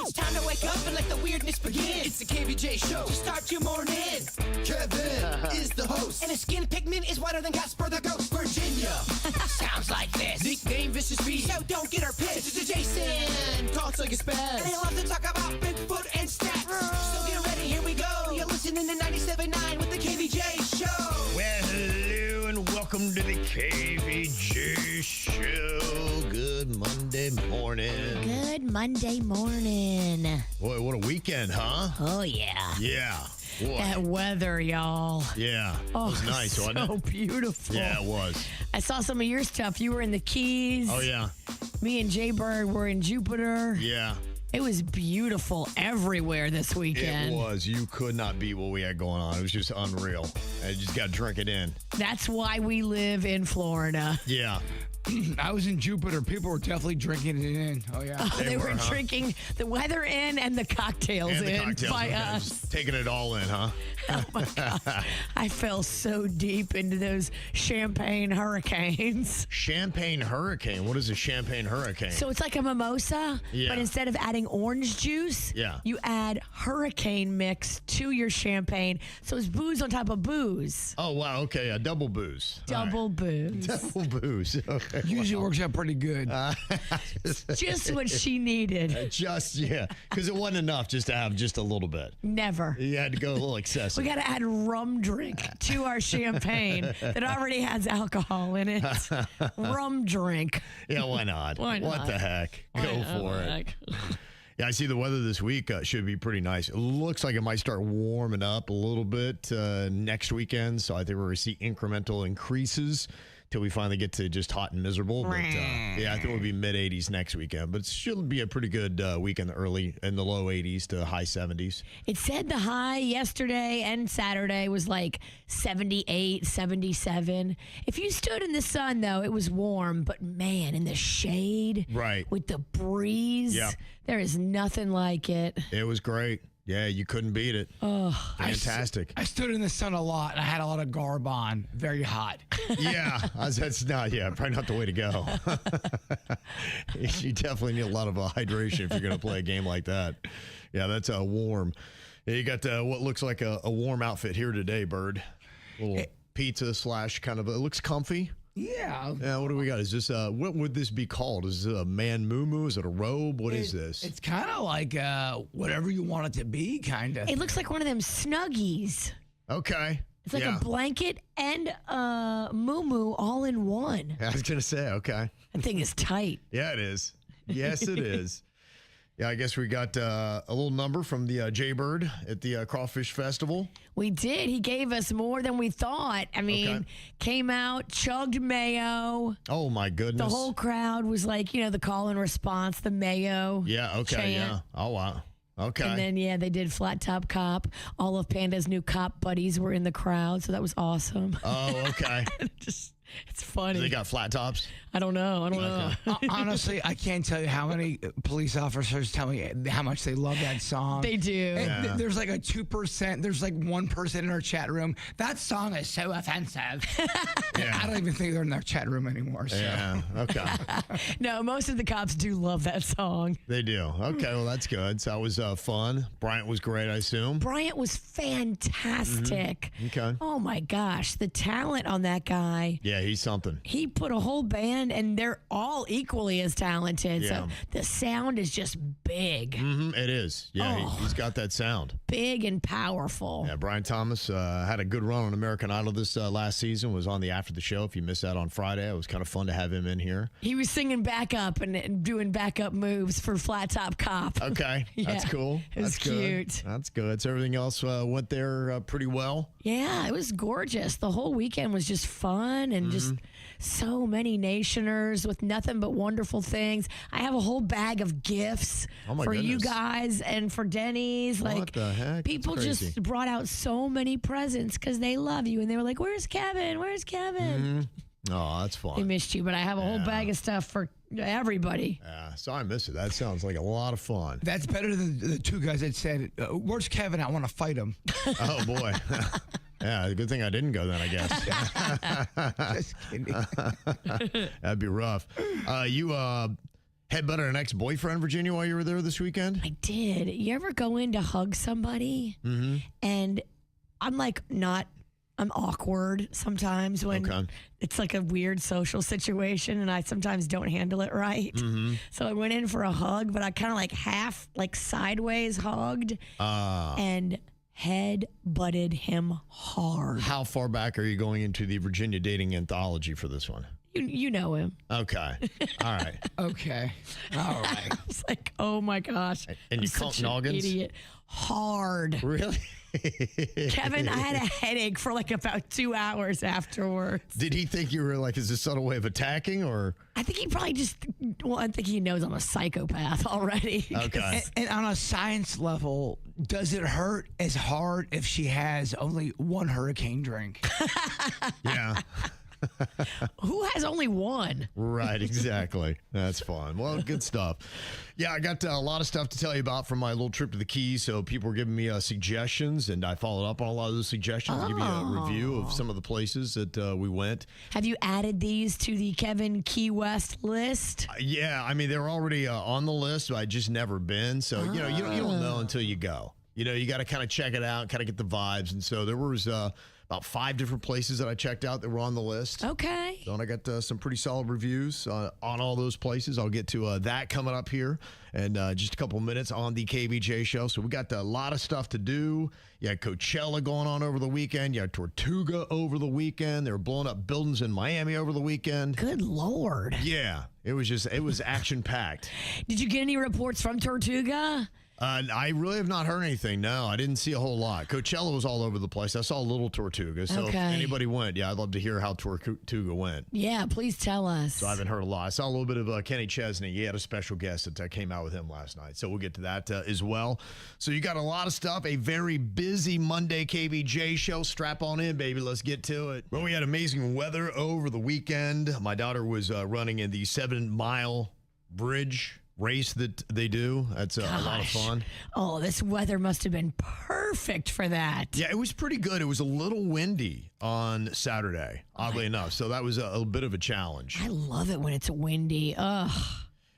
It's time to wake up and let the weirdness begin. It's the KVJShow to start your morning. Kevin is the host, and his skin pigment is whiter than Casper the Ghost. Virginia sounds like this. Nickname Vicious Beast, so don't get her pissed. It's Jason, talks like a spaz, and they love to talk about Bigfoot and stats. So get ready, here we go. You're listening to 97.9 with the KVJ Show. Well, hello and welcome to the KVJ Show. Good Monday morning. Good Monday morning. Boy, what a weekend, huh? Oh, yeah. Yeah. Boy. That weather, y'all. Yeah. It was nice, wasn't it? So beautiful. Yeah, it was. I saw some of your stuff. You were in the Keys. Oh, yeah. Me and Jbird were in Jupiter. Yeah. It was beautiful everywhere this weekend. It was. You could not beat what we had going on. It was just unreal. I just got to drink it in. That's why we live in Florida. Yeah. I was in Jupiter. People were definitely drinking it in. Oh, yeah. Oh, they were huh? drinking the weather in and the cocktails And the in cocktails. by Okay, us. just taking it all in, huh? Oh, my God. I fell so deep into those champagne hurricanes. Champagne hurricane. What is a champagne hurricane? So it's like a mimosa, Yeah. but instead of adding orange juice, Yeah. you add hurricane mix to your champagne. So it's booze on top of booze. Oh, wow. Okay. A double booze. Double booze. Double booze. Okay. Usually works out pretty good. Just what she needed. Just, yeah. Because it wasn't enough just to have just a little bit. Never. You had to go a little excessive. We got to add rum drink to our champagne that already has alcohol in it. Rum drink. Yeah, why not? Why What not? the heck? Go for it. Like, Yeah, I see the weather this week should be pretty nice. It looks like it might start warming up a little bit next weekend. So I think we're going to see incremental increases till we finally get to just hot and miserable. But yeah, I think we'll be mid 80s next weekend. But it should be a pretty good week in the low 80s to high 70s. it said the high yesterday and Saturday was like 78, 77. If you stood in the sun, though, it was warm. But man, in the shade, Right. with the breeze, Yep. there is nothing like it. It was great. Yeah, you couldn't beat it. Oh, Fantastic. I stood in the sun a lot, and I had a lot of garb on. Very hot. Yeah, that's not, probably not the way to go. You definitely need a lot of hydration if you're going to play a game like that. Yeah, that's warm. Yeah, you got what looks like a warm outfit here today, Bird. Little pizza slash kind of, it looks comfy. Yeah. Yeah, what do we got? Is this, what would this be called? Is it a man muumuu? Is it a robe? What is this? It's kind of like whatever you want it to be, kind of. it looks like one of them Snuggies. Okay. It's like Yeah. a blanket and a muumuu all in one. I was going to say, okay. That thing is tight. Yeah, it is. Yes, it is. Yeah, I guess we got a little number from the Jbird at the Crawfish Festival. We did. He gave us more than we thought. I mean, Okay. came out, chugged mayo. Oh, my goodness. The whole crowd was like, the call and response, the mayo. Yeah, okay, yeah. chant. Oh, wow. Okay. And then, they did Flat Top Cop. All of Panda's new cop buddies were in the crowd, so that was awesome. Oh, okay. It's funny. They got flat tops? I don't know. Honestly, I can't tell you how many police officers tell me how much they love that song. They do. And there's like a 2%. There's like 1% in our chat room. That song is so offensive. Yeah. I don't even think they're in their chat room anymore. So. Yeah, okay. No, most of the cops do love that song. They do. Okay, well, that's good. So that was fun. Bryant was great, I assume. Bryant was fantastic. Okay. Oh, my gosh. The talent on that guy. Yeah, he's something. He put a whole band, and they're all equally as talented. Yeah. So the sound is just big, It is. Yeah, Oh. he's got that sound. big and powerful. Yeah, Brian Thomas had a good run on American Idol this last season, was on the After the Show. If you missed that on Friday, it was kind of fun to have him in here. He was singing backup and doing backup moves for Flat Top Cop. Okay, that's Yeah, cool. it was That's good. cute. That's good. So everything else went there pretty well. Yeah, it was gorgeous. The whole weekend was just fun and just so many nationers with nothing but wonderful things. I have a whole bag of gifts Oh my for you goodness. guys and for Denny's. What Like the heck? That's people crazy. just brought out so many presents because they love you, and they were like, "Where's Kevin? Where's Kevin?" Oh, that's They fun. missed you, but I have a whole bag of stuff for everybody. Yeah, so I miss it. That sounds like a lot of fun. That's better than the two guys that said, "Where's Kevin? I want to fight him." Oh, boy. Yeah, good thing I didn't go then, I guess. Just kidding. That'd be rough. You headbutted an ex-boyfriend, Virginia, while you were there this weekend? I did. You ever go in to hug somebody and I'm like I'm awkward sometimes when it's like a weird social situation and I sometimes don't handle it right. So I went in for a hug, but I kind of like half like sideways hugged and head butted him hard. How far back are you going into the Virginia dating anthology for this one? You know him. Okay. All right. Okay. All right. I was like, oh my gosh. And I'm you such caught an noggins? idiot. Hard. Really? Kevin, I had a headache for like about 2 hours afterwards. Did he think you were like, is this a subtle way of attacking or? I think he probably I think he knows I'm a psychopath already. Okay. And on a science level, does it hurt as hard if she has only one hurricane drink? Yeah. Who has only one? Right, exactly. That's fun. Well, good stuff. Yeah, I got a lot of stuff to tell you about from my little trip to the Keys. So people were giving me suggestions, and I followed up on a lot of those suggestions. I'll give you a review of some of the places that we went. Have you added these to the Kevin Key West list? Yeah, I mean, they're already on the list, but I just never been. So, you don't know until you go. You got to kind of check it out, kind of get the vibes. And so there was about 5 different places that I checked out that were on the list. Okay. So I got some pretty solid reviews on all those places. I'll get to that coming up here in just a couple of minutes on the KVJ show. So we got a lot of stuff to do. You had Coachella going on over the weekend. You had Tortuga over the weekend. They were blowing up buildings in Miami over the weekend. Good Lord. Yeah, it was action-packed. Did you get any reports from Tortuga? I really have not heard anything. No, I didn't see a whole lot. Coachella was all over the place. I saw a little Tortuga. So if anybody went, I'd love to hear how Tortuga went. Yeah, please tell us. So I haven't heard a lot. I saw a little bit of Kenny Chesney. He had a special guest that came out with him last night. So we'll get to that as well. So you got a lot of stuff. A very busy Monday KVJ show. Strap on in, baby. Let's get to it. Well, we had amazing weather over the weekend. My daughter was running in the 7-mile bridge race that they do. That's a lot of fun. Oh, this weather must have been perfect for that. Yeah, it was pretty good. It was a little windy on Saturday, oddly enough. So that was a bit of a challenge. I love it when it's windy. Ugh.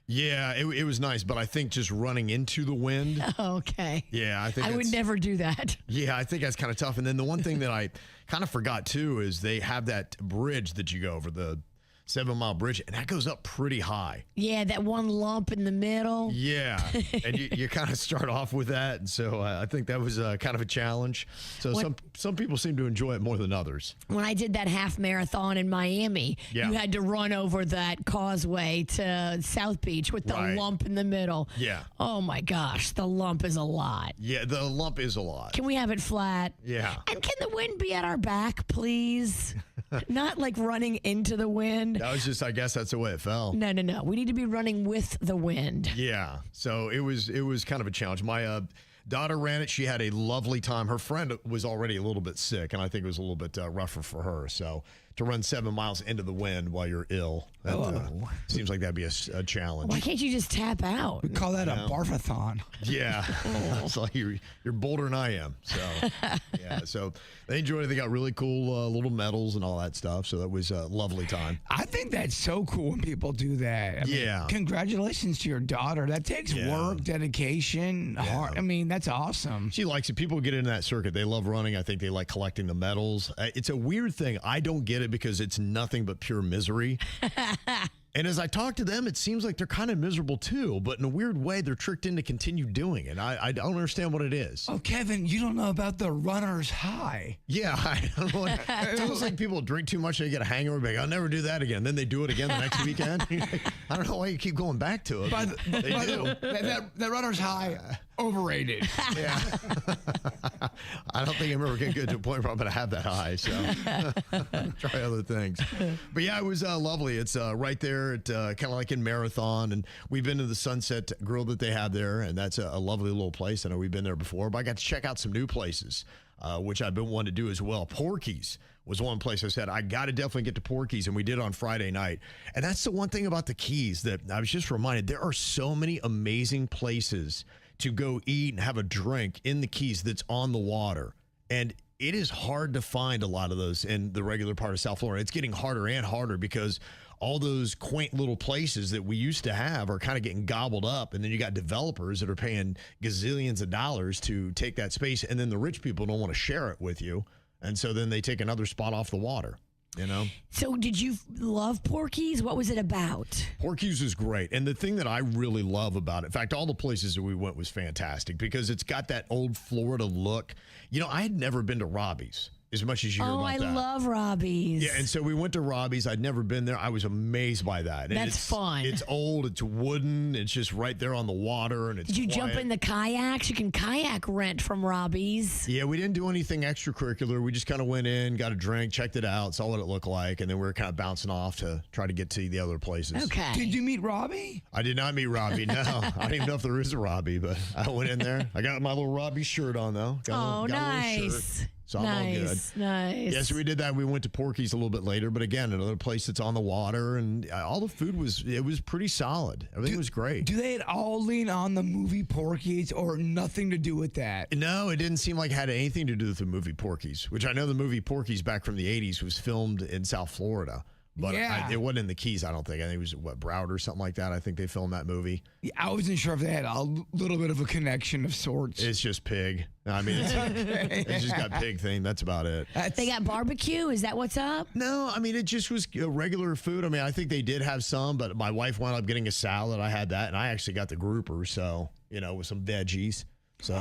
Yeah, it was nice, but I think just running into the wind. Okay. Yeah, I think I would never do that. Yeah, I think that's kind of tough. And then the one thing that I kind of forgot too is they have that bridge that you go over, the 7-mile bridge, and that goes up pretty high. Yeah, that one lump in the middle. Yeah, and you kind of start off with that, and so I think that was kind of a challenge. So some people seem to enjoy it more than others. When I did that half marathon in Miami, you had to run over that causeway to South Beach with the lump in the middle. Yeah. Oh my gosh, the lump is a lot. Yeah, the lump is a lot. Can we have it flat? Yeah. And can the wind be at our back, please? Not like running into the wind. That was just, I guess that's the way it fell. No. We need to be running with the wind. Yeah. So it was kind of a challenge. My daughter ran it. She had a lovely time. Her friend was already a little bit sick, and I think it was a little bit rougher for her. So to run 7 miles into the wind while you're ill, that seems like that'd be a challenge. Why can't you just tap out? We call that a barfathon. Yeah. It's like you're bolder than I am. So, yeah. So they enjoyed it. They got really cool little medals and all that stuff. So that was a lovely time. I think that's so cool when people do that. I mean, congratulations to your daughter. That takes work, dedication, heart. I mean, that's awesome. She likes it. People get into that circuit. They love running. I think they like collecting the medals. It's a weird thing. I don't get it because it's nothing but pure misery. And as I talk to them, it seems like they're kind of miserable too, but in a weird way, they're tricked in to continue doing it. I don't understand what it is. Oh, Kevin, you don't know about the runner's high. Yeah, I don't know. It's almost like people drink too much and they get a hangover. Like, I'll never do that again. Then they do it again the next weekend. I don't know why you keep going back to it. They do. That runner's high, overrated. Yeah. I don't think I'm ever going to get to a point where I'm going to have that high. So try other things. But yeah, it was lovely. It's right there at kind of like in Marathon. And we've been to the Sunset Grill that they have there. And that's a lovely little place. I know we've been there before, but I got to check out some new places, which I've been wanting to do as well. Porky's was one place I said, I got to definitely get to Porky's, and we did on Friday night. And that's the one thing about the Keys that I was just reminded, there are so many amazing places to go eat and have a drink in the Keys that's on the water. And it is hard to find a lot of those in the regular part of South Florida. It's getting harder and harder because all those quaint little places that we used to have are kind of getting gobbled up. And then you got developers that are paying gazillions of dollars to take that space. And then the rich people don't want to share it with you. And so then they take another spot off the water. You know? So did you love Porky's? What was it about? Porky's is great. And the thing that I really love about it, in fact, all the places that we went was fantastic because it's got that old Florida look. You know, I had never been to Robbie's as much as you hear about that. I love Robbie's. Yeah, and so we went to Robbie's. I'd never been there. I was amazed by that. And That's fun. It's old. It's wooden. It's just right there on the water. And it's Did you quiet. jump in the kayaks? You can kayak rent from Robbie's. Yeah, we didn't do anything extracurricular. We just kind of went in, got a drink, checked it out, saw what it looked like, and then we were kind of bouncing off to try to get to the other places. Okay. Did you meet Robbie? I did not meet Robbie, no. I don't even know if there is a Robbie, but I went in there. I got my little Robbie shirt on, though. Got a little nice. shirt. So I'm all good. Nice. Yeah, so we did that. We went to Porky's a little bit later, but again, another place that's on the water, and all the food was pretty solid. Everything was great. Do they at all lean on the movie Porky's or nothing to do with that? No, it didn't seem like it had anything to do with the movie Porky's, which I know the movie Porky's back from the 80s was filmed in South Florida. But Yeah. it wasn't in the Keys, I don't think. I think it was, Broward or something like that. I think they filmed that movie. Yeah, I wasn't sure if they had a little bit of a connection of sorts. It's just pig. I mean, it's just got pig thing. That's about it. They got barbecue? Is that what's up? No, I mean, it just was regular food. I mean, I think they did have some, but my wife wound up getting a salad. I had that, and I actually got the grouper, so, with some veggies. So,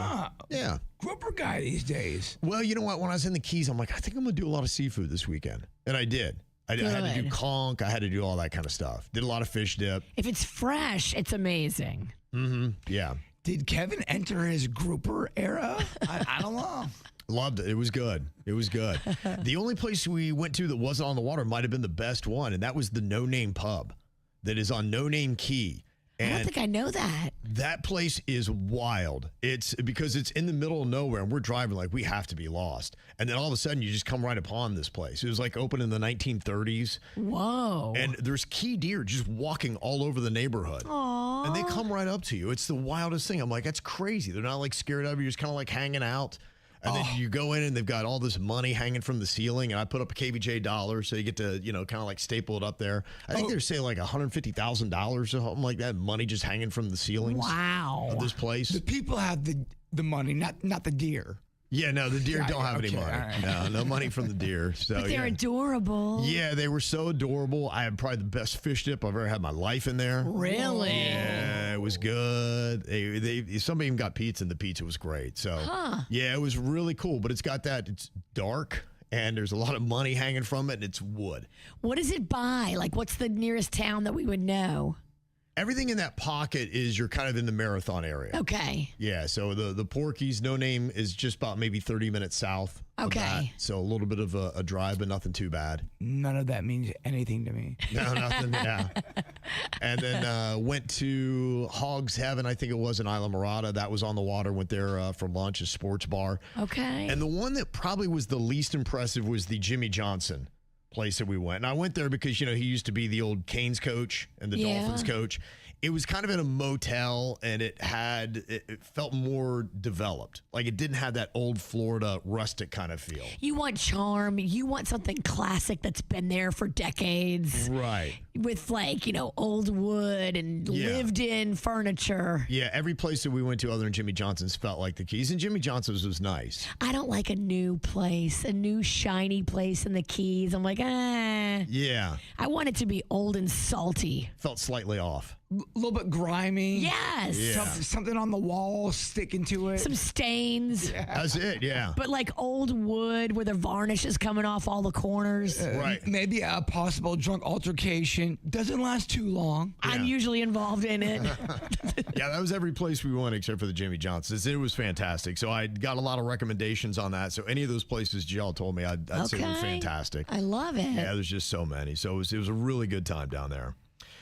yeah. Grouper guy these days. Well, you know what? When I was in the Keys, I'm like, I think I'm going to do a lot of seafood this weekend. And I did. I had to do conch. I had to do all that kind of stuff. Did a lot of fish dip. If it's fresh, it's amazing. Mm-hmm. Yeah. Did Kevin enter his grouper era? I don't know. Loved it. It was good. It was good. The only place we went to that wasn't on the water might have been the best one, and that was the No Name Pub that is on No Name Key. I don't think I know that. That place is wild. It's because it's in the middle of nowhere, and we're driving like we have to be lost. And then all of a sudden, you just come right upon this place. It was like open in the 1930s. Whoa. And there's key deer just walking all over the neighborhood. Aww. And they come right up to you. It's the wildest thing. I'm like, that's crazy. They're not like scared of you. You're just kind of like hanging out. And then you go in and they've got all this money hanging from the ceiling. And I put up a KVJ dollar so you get to, kind of like staple it up there. I think they're saying like $150,000 or something like that. Money just hanging from the ceilings. Wow. Of this place. The people have the money, not the deer. Yeah, no, the deer don't have any money. Right. No money from the deer. So But they're adorable. Yeah, they were so adorable. I had probably the best fish dip I've ever had in my life in there. Really? Yeah, it was good. Somebody even got pizza, and the pizza was great. So, yeah, it was really cool. But it's dark, and there's a lot of money hanging from it, and it's wood. What does it buy? Like, what's the nearest town that we would know? Everything in that pocket is you're kind of in the Marathon area. Okay. Yeah, so the Porky's No Name is just about maybe 30 minutes south. Okay. Of that. So a little bit of a drive, but nothing too bad. None of that means anything to me. No, nothing. Yeah. And then went to Hog's Heaven, I think it was in Isla Mirada. That was on the water. Went there for lunch, a sports bar. Okay. And the one that probably was the least impressive was the Jimmy Johnson place that we went. And I went there because, he used to be the old Canes coach and the Dolphins coach. It was kind of in a motel, and it felt more developed. Like it didn't have that old Florida rustic kind of feel. You want charm. You want something classic that's been there for decades. Right. With old wood and lived in furniture. Yeah, every place that we went to other than Jimmy Johnson's felt like the Keys, and Jimmy Johnson's was nice. I don't like a new place, a new shiny place in the Keys. I'm like, Yeah. I want it to be old and salty. Felt slightly off. A little bit grimy. Yes. Yeah. Something on the wall sticking to it. Some stains. That's it, yeah. But like old wood where the varnish is coming off all the corners. Right. Maybe a possible drunk altercation. Doesn't last too long. I'm usually involved in it. Yeah, that was every place we went except for the Jimmy Johnson's. It was fantastic. So I got a lot of recommendations on that. So any of those places y'all told me, I'd say were fantastic. I love it. Yeah, there's just so many. So it was a really good time down there.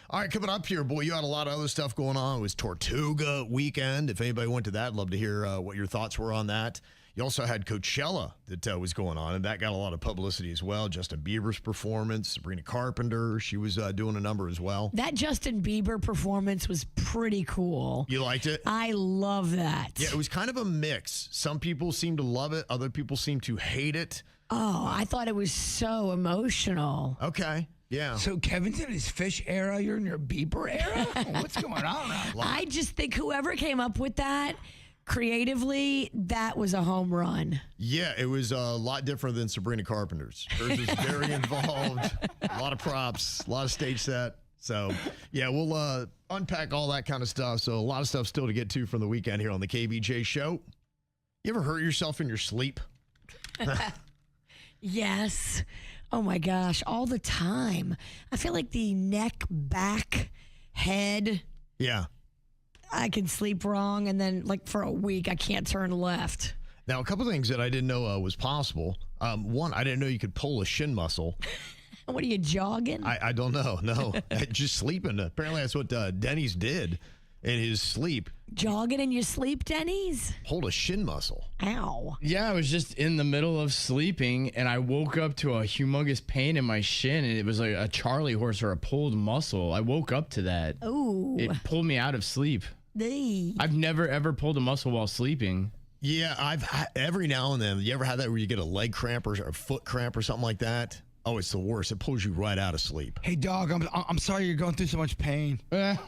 All right, coming up here, boy, you had a lot of other stuff going on. It was Tortuga weekend. If anybody went to that, I'd love to hear what your thoughts were on that. You also had Coachella that was going on, and that got a lot of publicity as well. Justin Bieber's performance, Sabrina Carpenter, she was doing a number as well. That Justin Bieber performance was pretty cool. You liked it? I love that. Yeah, it was kind of a mix. Some people seem to love it. Other people seem to hate it. Oh, I thought it was so emotional. Okay. Yeah. So Kevin's in his Fish era. You're in your Bieber era? What's going on around? I just think whoever came up with that creatively, that was a home run. Yeah, it was a lot different than Sabrina Carpenter's. Hers was very involved. A lot of props, a lot of stage set. So, yeah, we'll unpack all that kind of stuff. So a lot of stuff still to get to from the weekend here on the KVJ show. You ever hurt yourself in your sleep? Yes. Oh my gosh, all the time. I feel like the neck, back, head. Yeah. I can sleep wrong, and then like for a week, I can't turn left. Now, a couple things that I didn't know was possible. One, I didn't know you could pull a shin muscle. What are you, jogging? I don't know. No, just sleeping. Apparently, that's what Denny's did in his sleep. Jogging in your sleep, Denny's? Hold a shin muscle. Ow. Yeah, I was just in the middle of sleeping, and I woke up to a humongous pain in my shin, and it was like a Charlie horse or a pulled muscle. I woke up to that. Ooh. It pulled me out of sleep. Eee. I've never, ever pulled a muscle while sleeping. Yeah, every now and then. You ever had that where you get a leg cramp or a foot cramp or something like that? Oh, it's the worst. It pulls you right out of sleep. Hey, dog, I'm sorry you're going through so much pain. But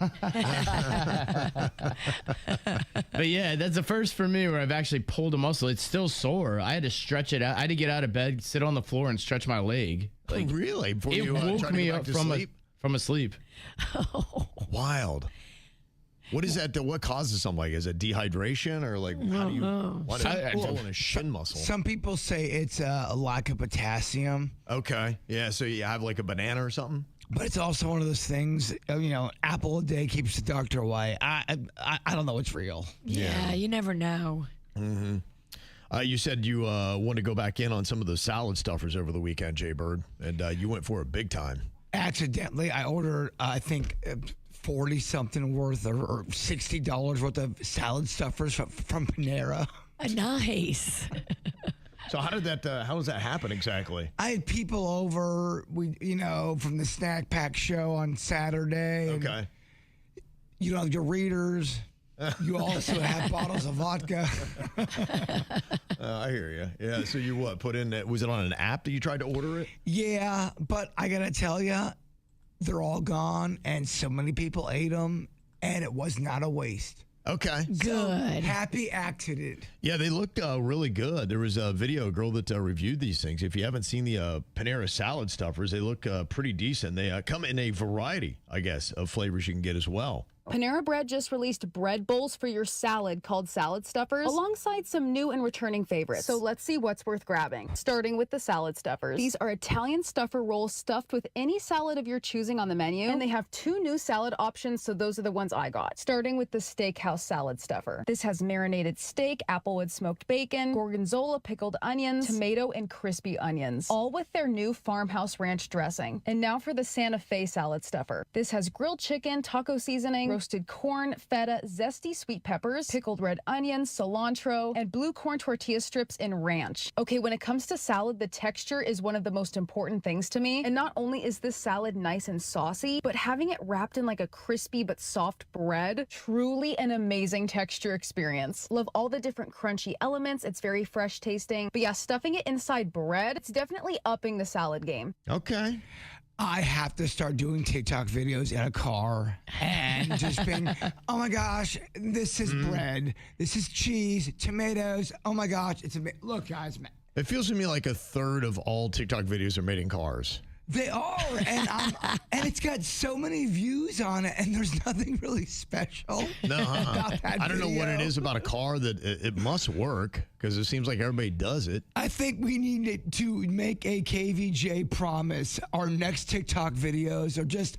yeah, that's the first for me where I've actually pulled a muscle. It's still sore. I had to stretch it out. I had to get out of bed, sit on the floor, and stretch my leg. Like, really? Before It you woke try to me go back up to from sleep? a sleep. Wild. What is that? What causes something like? Is it dehydration or like how do you? Why do you pull in a shin muscle? Some people say it's a lack of potassium. Okay, yeah. So you have like a banana or something. But it's also one of those things, apple a day keeps the doctor away. I don't know what's real. Yeah, you never know. Mm-hmm. You said you wanted to go back in on some of the salad stuffers over the weekend, Jbird, and you went for it big time. Accidentally, I ordered, I think, 40-something worth or $60 worth of salad stuffers from Panera. Nice. So how did that? How does that happen exactly? I had people over, from the Snack Pack show on Saturday. Okay. You have your readers. You also have bottles of vodka. I hear you. Yeah. So you put in that? Was it on an app that you tried to order it? Yeah, but I gotta tell you, they're all gone, and so many people ate them, and it was not a waste. Okay. Good. So, happy accident. Yeah, they looked really good. There was a girl that reviewed these things. If you haven't seen the Panera salad stuffers, they look pretty decent. They come in a variety, I guess, of flavors you can get as well. Panera Bread just released bread bowls for your salad called salad stuffers, alongside some new and returning favorites. So let's see what's worth grabbing. Starting with the salad stuffers. These are Italian stuffer rolls stuffed with any salad of your choosing on the menu, and they have 2 new salad options, so those are the ones I got. Starting with the Steakhouse salad stuffer. This has marinated steak, applewood smoked bacon, gorgonzola pickled onions, tomato, and crispy onions, all with their new farmhouse ranch dressing. And now for the Santa Fe salad stuffer. This has grilled chicken, taco seasoning, roasted corn, feta, zesty sweet peppers, pickled red onions, cilantro, and blue corn tortilla strips in ranch. Okay, when it comes to salad, the texture is one of the most important things to me. And not only is this salad nice and saucy, but having it wrapped in like a crispy but soft bread, truly an amazing texture experience. Love all the different crunchy elements. It's very fresh tasting. But yeah, stuffing it inside bread, it's definitely upping the salad game. Okay. I have to start doing TikTok videos in a car and just being, oh my gosh, this is bread, this is cheese, tomatoes. Oh my gosh, look, guys. It feels to me like a third of all TikTok videos are made in cars. They are, and and it's got so many views on it, and there's nothing really special about that I don't know what it video. is about a car that it must work because it seems like everybody does it. I think we need to make a KVJ promise. Our next TikTok videos are just,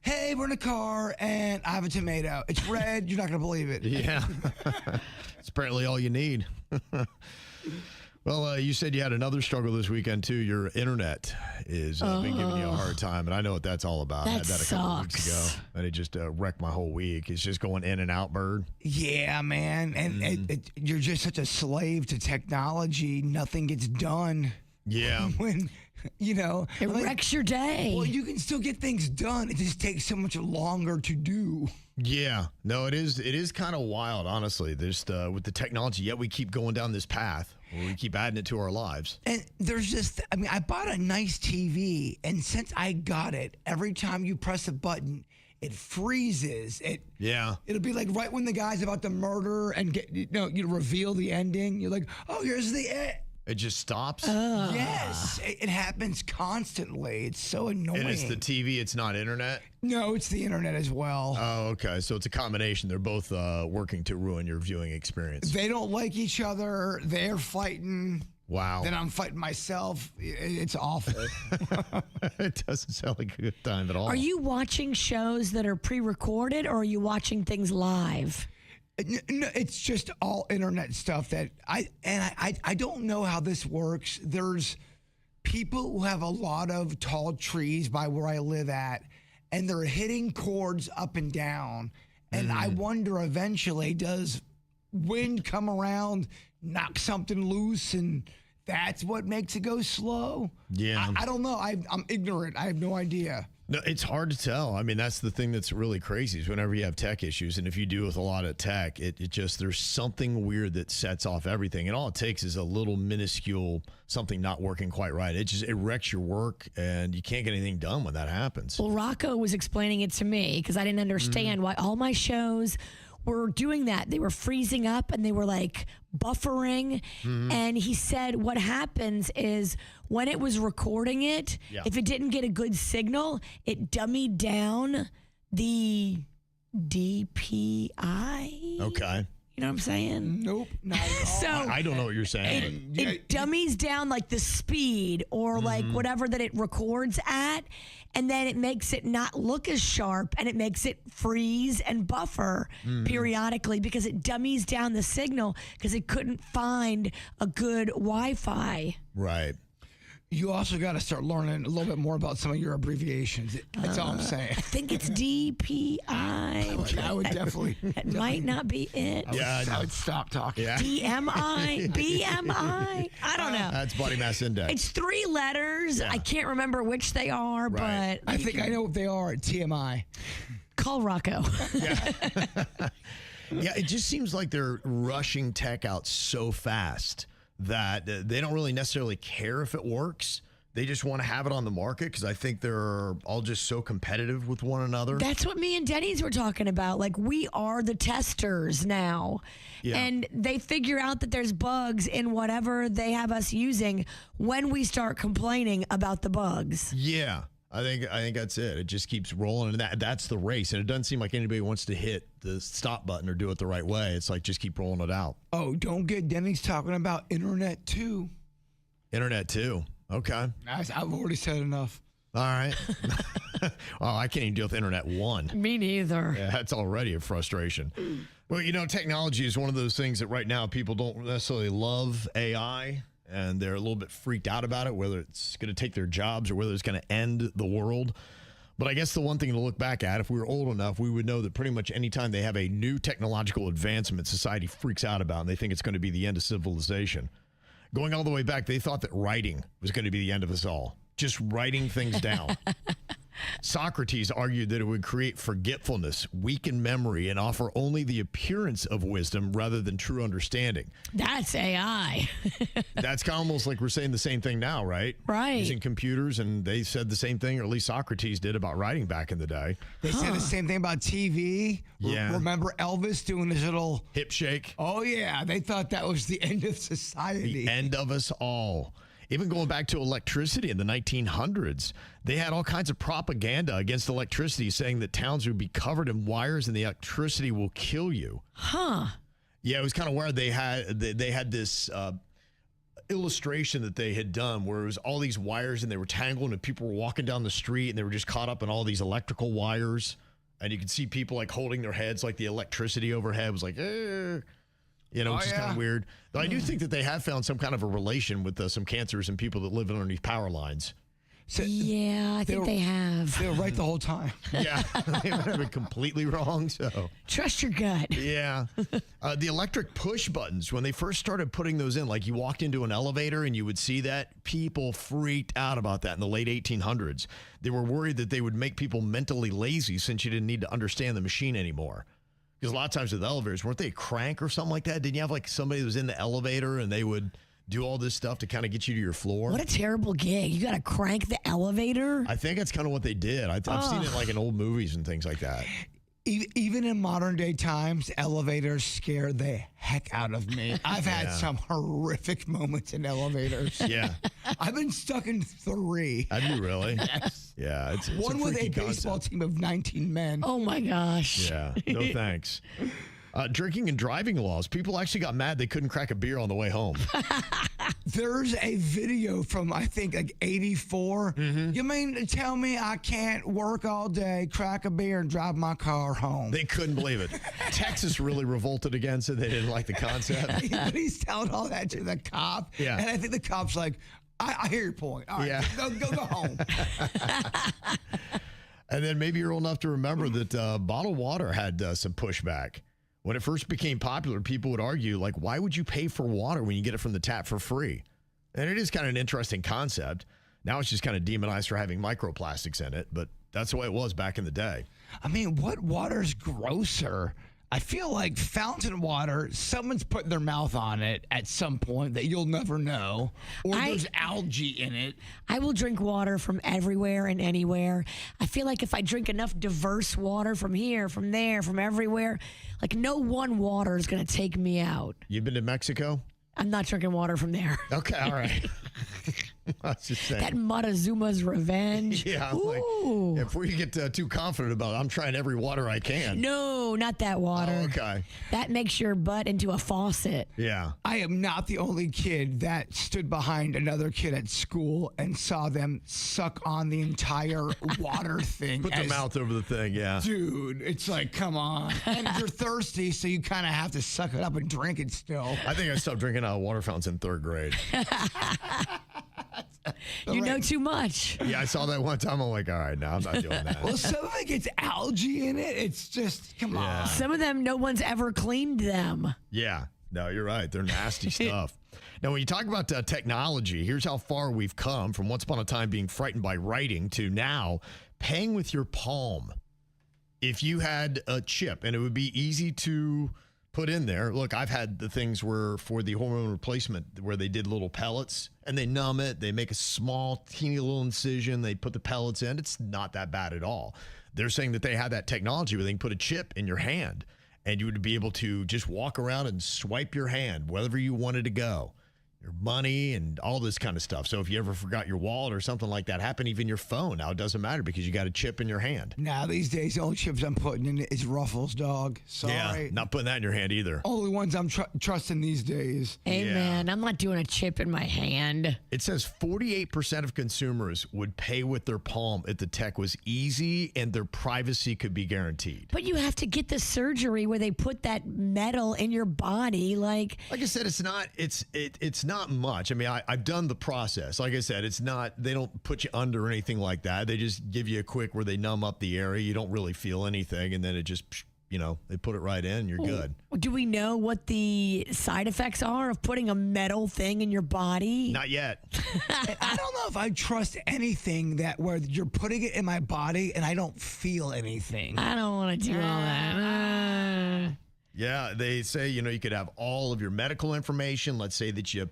hey, we're in a car, and I have a tomato. It's red. You're not going to believe it. Yeah. It's apparently all you need. Well, you said you had another struggle this weekend, too. Your internet is been giving you a hard time, and I know what that's all about. I had that a couple weeks ago, and it just wrecked my whole week. It's just going in and out, Bird. Yeah, man. And you're just such a slave to technology. Nothing gets done. Yeah. When, it wrecks your day. Well, you can still get things done. It just takes so much longer to do. Yeah. No, it is kind of wild, honestly. There's with the technology, yet we keep going down this path where we keep adding it to our lives. And there's just, I bought a nice TV, and since I got it, every time you press a button, it freezes. It'll be like right when the guy's about to murder and get, you reveal the ending. You're like, oh, here's the end. It just stops? Yes. It happens constantly. It's so annoying. And it's the TV, it's not internet? No, it's the internet as well. Oh, okay. So it's a combination. They're both working to ruin your viewing experience. They don't like each other. They're fighting. Wow. Then I'm fighting myself. It's awful. It doesn't sound like a good time at all. Are you watching shows that are pre-recorded, or are you watching things live? No, it's just all internet stuff that I don't know how this works. There's people who have a lot of tall trees by where I live at, and they're hitting cords up and down. And I wonder eventually, does wind come around, knock something loose, and that's what makes it go slow? Yeah. I don't know. I'm ignorant. I have no idea. No, it's hard to tell. I mean, that's the thing that's really crazy is whenever you have tech issues, and if you deal with a lot of tech, it just, there's something weird that sets off everything. And all it takes is a little minuscule something not working quite right. It wrecks your work, and you can't get anything done when that happens. Well, Rocco was explaining it to me because I didn't understand why all my shows were doing that. They were freezing up and they were like buffering. And he said what happens is when it was recording it, if it didn't get a good signal, it dummied down the DPI. Okay. You know what I'm saying? Nope, not at all. So I don't know what you're saying. it dummies down like the speed or like whatever that it records at, and then it makes it not look as sharp, and it makes it freeze and buffer periodically because it dummies down the signal because it couldn't find a good Wi-Fi. Right. You also got to start learning a little bit more about some of your abbreviations. That's all I'm saying. I think it's DPI. I would definitely. That might not be it. I would stop talking. Yeah. DMI, BMI. I don't know. That's body mass index. It's 3 letters. I can't remember which they are, Right. but I think I know what they are at TMI. call Rocco. Yeah, it just seems like they're rushing tech out so fast that they don't really necessarily care if it works. They just want to have it on the market because I think they're all just so competitive with one another. That's what me and Denny's were talking about. Like, we are the testers now. Yeah. And they figure out that there's bugs in whatever they have us using when we start complaining about the bugs. Yeah. I think that's it. It just keeps rolling, and that's the race. And it doesn't seem like anybody wants to hit the stop button or do it the right way. It's like just keep rolling it out. Oh, don't get Denny's talking about internet too. Internet too. Okay. I've already said enough. All right. Oh, I can't even deal with internet 1. Me neither. Yeah, that's already a frustration. Well, technology is one of those things that right now people don't necessarily love AI. And they're a little bit freaked out about it, whether it's going to take their jobs or whether it's going to end the world. But I guess the one thing to look back at, if we were old enough, we would know that pretty much anytime they have a new technological advancement, society freaks out about, and they think it's going to be the end of civilization. Going all the way back, they thought that writing was going to be the end of us all. Just writing things down. Socrates argued that it would create forgetfulness, weaken memory, and offer only the appearance of wisdom rather than true understanding. That's AI. That's kind of almost like we're saying the same thing now, right? Right. Using computers, and they said the same thing, or at least Socrates did, about writing back in the day. They said the same thing about TV. Yeah. Remember Elvis doing his little Hip shake. Oh, yeah. They thought that was the end of society. The end of us all. Even going back to electricity in the 1900s, they had all kinds of propaganda against electricity saying that towns would be covered in wires and the electricity will kill you. Huh. Yeah, it was kind of weird. They had this illustration that they had done where it was all these wires and they were tangled and people were walking down the street and they were just caught up in all these electrical wires. And you could see people like holding their heads like the electricity overhead was like, eh. Which is kind of weird. Though I do think that they have found some kind of a relation with some cancers and people that live underneath power lines. So I think they have. They were right the whole time. Yeah, they might have been completely wrong. So trust your gut. Yeah. The electric push buttons, when they first started putting those in, like you walked into an elevator and you would see that, people freaked out about that in the late 1800s. They were worried that they would make people mentally lazy since you didn't need to understand the machine anymore. Because a lot of times with elevators, weren't they a crank or something like that? Didn't you have like somebody that was in the elevator and they would do all this stuff to kind of get you to your floor? What a terrible gig. You got to crank the elevator? I think that's kind of what they did. I've seen it like in old movies and things like that. Even in modern day times, elevators scare the heck out of me. I've had some horrific moments in elevators. Yeah. I've been stuck in 3. Have you really? Yes. Yeah. It's one with a baseball team of 19 men. Oh my gosh. Yeah. No thanks. Drinking and driving laws. People actually got mad they couldn't crack a beer on the way home. There's a video from, I think, like 84. Mm-hmm. You mean to tell me I can't work all day, crack a beer, and drive my car home? They couldn't believe it. Texas really revolted against it. They didn't like the concept. He's telling all that to the cop. Yeah. And I think the cop's like, I hear your point. All right, go home. And then maybe you're old enough to remember that bottled water had some pushback. When it first became popular, people would argue, like, why would you pay for water when you get it from the tap for free? And it is kind of an interesting concept. Now it's just kind of demonized for having microplastics in it, but that's the way it was back in the day. I mean, what water's grosser? I feel like fountain water, someone's putting their mouth on it at some point that you'll never know, or there's algae in it. I will drink water from everywhere and anywhere. I feel like if I drink enough diverse water from here, from there, from everywhere, like no one water is going to take me out. You've been to Mexico? I'm not drinking water from there. Okay, all right. I was just saying. That Montezuma's Revenge. Yeah, I'm like, before you get too confident about it, I'm trying every water I can. No, not that water. Oh, okay. That makes your butt into a faucet. Yeah. I am not the only kid that stood behind another kid at school and saw them suck on the entire water thing. Put their mouth over the thing, yeah. Dude, it's like, come on. And you're thirsty, so you kind of have to suck it up and drink it still. I think I stopped drinking out of water fountains in 3rd grade. You know too much. Yeah, I saw that one time. I'm like, all right, no, I'm not doing that. Well, some of it gets algae in it. It's just, come on. Some of them, no one's ever cleaned them. Yeah, no, you're right. They're nasty stuff. Now, when you talk about technology, here's how far we've come from once upon a time being frightened by writing to now paying with your palm. If you had a chip, and it would be easy to put in there. Look, I've had the things where for the hormone replacement where they did little pellets and they numb it. They make a small, teeny little incision. They put the pellets in. It's not that bad at all. They're saying that they have that technology where they can put a chip in your hand and you would be able to just walk around and swipe your hand wherever you wanted to go. Your money and all this kind of stuff. So if you ever forgot your wallet or something like that happen, even your phone, now it doesn't matter because you got a chip in your hand. Now, these days, the only chips I'm putting in is Ruffles, dog. Sorry. Yeah, not putting that in your hand either. Only ones I'm trusting these days. Hey, man, I'm not doing a chip in my hand. It says 48% of consumers would pay with their palm if the tech was easy and their privacy could be guaranteed. But you have to get the surgery where they put that metal in your body. Like I said, it's not much. I mean, I've done the process. Like I said, it's not, they don't put you under or anything like that. They just give you a quick where they numb up the area. You don't really feel anything. And then it just, they put it right in and you're good. Do we know what the side effects are of putting a metal thing in your body? Not yet. I don't know if I trust anything that where you're putting it in my body and I don't feel anything. I don't want to do all that. Yeah, they say, you could have all of your medical information. Let's say that you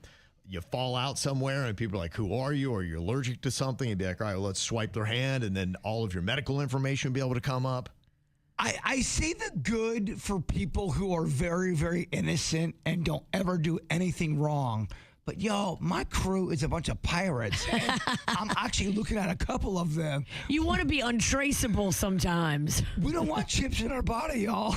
fall out somewhere and people are like, who are you? Or you're allergic to something. You'd be like, all right, well, let's swipe their hand. And then all of your medical information would be able to come up. I see the good for people who are very, very innocent and don't ever do anything wrong. But, my crew is a bunch of pirates. And I'm actually looking at a couple of them. You want to be untraceable sometimes. We don't want chips in our body, y'all.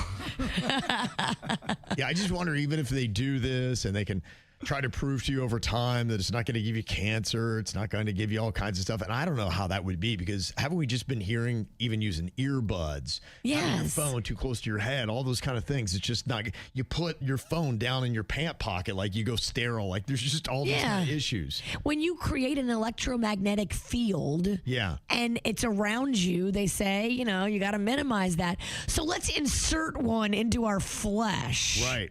Yeah, I just wonder, even if they do this and they can try to prove to you over time that it's not going to give you cancer. It's not going to give you all kinds of stuff. And I don't know how that would be, because haven't we just been hearing even using earbuds, having your phone too close to your head, all those kind of things. It's just not, you put your phone down in your pant pocket, like you go sterile, like there's just all those kind of issues. When you create an electromagnetic field and it's around you, they say, you know, you got to minimize that. So let's insert one into our flesh. Right.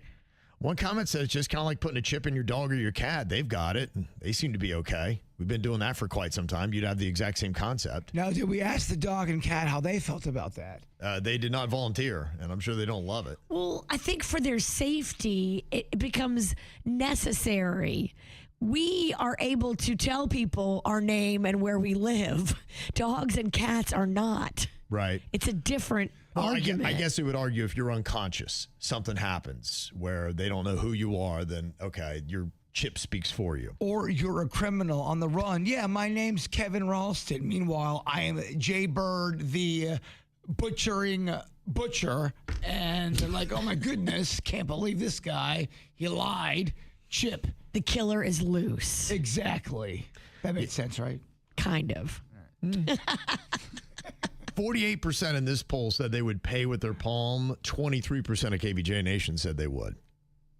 One comment says it's just kind of like putting a chip in your dog or your cat. They've got it. And they seem to be okay. We've been doing that for quite some time. You'd have the exact same concept. Now, did we ask the dog and cat how they felt about that? They did not volunteer, and I'm sure they don't love it. Well, I think for their safety, it becomes necessary. We are able to tell people our name and where we live. Dogs and cats are not. Right. It's a different argument. I guess it would argue if you're unconscious, something happens where they don't know who you are, then, okay, your chip speaks for you. Or you're a criminal on the run. Yeah, my name's Kevin Ralston. Meanwhile, I am Jbird, the butchering butcher. And they're like, oh, my goodness, can't believe this guy. He lied. Chip. The killer is loose. Exactly. That makes sense, right? Kind of. 48% in this poll said they would pay with their palm. 23% of KVJ Nation said they would.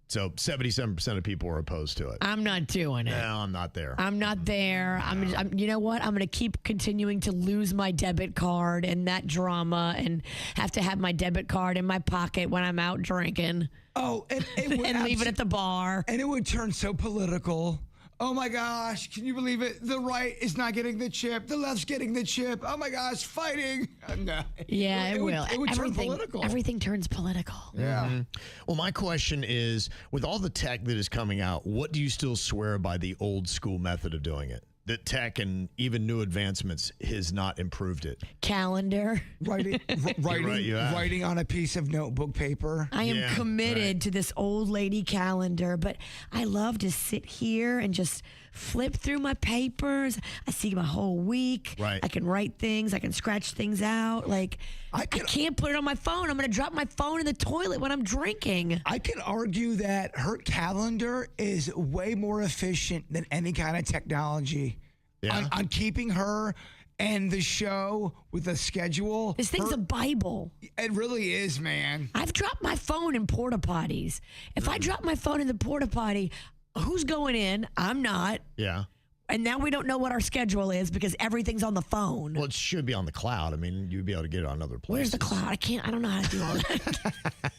So 77% of people are opposed to it. I'm not doing it. No, I'm not there. I'm not there. I'm you know what? I'm going to keep continuing to lose my debit card and that drama and have to have my debit card in my pocket when I'm out drinking. Oh, and it would and leave it at the bar. And it would turn so political. Oh my gosh, can you believe it? The right is not getting the chip. The left's getting the chip. Oh my gosh, fighting. No. Yeah, it will. It would turn political. Everything turns political. Yeah. Mm-hmm. Well, my question is, with all the tech that is coming out, what do you still swear by the old school method of doing it? That tech and even new advancements has not improved it. Calendar. Writing on a piece of notebook paper. I am committed to this old lady calendar, but I love to sit here and just flip through my papers. I see my whole week. Right. I can write things. I can scratch things out. Like, I can't put it on my phone. I'm going to drop my phone in the toilet when I'm drinking. I can argue that her calendar is way more efficient than any kind of technology. Yeah. On keeping her and the show with a schedule. This thing's a Bible. It really is, man. I've dropped my phone in porta potties. If I drop my phone in the porta potty, who's going in? I'm not. Yeah. And now we don't know what our schedule is because everything's on the phone. Well, it should be on the cloud. I mean, you'd be able to get it on other places. Where's the cloud? I don't know how to do all that.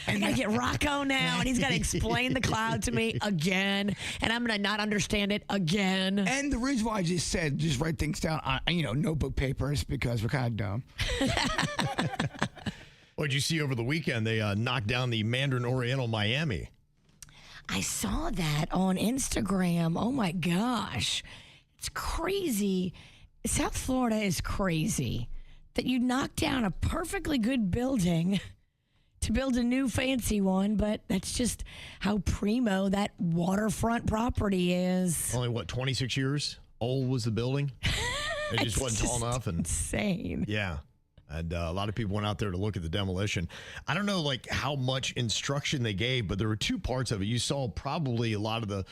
I got to get Rocco now, and he's got to explain the cloud to me again, and I'm going to not understand it again. And the reason why I just said just write things down on, notebook papers, because we're kind of dumb. What did you see over the weekend? They knocked down the Mandarin Oriental Miami. I saw that on Instagram. Oh, my gosh. It's crazy. South Florida is crazy that you knock down a perfectly good building to build a new fancy one, but that's just how primo that waterfront property is. Only, 26 years old was the building? It just wasn't tall enough. And insane. Yeah. And a lot of people went out there to look at the demolition. I don't know how much instruction they gave, but there were two parts of it. You saw probably a lot of the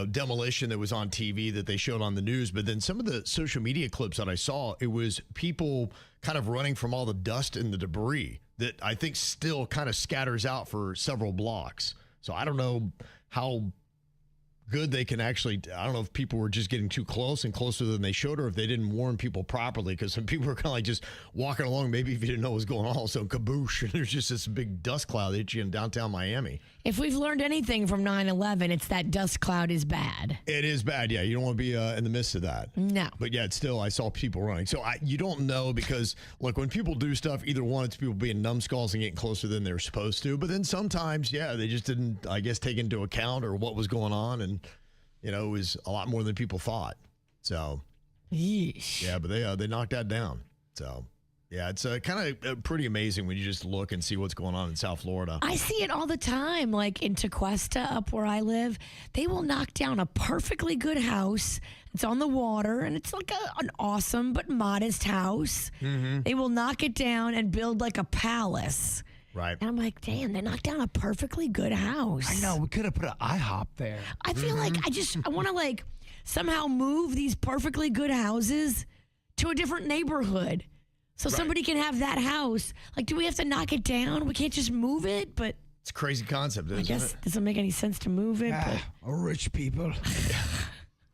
demolition that was on TV that they showed on the news, but then some of the social media clips that I saw, it was people kind of running from all the dust and the debris that I think still kind of scatters out for several blocks. So I don't know how good they can actually, I don't know if people were just getting too close and closer than they should, or if they didn't warn people properly, because some people were kind of like just walking along, maybe if you didn't know what was going on, so kaboosh, and there's just this big dust cloud that hit you in downtown Miami. If we've learned anything from 9/11, it's that dust cloud is bad. It is bad, yeah. You don't want to be in the midst of that. No. But yeah, it's still, I saw people running. So you don't know, because, look, when people do stuff, either one, it's people being numbskulls and getting closer than they're supposed to. But then sometimes, yeah, they just didn't, I guess, take into account or what was going on. And, it was a lot more than people thought. So, yeesh. Yeah, but they knocked that down. So, yeah, it's kind of pretty amazing when you just look and see what's going on in South Florida. I see it all the time, like in Tequesta, up where I live. They will knock down a perfectly good house. It's on the water, and it's like an awesome but modest house. Mm-hmm. They will knock it down and build like a palace. Right. And I'm like, damn, they knocked down a perfectly good house. I know. We could have put an IHOP there. I feel like I want to like somehow move these perfectly good houses to a different neighborhood. So somebody can have that house. Like, do we have to knock it down? We can't just move it, but It's a crazy concept, isn't I guess it? it doesn't make any sense to move it. But Rich people.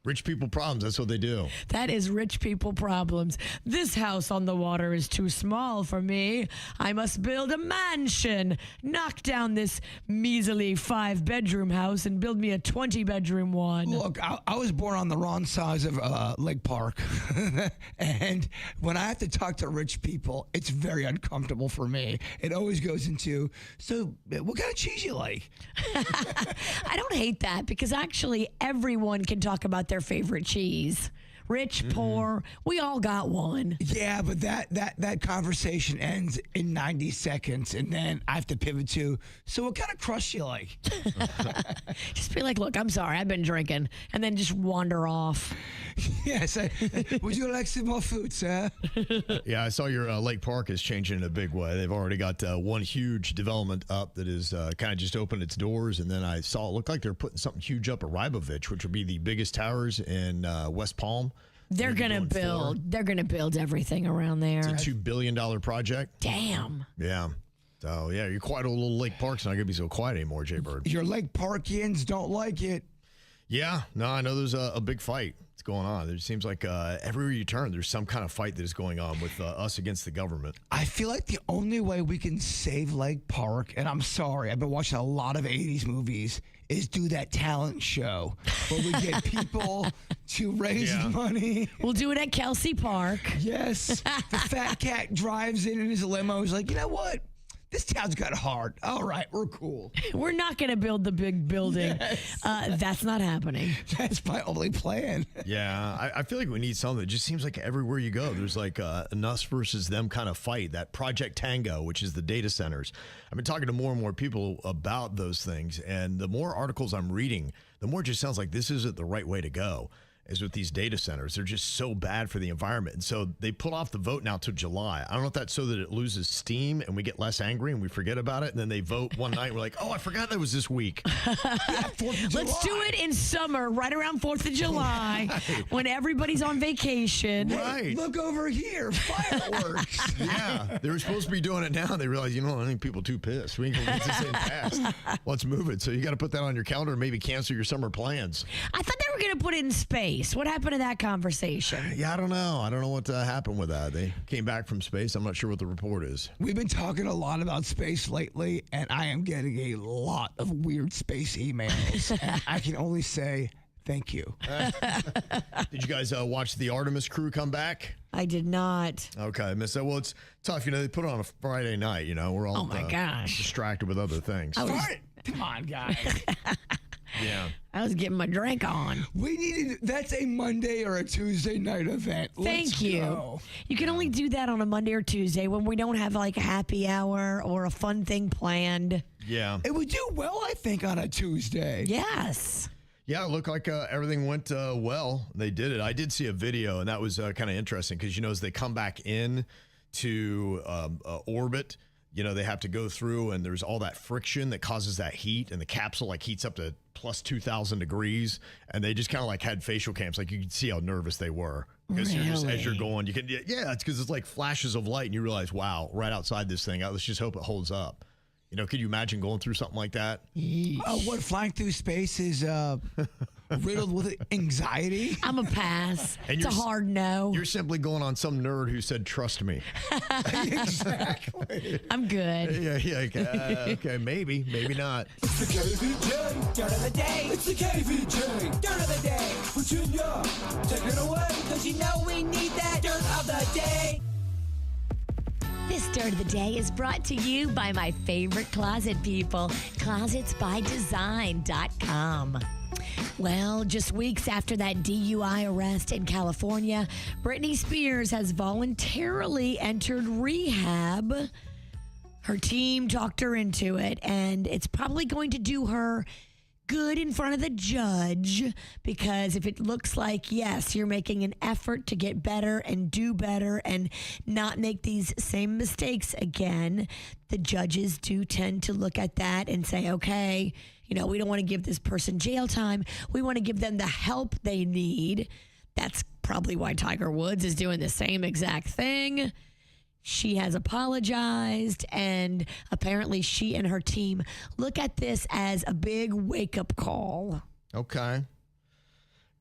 Rich people problems. That's what they do. that is rich people problems. This house on the water is too small for me. I must build a mansion. Knock down this measly 5-bedroom house and build me a 20-bedroom one. Look, I was born on the wrong side of Lake Park. And when I have to talk to rich people, it's very uncomfortable for me. It always goes into, so what kind of cheese you like? I don't hate that because actually everyone can talk about their favorite cheese. Rich, poor, we all got one. Yeah, but that conversation ends in 90 seconds, and then I have to pivot to, so what kind of crust you like? Just be like, look, I'm sorry, I've been drinking, and then just wander off. Yes, would you like some more food, sir? Yeah, I saw your Lake Park is changing in a big way. They've already got one huge development up that is kind of just opened its doors, and then I saw it looked like they're putting something huge up at Rybovich, which would be the biggest towers in West Palm. They're gonna build everything around there. It's a $2 billion project. Damn. Yeah. So, yeah, your quiet old little Lake Park's not going to be so quiet anymore, Jbird. Your Lake Parkians don't like it. Yeah. No, I know there's a big fight that's going on. It seems like everywhere you turn, there's some kind of fight that is going on with us against the government. I feel like the only way we can save Lake Park, and I'm sorry, I've been watching a lot of 80s movies, is do that talent show where we get people to raise money. We'll do it at Kelsey Park. Yes. The fat cat drives in his limo. He's like, you know what? This town's got hard. All right, we're cool. We're not going to build the big building. Yes. That's not happening. That's my only plan. Yeah, I feel like we need something. It just seems like everywhere you go, there's like an us versus them kind of fight. That Project Tango, which is the data centers. I've been talking to more and more people about those things, and the more articles I'm reading, the more it just sounds like this isn't the right way to go. Is with these data centers. They're just so bad for the environment. And so they put off the vote now till July. I don't know if that's so that it loses steam and we get less angry and we forget about it. And then they vote one night and we're like, oh, I forgot that was this week. Let's do it in summer, right around 4th of July, when everybody's on vacation. Right. Look over here, fireworks. Yeah. They were supposed to be doing it now. They realized, you know, I think people are too pissed. We can get this thing passed. Let's move it. So you got to put that on your calendar and maybe cancel your summer plans. I thought they were going to put it in space. What happened to that conversation? Yeah, I don't know. I don't know what happened with that. They came back from space. I'm not sure what the report is. We've been talking a lot about space lately, and I am getting a lot of weird space emails. And I can only say thank you. Did you guys watch the Artemis crew come back? I did not. Okay, I missed that. Well, it's tough. You know, they put it on a Friday night. You know, we're all Oh my gosh. distracted with other things. Come on, guys. Yeah. I was getting my drink on. That's a Monday or a Tuesday night event. Thank you. You can only do that on a Monday or Tuesday when we don't have like a happy hour or a fun thing planned. Yeah. It would do well, I think, on a Tuesday. Yes. Yeah, it looked like everything went well. They did it. I did see a video, and that was kind of interesting because, you know, as they come back in to orbit, you know, they have to go through, and there's all that friction that causes that heat, and the capsule like heats up to plus 2,000 degrees, and they just kind of like had facial cams. Like you could see how nervous they were. Because as you're going, you can, it's because it's like flashes of light, and you realize, wow, right outside this thing, let's just hope it holds up. You know, could you imagine going through something like that? What, flying through space is riddled with anxiety? I'm a pass. It's a hard no. You're simply going on some nerd who said, trust me. Exactly. I'm good. Yeah, okay, maybe not. It's the KVJ Dirt of the Day. It's the KVJ Dirt of the Day. Virginia, take it away, because you know we need that Dirt of the Day. This Dirt of the Day is brought to you by my favorite closet people, closetsbydesign.com. Well, just weeks after that DUI arrest in California, Britney Spears has voluntarily entered rehab. Her team talked her into it, and it's probably going to do her good in front of the judge, because if it looks like, yes, you're making an effort to get better and do better and not make these same mistakes again, the judges do tend to look at that and say, okay, we don't want to give this person jail time. We want to give them the help they need. That's probably why Tiger Woods is doing the same exact thing. She has apologized, and apparently she and her team look at this as a big wake-up call. Okay.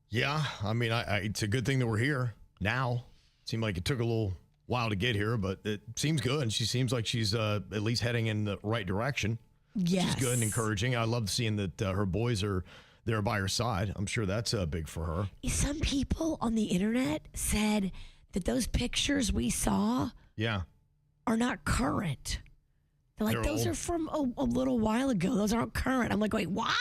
Yeah, I mean, it's a good thing that we're here now. Seemed like it took a little while to get here, but it seems good, and she seems like she's at least heading in the right direction. Yes. Which is good and encouraging. I love seeing that her boys are there by her side. I'm sure that's big for her. Some people on the internet said that those pictures we saw are not current. They're like, They're those old. are from a little while ago. Those aren't current. I'm like, wait, what?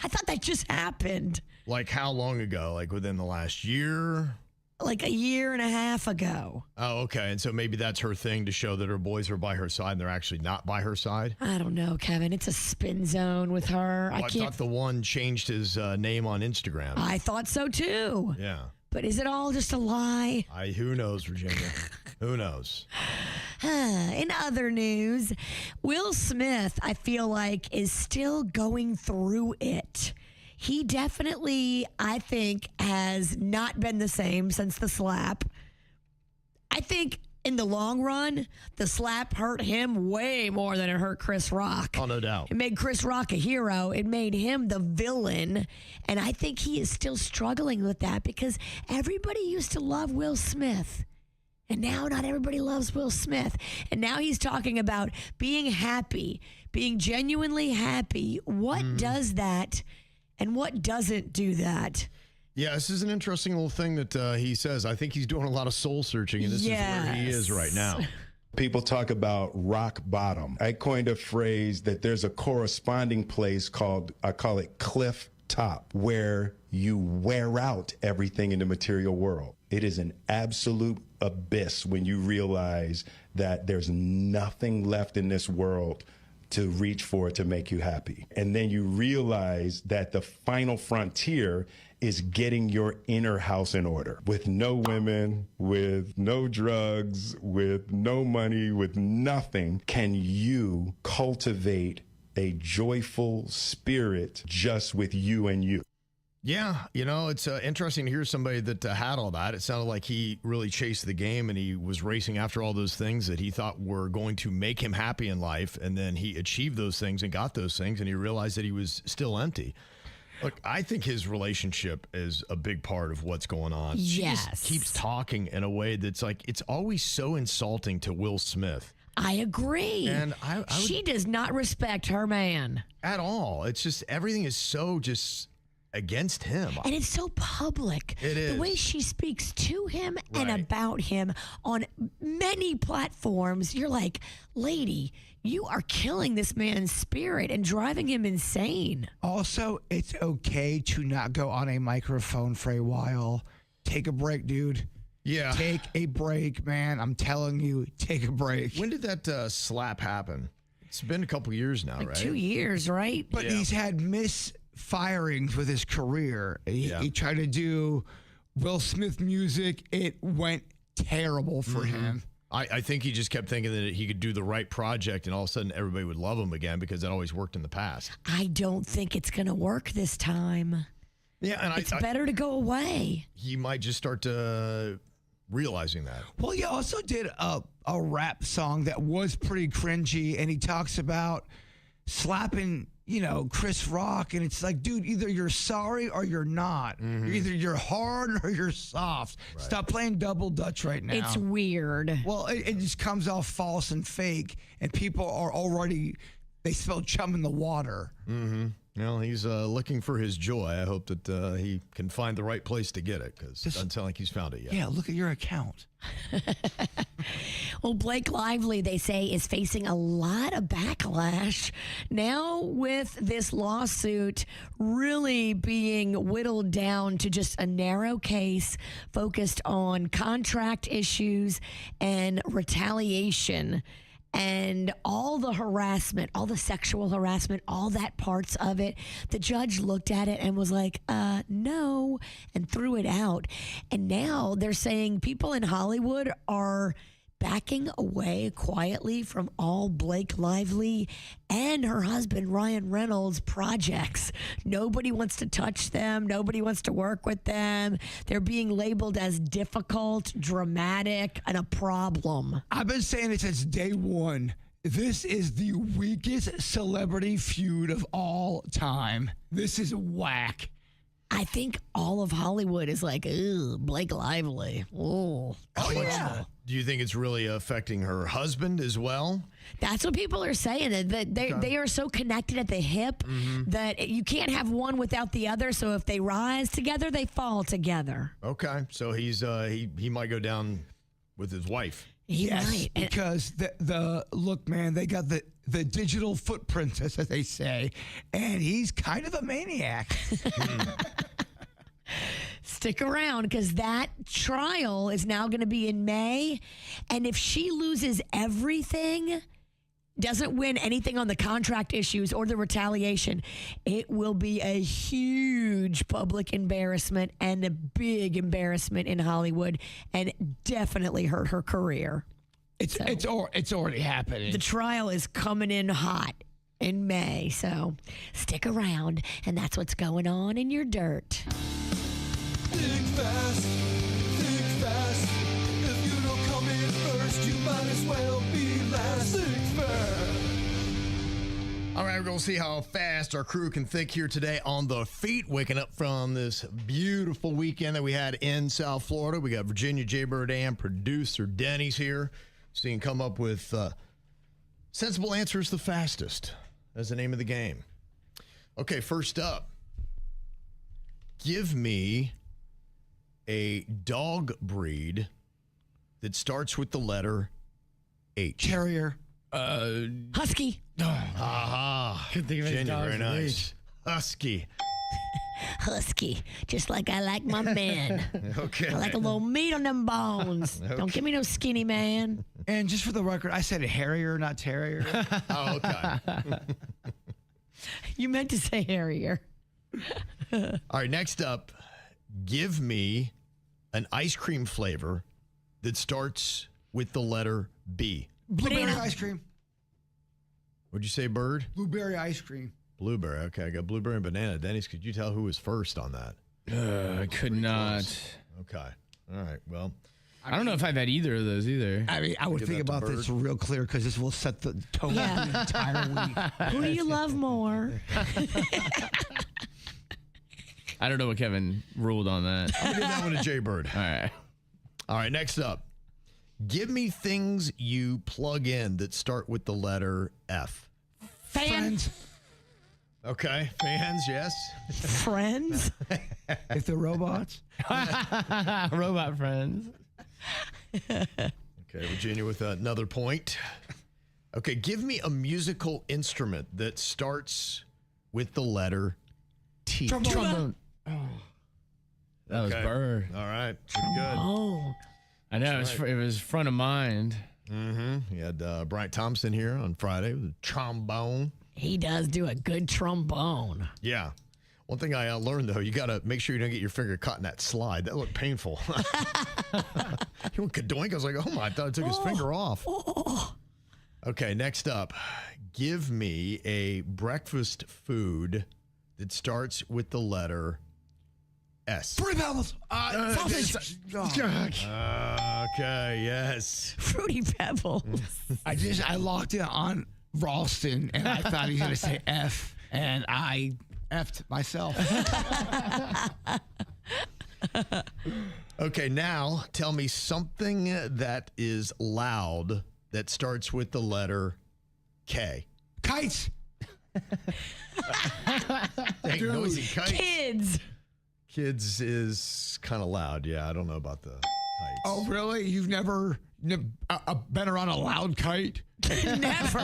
I thought that just happened. Like how long ago? Like within the last year? Like a year and a half ago. Oh, okay. And so maybe that's her thing, to show that her boys are by her side and they're actually not by her side? I don't know, Kevin. It's a spin zone with her. Well, I thought the one changed his name on Instagram. I thought so too. Yeah. But is it all just a lie? Who knows, Virginia? Who knows? In other news, Will Smith, I feel like, is still going through it. He definitely, I think, has not been the same since the slap. I think in the long run, the slap hurt him way more than it hurt Chris Rock. Oh, no doubt. It made Chris Rock a hero. It made him the villain. And I think he is still struggling with that, because everybody used to love Will Smith. And now not everybody loves Will Smith. And now he's talking about being happy, being genuinely happy. What does that and what doesn't do that? Yeah, this is an interesting little thing that he says. I think he's doing a lot of soul searching, and this is where he is right now. People talk about rock bottom. I coined a phrase that there's a corresponding place I call it cliff top, where you wear out everything in the material world. It is an absolute abyss when you realize that there's nothing left in this world to reach for to make you happy. And then you realize that the final frontier is getting your inner house in order, with no women, with no drugs, with no money, with nothing. Can you cultivate a joyful spirit just with you and you? Yeah, it's interesting to hear somebody that had all that. It sounded like he really chased the game, and he was racing after all those things that he thought were going to make him happy in life. And then he achieved those things and got those things, and he realized that he was still empty. Look, I think his relationship is a big part of what's going on. She just keeps talking in a way that's like, it's always so insulting to Will Smith. I agree. And she does not respect her man. At all. It's just, everything is so just against him. And it's so public. It is. The way she speaks to him and about him on many platforms, you're like, lady, you are killing this man's spirit and driving him insane. Also, it's okay to not go on a microphone for a while. Take a break, dude. Yeah. Take a break, man. I'm telling you, take a break. When did that slap happen? It's been a couple years now, right? 2 years, right? But he's had misfirings with his career. He tried to do Will Smith music. It went terrible for him. I think he just kept thinking that he could do the right project, and all of a sudden everybody would love him again, because that always worked in the past. I don't think it's going to work this time. Yeah, and it's better to go away. He might just start realizing that. Well, he also did a rap song that was pretty cringy, and he talks about slapping, Chris Rock, and it's like, dude, either you're sorry or you're not. Either you're hard or you're soft. Right. Stop playing double dutch right now. It's weird. Well, it just comes off false and fake, and people are already, they smell chum in the water. Well, he's looking for his joy. I hope that he can find the right place to get it, because it doesn't sound like he's found it yet. Yeah, look at your account. Well, Blake Lively, they say, is facing a lot of backlash now, with this lawsuit really being whittled down to just a narrow case focused on contract issues and retaliation. and all the harassment, all the sexual harassment, all that parts of it. The judge looked at it and was like, no, and threw it out. And now they're saying people in Hollywood are backing away quietly from all Blake Lively and her husband Ryan Reynolds projects. Nobody wants to touch them. Nobody wants to work with them. They're being labeled as difficult, dramatic, and a problem. I've been saying it since day one. This is the weakest celebrity feud of all time. This is whack. I think all of Hollywood is like, ooh, Blake Lively. Ooh. Oh, yeah. Do you think it's really affecting her husband as well? That's what people are saying. That they are so connected at the hip that you can't have one without the other. So if they rise together, they fall together. Okay, so he's he might go down with his wife. He Yes, might. And because the look, man, they got the digital footprints, as they say, and he's kind of a maniac. stick around because that trial is now going to be in May. And if she loses everything, doesn't win anything on the contract issues or the retaliation, it will be a huge public embarrassment and a big embarrassment in Hollywood and definitely hurt her career. It's already happening. The trial is coming in hot in May, so stick around, and that's what's going on in your dirt. Think fast, think fast. If you don't come in first, you might as well be last. Think fast. All right, we're going to see how fast our crew can think here today on the feet, waking up from this beautiful weekend that we had in South Florida. We got Virginia, Jbird, and producer Denny's here, so you can come up with sensible answers the fastest. That's the name of the game. Okay, first up, give me a dog breed that starts with the letter H. Terrier. Husky. Aha. Couldn't think of any Virginia, dogs very with nice. Husky. Husky, just like I like my men. Okay. I like a little meat on them bones. Don't give me no skinny man. And just for the record, I said Harrier, not Terrier. Oh, okay. You meant to say Harrier. All right, next up, give me an ice cream flavor that starts with the letter B. Blueberry Banana. ice cream. What'd you say, Bird? Blueberry ice cream. Blueberry. Okay, I got blueberry and banana. Dennis, could you tell who was first on that? I could not. Okay. All right. Well, I don't know if I've had either of those either. I mean, I would Give think that to about this Bird. real clear because this will set the tone Yeah. for the entire week. Who do you love more? I don't know what Kevin ruled on that. I'm going to give that one to Jbird. All right. All right, next up. Give me things you plug in that start with the letter F. Fans. Okay, fans, yes. Friends. If they're robots. Robot friends. Okay, Virginia with another point. Okay, give me a musical instrument that starts with the letter T. Trombone. Oh. That was Okay. Bird. All right, pretty good. Oh, I know, it was front of mind. Mm-hmm. You had Bryant Thompson here on Friday with a trombone. he does do a good trombone. Yeah. One thing I learned, though, you got to make sure you don't get your finger caught in that slide. That looked painful. He went kadoink. I was like, oh, my, I thought I took his finger off. Okay, next up. Give me a breakfast food that starts with the letter S. Fruity Pebbles. Sausage. Okay, yes. Fruity Pebbles. I locked in on Ralston and I thought he was going to say F and I F'd myself. Okay, now tell me something that is loud that starts with the letter K. Kites. Dang, noisy kites. Kids. Kids is kind of loud. Yeah, I don't know about the kites. Oh, really? You've never been around a loud kite? Never.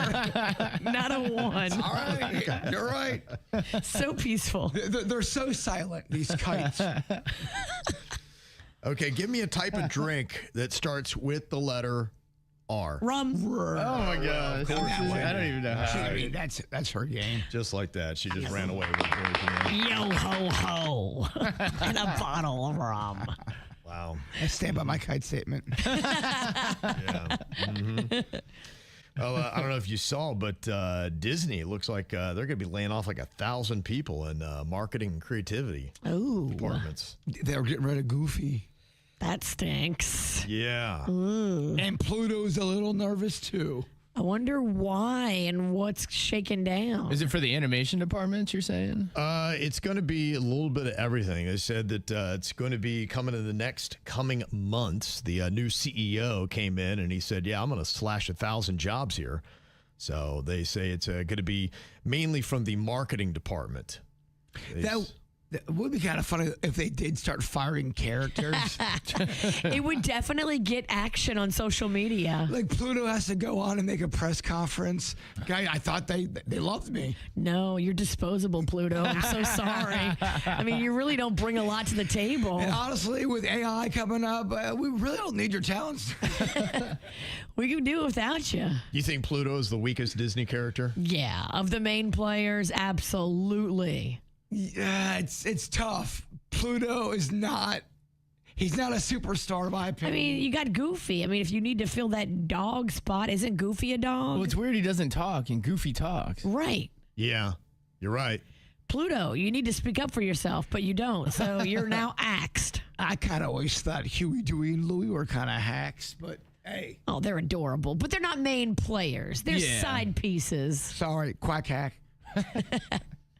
Not a one. All right. You're right. So peaceful. They're so silent, these kites. Okay, give me a type of drink that starts with the letter R. Rum. Oh my gosh. I don't even know how. I mean, that's her game. Just like that. She just ran away with it. Yo ho ho. And a bottle of rum. Wow. I stand by my kite statement. Yeah. Well, I don't know if you saw, but Disney looks like they're going to be laying off like 1,000 people in marketing and creativity departments. They're getting rid of Goofy. That stinks. Yeah. And Pluto's a little nervous too. I wonder why and what's shaken down. Is it for the animation department, you're saying? It's going to be a little bit of everything. They said that it's going to be coming in the coming months. The new CEO came in and he said, yeah, I'm going to slash 1,000 jobs here. So they say it's going to be mainly from the marketing department. That would be kind of funny if they did start firing characters. It would definitely get action on social media. Like Pluto has to go on and make a press conference. Guy, I thought they loved me. No, you're disposable, Pluto. I'm so sorry. I mean, you really don't bring a lot to the table. And honestly, with AI coming up, we really don't need your talents. We can do it without you. You think Pluto is the weakest Disney character? Yeah, of the main players, absolutely. Yeah, it's tough. Pluto is not. He's not a superstar, in my I opinion. mean, you got Goofy. I mean, if you need to fill that dog spot, isn't Goofy a dog? Well, it's weird he doesn't talk and Goofy talks. Right. Yeah, you're right. Pluto, you need to speak up for yourself, but you don't. So you're now axed. I kind of always thought Huey, Dewey, and Louie were kind of hacks, but hey. Oh, they're adorable, but they're not main players. They're side pieces. Sorry, quack hack.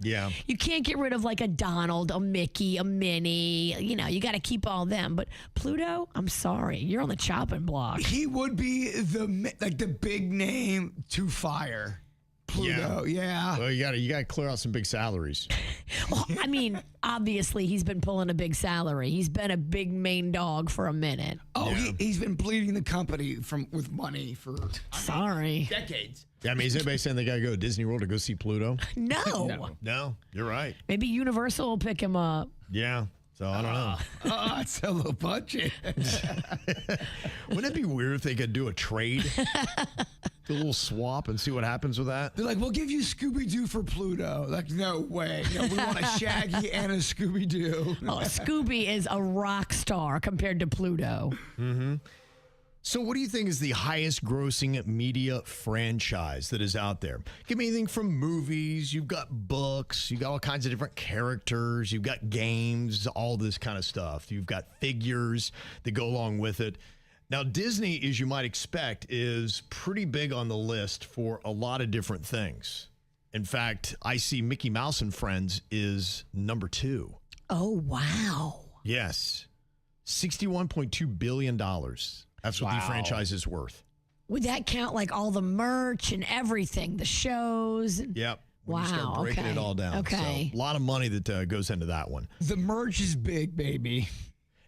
Yeah. You can't get rid of like a Donald, a Mickey, a Minnie. You know, you got to keep all them. But Pluto, I'm sorry, you're on the chopping block. He would be the big name to fire. Pluto, yeah. Well, you got to clear out some big salaries. Well, I mean, obviously he's been pulling a big salary. He's been a big main dog for a minute. Oh, Yeah. he's been bleeding the company with money for decades. Yeah, I mean, is anybody saying they got to go to Disney World to go see Pluto? No. No, you're right. Maybe Universal will pick him up. Yeah. So I don't know. Oh, it's a low budget. Wouldn't it be weird if they could do a trade? Do a little swap and see what happens with that? They're like, we'll give you Scooby-Doo for Pluto. Like, no way. No, we want a Shaggy and a Scooby-Doo. Oh, Scooby is a rock star compared to Pluto. Mm-hmm. So what do you think is the highest grossing media franchise that is out there? Give me anything from movies, you've got books, you've got all kinds of different characters, you've got games, all this kind of stuff. You've got figures that go along with it. Now, Disney, as you might expect, is pretty big on the list for a lot of different things. In fact, I see Mickey Mouse and Friends is number 2. Oh, wow. Yes. $61.2 billion. That's what the franchise is worth. Would that count like all the merch and everything, the shows? Yep. When you start breaking it all down. Okay. So, a lot of money that goes into that one. The merch is big, baby.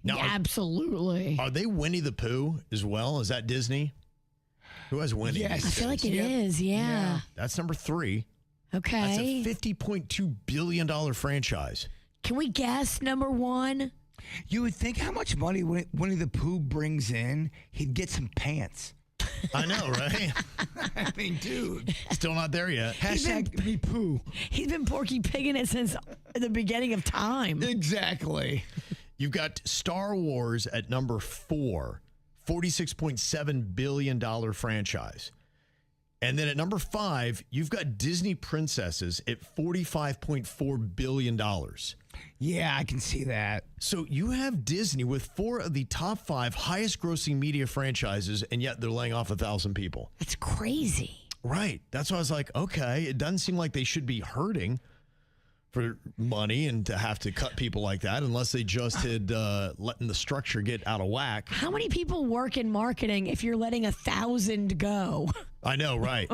Now, Yeah, absolutely. Are they Winnie the Pooh as well? Is that Disney? Who has Winnie? Yes. I feel like it is. Yeah. That's number 3. That's Okay. a $50.2 billion franchise. Can we guess number 1? You would think how much money Winnie the Pooh brings in, he'd get some pants. I know, right? I mean, dude. Still not there yet. Hashtag me Pooh. He's been Porky Pigging it since the beginning of time. Exactly. You've got Star Wars at number 4, $46.7 billion franchise. And then at number 5, you've got Disney Princesses at $45.4 billion. Yeah, I can see that. So you have Disney with 4 of the top 5 highest grossing media franchises, and yet they're laying off 1,000 people. That's crazy. Right. That's why I was like, okay, it doesn't seem like they should be hurting for money and to have to cut people like that unless they just had letting the structure get out of whack. How many people work in marketing if you're letting 1,000 go? I know, right?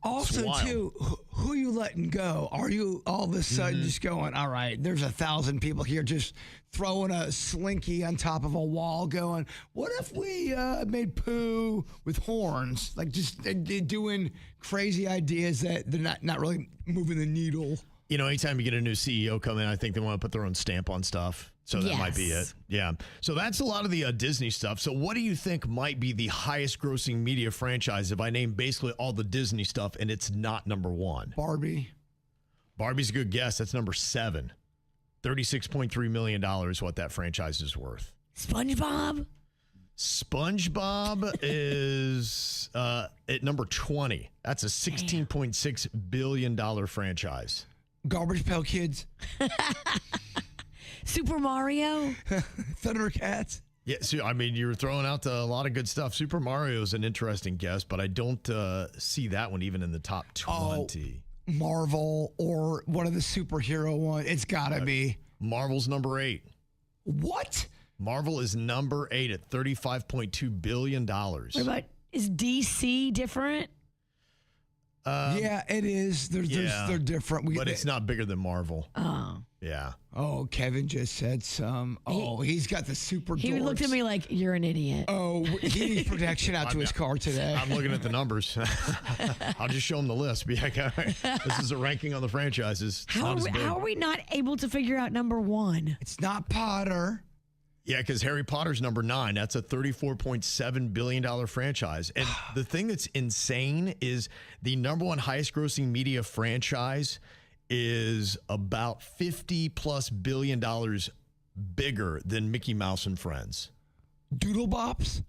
Also, wild. too, who you letting go? Are you all of a sudden just going, all right, there's 1,000 people here just throwing a slinky on top of a wall going, what if we made Pooh with horns? Like just they're doing crazy ideas that they're not really moving the needle. You know, anytime you get a new CEO come in, I think they want to put their own stamp on stuff. So that might be it. Yeah. So that's a lot of the Disney stuff. So what do you think might be the highest grossing media franchise if I name basically all the Disney stuff and it's not number one? Barbie. Barbie's a good guess. That's number 7. $36.3 million is what that franchise is worth. SpongeBob? SpongeBob is at number 20. That's a $16.6 billion franchise. Garbage Pail Kids. Super Mario? Thundercats. Yeah, so I mean, you're throwing out a lot of good stuff. Super Mario is an interesting guess, but I don't see that one even in the top 20. Marvel or one of the superhero ones. It's got to be. Marvel's number 8. What? Marvel is number 8 at $35.2 billion. What about, is DC different? Yeah, it is. They're different. But it's not bigger than Marvel. Oh. Yeah. Oh, Kevin just said some. Oh, he's got the super He dorks. looked at me like, you're an idiot. Oh, he needs protection out to his car today. I'm looking at the numbers. I'll just show him the list. Be like, all right, this is a ranking on the franchises. How are we not able to figure out number 1? It's not Potter. Yeah, because Harry Potter's number 9. That's a $34.7 billion franchise. And the thing that's insane is the number 1 highest grossing media franchise is about $50+ billion bigger than Mickey Mouse and Friends. Doodle Bops?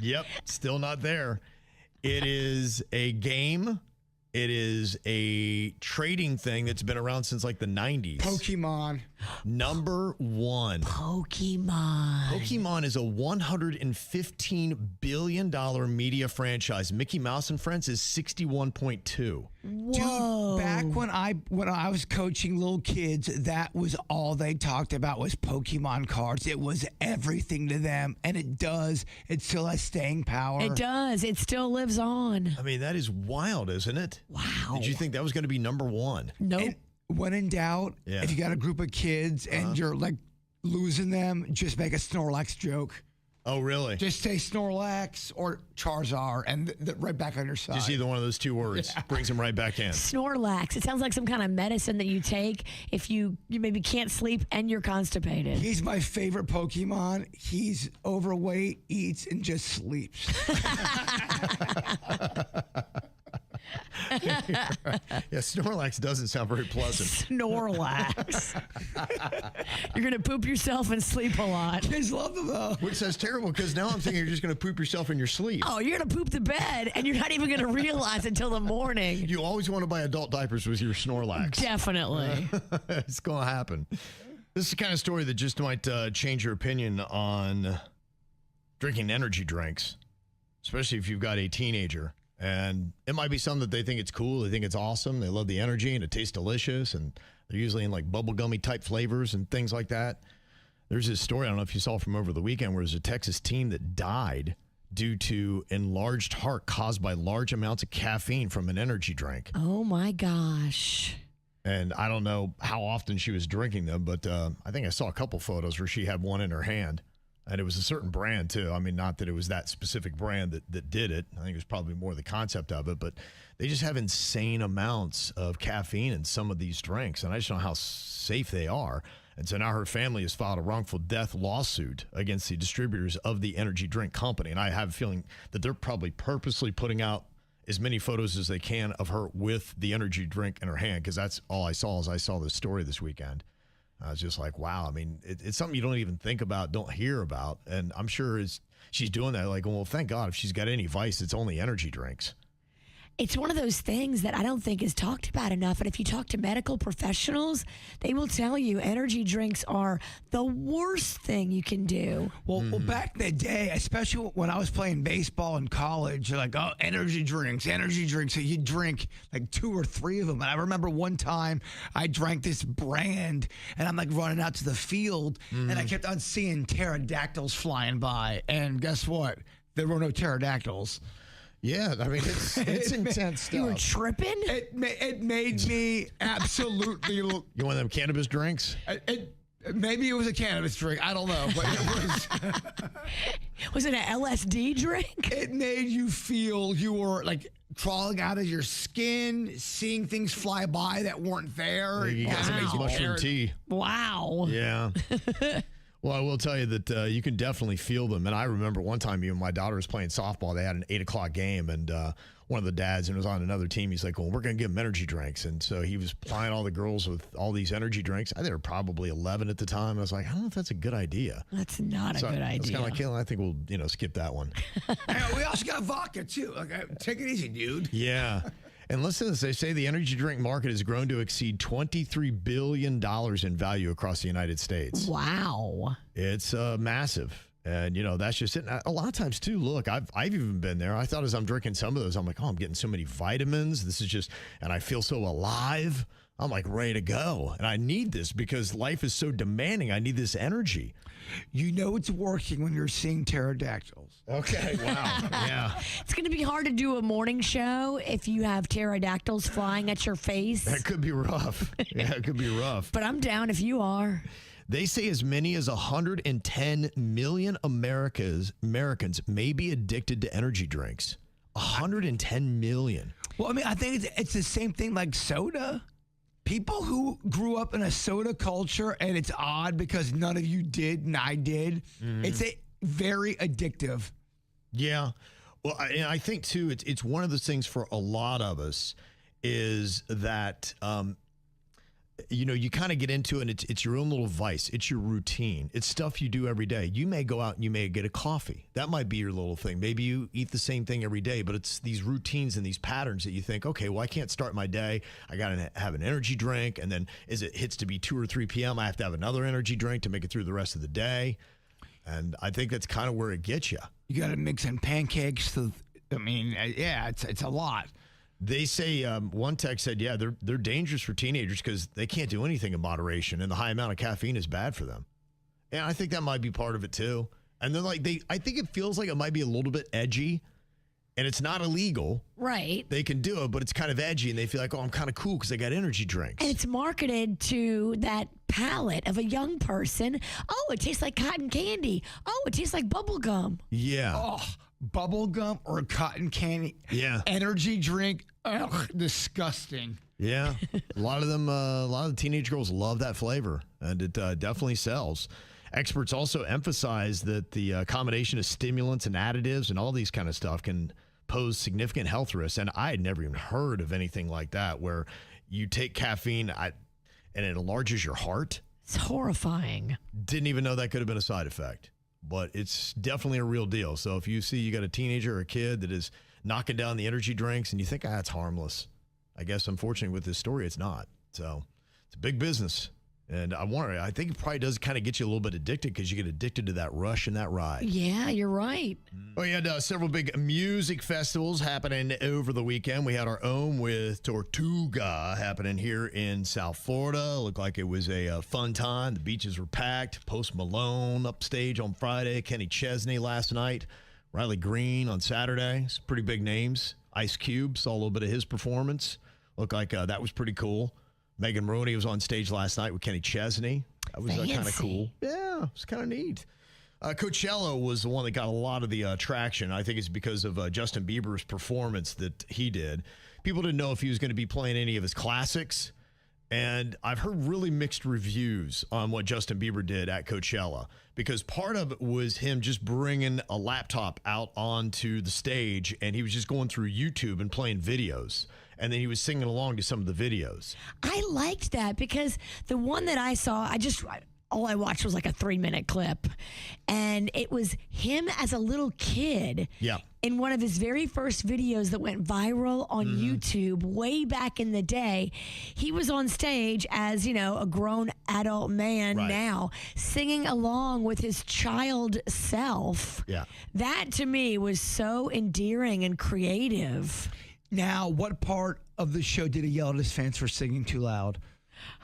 Yep, still not there. It is a game. It is a trading thing that's been around since like the 90s. Pokemon. Number 1. Pokemon. Pokemon is a $115 billion media franchise. Mickey Mouse and Friends is 61.2. Whoa. Dude, back when I was coaching little kids, that was all they talked about was Pokemon cards. It was everything to them, and it still has staying power. It does. It still lives on. I mean, that is wild, isn't it? Wow. Did you think that was going to be number 1? Nope. And when in doubt, Yeah. if you got a group of kids and you're like losing them, just make a Snorlax joke. Oh, really? Just say Snorlax or Charizard and right back on your side. Just either one of those 2 words brings him right back in. Snorlax. It sounds like some kind of medicine that you take if you maybe can't sleep and you're constipated. He's my favorite Pokemon. He's overweight, eats, and just sleeps. Yeah, Snorlax doesn't sound very pleasant. Snorlax. You're going to poop yourself and sleep a lot. Kids love them though. Which sounds terrible because now I'm thinking you're just going to poop yourself in your sleep. Oh, you're going to poop the bed and you're not even going to realize until the morning. You always want to buy adult diapers with your Snorlax. Definitely. It's going to happen. This is the kind of story that just might change your opinion on drinking energy drinks, especially if you've got a teenager. And it might be something that they think it's cool. They think it's awesome. They love the energy and it tastes delicious. And they're usually in like bubblegummy type flavors and things like that. There's this story, I don't know if you saw from over the weekend, where there's a Texas teen that died due to enlarged heart caused by large amounts of caffeine from an energy drink. Oh my gosh. And I don't know how often she was drinking them, but I think I saw a couple photos where she had one in her hand. And it was a certain brand, too. I mean, not that it was that specific brand that did it. I think it was probably more the concept of it. But they just have insane amounts of caffeine in some of these drinks. And I just don't know how safe they are. And so now her family has filed a wrongful death lawsuit against the distributors of the energy drink company. And I have a feeling that they're probably purposely putting out as many photos as they can of her with the energy drink in her hand, because that's all I saw as I saw this story this weekend. I was just like, wow. I mean, it's something you don't even think about, don't hear about. And I'm sure she's doing that like, well, thank God if she's got any vice, it's only energy drinks. It's one of those things that I don't think is talked about enough. And if you talk to medical professionals, they will tell you energy drinks are the worst thing you can do. Well, back in the day, especially when I was playing baseball in college, you're like, oh, energy drinks. So you drink like 2 or 3 of them. And I remember one time I drank this brand and I'm like running out to the field and I kept on seeing pterodactyls flying by. And guess what? There were no pterodactyls. Yeah, I mean, it's intense stuff. You were tripping? It made me absolutely... You want them cannabis drinks? Maybe it was a cannabis drink. I don't know. But it was... Was it an LSD drink? It made you feel you were like crawling out of your skin, seeing things fly by that weren't there. You got some mushroom tea. Wow. Yeah. Well, I will tell you that you can definitely feel them. And I remember one time, my daughter was playing softball. They had an 8 o'clock game, and one of the dads, and it was on another team, he's like, well, we're going to give them energy drinks. And so he was plying all the girls with all these energy drinks. I think they were probably 11 at the time. I was like, I don't know if that's a good idea. That's not a good idea. I was kind of like, Caitlin, I think we'll skip that one. We also got vodka, too. Take it easy, dude. Yeah. And listen to this. They say the energy drink market has grown to exceed $23 billion in value across the United States. Wow. It's massive. And, that's just it. And a lot of times, too, look, I've even been there. I thought as I'm drinking some of those, I'm like, oh, I'm getting so many vitamins. This is just, and I feel so alive. I'm like ready to go. And I need this because life is so demanding. I need this energy. You know it's working when you're seeing pterodactyls. Okay, wow. Yeah. It's going to be hard to do a morning show if you have pterodactyls flying at your face. That could be rough. Yeah, it could be rough. But I'm down if you are. They say as many as 110 million Americans may be addicted to energy drinks. 110 million. Well, I mean, I think it's the same thing like soda. People who grew up in a soda culture, and it's odd because none of you did and I did. It's very addictive. Yeah. Well, I think, too, it's one of those things for a lot of us is that you kind of get into it, and it's your own little vice. It's your routine. It's stuff you do every day. You may go out and you may get a coffee. That might be your little thing. Maybe you eat the same thing every day, but it's these routines and these patterns that you think, okay, well, I can't start my day. I got to have an energy drink. And then as it hits to be 2 or 3 p.m., I have to have another energy drink to make it through the rest of the day. And I think that's kind of where it gets you. You got to mix in pancakes. It's a lot. They say one tech said, yeah, they're dangerous for teenagers because they can't do anything in moderation, and the high amount of caffeine is bad for them. And I think that might be part of it too. And they're like, I think it feels like it might be a little bit edgy, and it's not illegal. Right. They can do it, but it's kind of edgy, and they feel like, oh, I'm kind of cool because I got energy drinks. And it's marketed to that palate of a young person. Oh, it tastes like cotton candy. Oh, it tastes like bubble gum. Yeah. Oh, bubble gum or cotton candy. Yeah. Energy drink. Ugh, disgusting. Yeah. a lot of the teenage girls love that flavor, and it definitely sells. Experts also emphasize that the combination of stimulants and additives and all these kind of stuff can pose significant health risks. And I had never even heard of anything like that, where you take caffeine and it enlarges your heart. It's horrifying. Didn't even know that could have been a side effect, but it's definitely a real deal. So if you see you got a teenager or a kid that is knocking down the energy drinks and you think, it's harmless, I guess unfortunately with this story, it's not. So it's a big business. And I think it probably does kind of get you a little bit addicted because you get addicted to that rush and that ride. Yeah, you're right. We had several big music festivals happening over the weekend. We had our own with Tortuga happening here in South Florida. Looked like it was a fun time. The beaches were packed. Post Malone upstage on Friday. Kenny Chesney last night. Riley Green on Saturday. Some pretty big names. Ice Cube, saw a little bit of his performance. Looked like that was pretty cool. Megan Maroney was on stage last night with Kenny Chesney. That was kind of cool. Yeah, it was kind of neat. Coachella was the one that got a lot of the traction. I think it's because of Justin Bieber's performance that he did. People didn't know if he was going to be playing any of his classics. And I've heard really mixed reviews on what Justin Bieber did at Coachella, because part of it was him just bringing a laptop out onto the stage, and he was just going through YouTube and playing videos. And then he was singing along to some of the videos. I liked that because the one that I saw, all I watched was like a 3-minute clip. And it was him as a little kid. Yeah. In one of his very first videos that went viral on YouTube way back in the day. He was on stage as, a grown adult man now, singing along with his child self. Yeah. That to me was so endearing and creative. Now, what part of the show did he yell at his fans for singing too loud?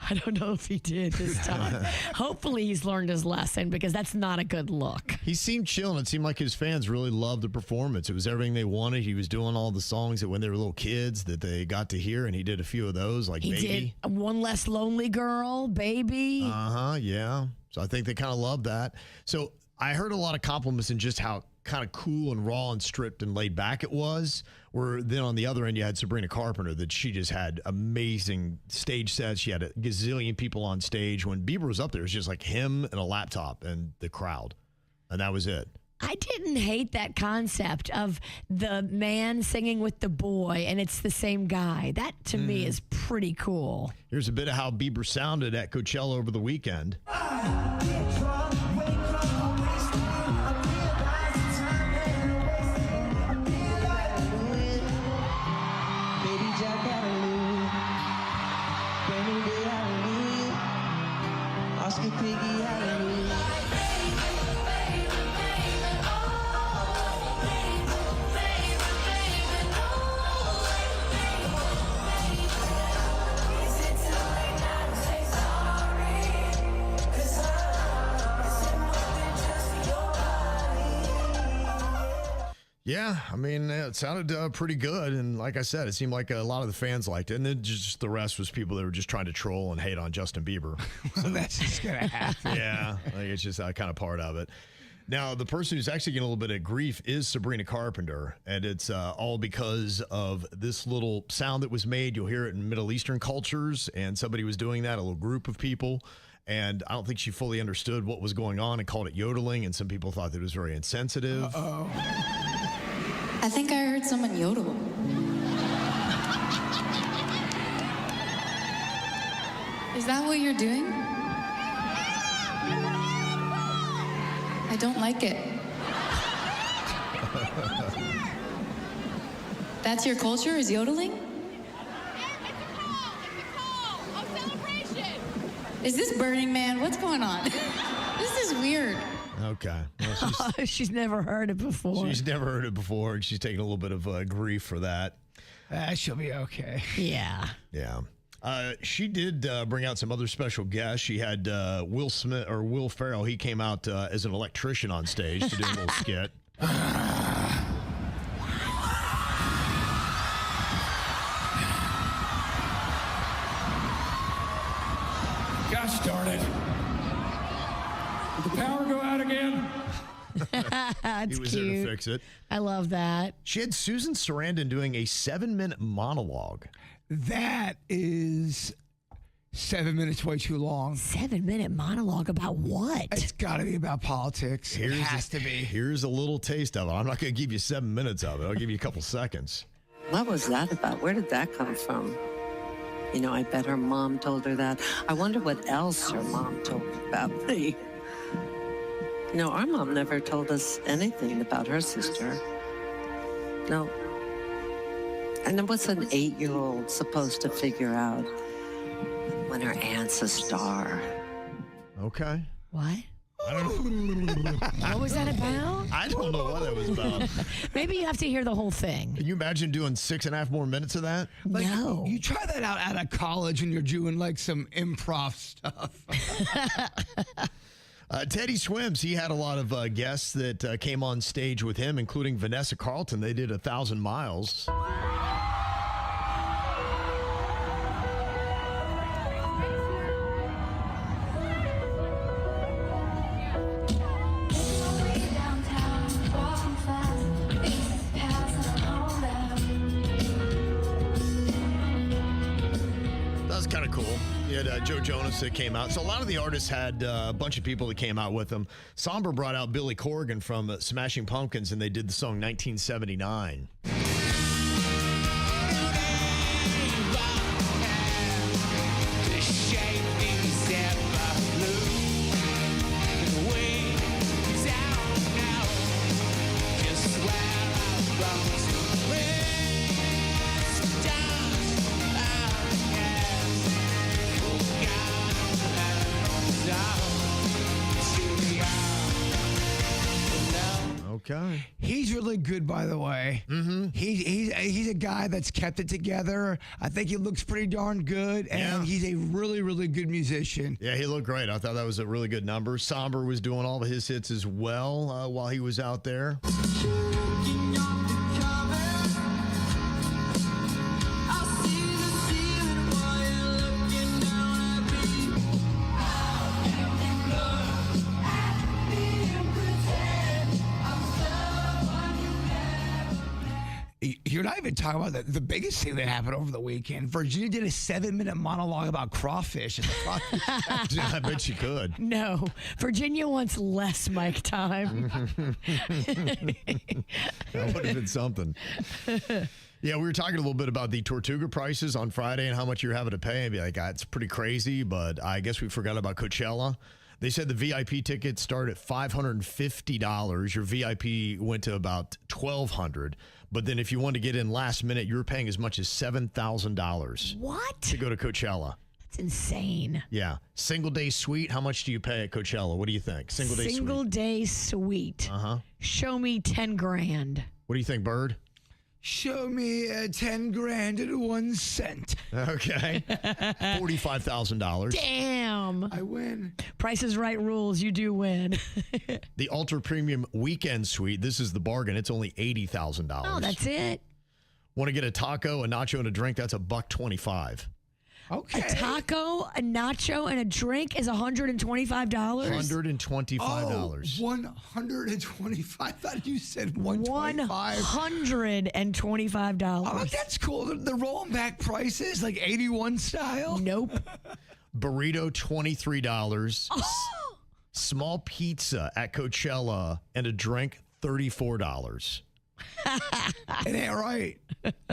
I don't know if he did this time. Hopefully he's learned his lesson, because that's not a good look. He seemed chill, and it seemed like his fans really loved the performance. It was everything they wanted. He was doing all the songs that when they were little kids that they got to hear, and he did a few of those, like Baby. He did One Less Lonely Girl, Baby. Yeah. So I think they kind of loved that. So I heard a lot of compliments in just how kind of cool and raw and stripped and laid back it was, Where then on the other end, you had Sabrina Carpenter, that she just had amazing stage sets. She had a gazillion people on stage. When Bieber was up there, it was just like him and a laptop and the crowd. And that was it. I didn't hate that concept of the man singing with the boy and it's the same guy. That to me is pretty cool. Here's a bit of how Bieber sounded at Coachella over the weekend. Yeah, I mean, it sounded pretty good. And like I said, it seemed like a lot of the fans liked it. And then just the rest was people that were just trying to troll and hate on Justin Bieber. Well, that's just going to happen. Yeah, like it's just kind of part of it. Now, the person who's actually getting a little bit of grief is Sabrina Carpenter. And it's all because of this little sound that was made. You'll hear it in Middle Eastern cultures. And somebody was doing that, a little group of people. And I don't think she fully understood what was going on and called it yodeling. And some people thought that it was very insensitive. Uh-oh. I think I heard someone yodel. Is that what you're doing? I don't like it. That's your culture, is yodeling? Is this Burning Man? What's going on? This is weird. Okay. Well, she's never heard it before. She's never heard it before, and she's taking a little bit of grief for that. She'll be okay. Yeah. Yeah. She did bring out some other special guests. She had Will Ferrell. He came out as an electrician on stage to do a little skit. Gosh darn it. Did the power go out again? That's He was cute. there to fix it. I love that. She had Susan Sarandon doing a 7-minute monologue. That is 7 minutes way too long. 7-minute monologue about what? It's got to be about politics. It has to be. Here's a little taste of it. I'm not going to give you 7 minutes of it. I'll give you a couple seconds. What was that about? Where did that come from? You know, I bet her mom told her that. I wonder what else her mom told her about me. You know, our mom never told us anything about her sister. No. And then what's an 8-year-old supposed to figure out when her aunt's a star? Okay. What? I don't know. What was that about? I don't know what that was about. Maybe you have to hear the whole thing. Can you imagine doing 6.5 more minutes of that? Like, No. You try that out at a college when you're doing like some improv stuff. Teddy Swims, he had a lot of guests that came on stage with him, including Vanessa Carlton. They did 1,000 miles. Kind of cool. You had Joe Jonas that came out. So a lot of the artists had a bunch of people that came out with them. Somber brought out Billy Corgan from Smashing Pumpkins, and they did the song 1979. Okay. He's really good, by the way. Mm-hmm. He's a guy that's kept it together. I think he looks pretty darn good, and he's a really, really good musician. Yeah, he looked great. I thought that was a really good number. Somber was doing all of his hits as well while he was out there. Here's You're not even talking about the biggest thing that happened over the weekend. Virginia did a 7-minute monologue about crawfish at the Crawfish Fest. Yeah, I bet she could. No, Virginia wants less mic time. That would have been something. Yeah, we were talking a little bit about the Tortuga prices on Friday and how much you're having to pay. And be like, it's pretty crazy, but I guess we forgot about Coachella. They said the VIP tickets start at $550. Your VIP went to about $1,200. But then if you wanted to get in last minute, you were paying as much as $7,000. What? To go to Coachella. That's insane. Yeah. Single day suite. How much do you pay at Coachella? What do you think? Single day suite. Uh-huh. Show me 10 grand. What do you think, Bird? Show me 10 grand and 1 cent. Okay. $45,000. Damn. I win. Price is Right rules. You do win. The Ultra Premium Weekend Suite. This is the bargain. It's only $80,000. Oh, that's it. Want to get a taco, a nacho, and a drink? That's $125. Okay. A taco, a nacho, and a drink is $125. $125. Oh, 125. I thought you said 125. $125. Oh, that's cool. They're rolling back prices like 81 style. Nope. Burrito, $23. Small pizza at Coachella and a drink, $34. It ain't right.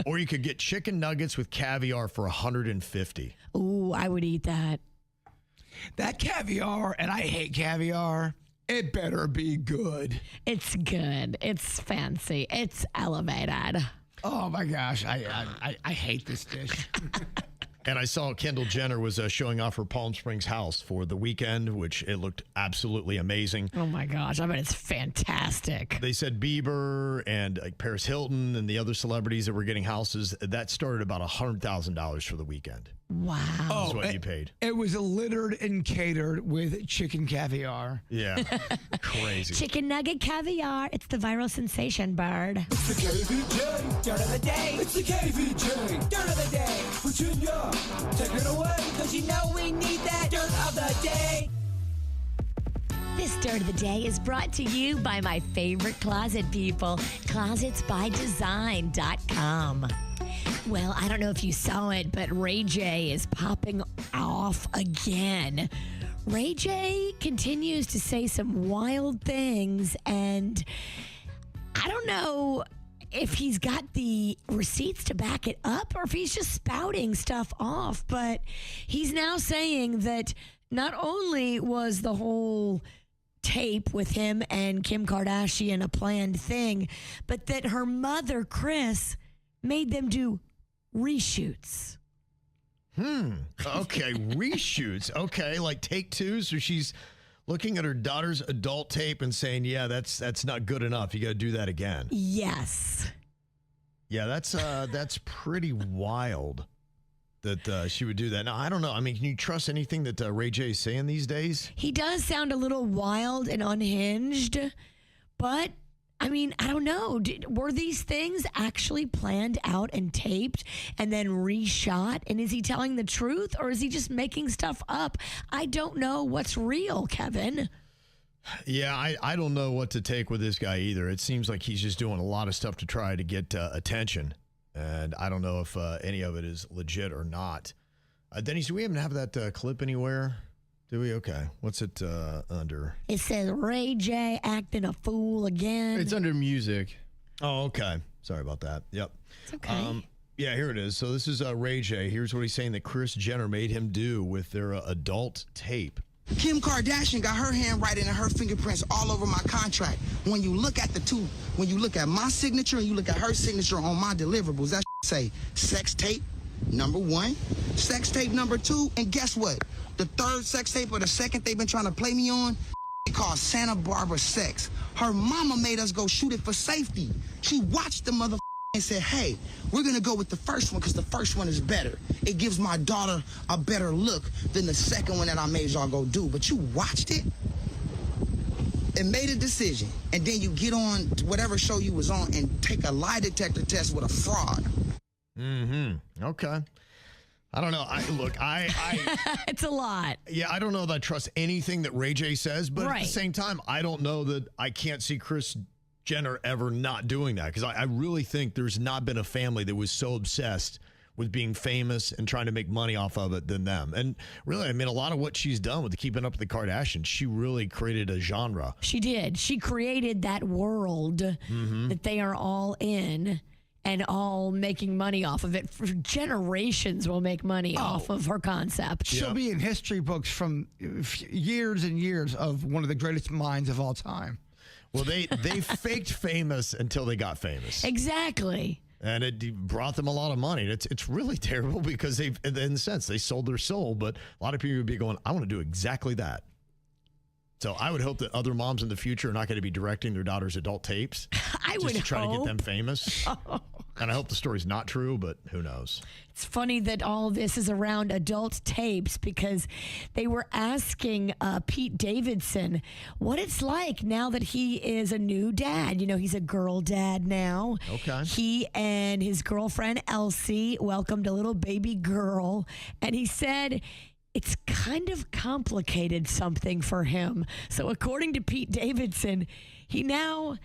Or you could get chicken nuggets with caviar for $150. Ooh, I would eat that. That caviar, and I hate caviar, it better be good. It's good. It's fancy. It's elevated. Oh my gosh, I hate this dish. And I saw Kendall Jenner was showing off her Palm Springs house for the weekend, which it looked absolutely amazing. Oh my gosh, I bet it's fantastic. They said Bieber and Paris Hilton and the other celebrities that were getting houses, that started about $100,000 for the weekend. Wow. That's what you paid. It was littered and catered with chicken caviar. Yeah. Crazy. Chicken nugget caviar. It's the viral sensation, Bird. It's the KVJ Dirt of the Day. It's the KVJ Dirt of the Day. Virginia, take it away, because you know we need that Dirt of the Day. This Dirt of the Day is brought to you by my favorite closet people, closetsbydesign.com. Well, I don't know if you saw it, but Ray J is popping off again. Ray J continues to say some wild things, and I don't know if he's got the receipts to back it up or if he's just spouting stuff off, but he's now saying that not only was the whole tape with him and Kim Kardashian a planned thing, but that her mother, Kris, made them do reshoots. Okay, reshoots. Okay, like take two. So she's looking at her daughter's adult tape and saying, yeah, that's not good enough. You got to do that again. Yes. Yeah, that's pretty wild that she would do that. Now, I don't know. I mean, can you trust anything that Ray J is saying these days? He does sound a little wild and unhinged, but I mean, I don't know. Were these things actually planned out and taped and then reshot? And is he telling the truth or is he just making stuff up? I don't know what's real, Kevin. Yeah, I don't know what to take with this guy either. It seems like he's just doing a lot of stuff to try to get attention. And I don't know if any of it is legit or not. Denny, do we even have that clip anywhere? Do we? Okay. What's it under? It says Ray J acting a fool again. It's under music. Oh, okay. Sorry about that. Yep. It's okay. Yeah, here it is. So this is Ray J. Here's what he's saying that Kris Jenner made him do with their adult tape. Kim Kardashian got her handwriting and her fingerprints all over my contract. When you look at the two, when you look at my signature and you look at her signature on my deliverables, that say sex tape number 1, sex tape number 2, and guess what? The third sex tape or the second they've been trying to play me on, called Santa Barbara Sex. Her mama made us go shoot it for safety. She watched the mother and said, hey, we're going to go with the first one because the first one is better. It gives my daughter a better look than the second one that I made y'all go do. But you watched it and made a decision. And then you get on whatever show you was on and take a lie detector test with a fraud. Mm-hmm. Okay. I don't know. It's a lot. Yeah, I don't know that I trust anything that Ray J says, but Right. at the same time, I don't know that I can't see Kris Jenner ever not doing that, because I really think there's not been a family that was so obsessed with being famous and trying to make money off of it than them. And really, I mean, a lot of what she's done with the Keeping Up with the Kardashians, she really created a genre. She did. She created that world that they are all in and all making money off of it. For generations will make money off of her concept. She'll be in history books from years and years of one of the greatest minds of all time. Well, they faked famous until they got famous. Exactly. And it brought them a lot of money. It's really terrible because in a sense, they sold their soul. But a lot of people would be going, I want to do exactly that. So I would hope that other moms in the future are not going to be directing their daughters' adult tapes. I would just to try hope. to get them famous. And I hope the story's not true, but who knows? It's funny that all of this is around adult tapes because they were asking Pete Davidson what it's like now that he is a new dad. You know, he's a girl dad now. Okay. He and his girlfriend, Elsie, welcomed a little baby girl. And he said it's kind of complicated something for him. So according to Pete Davidson, he now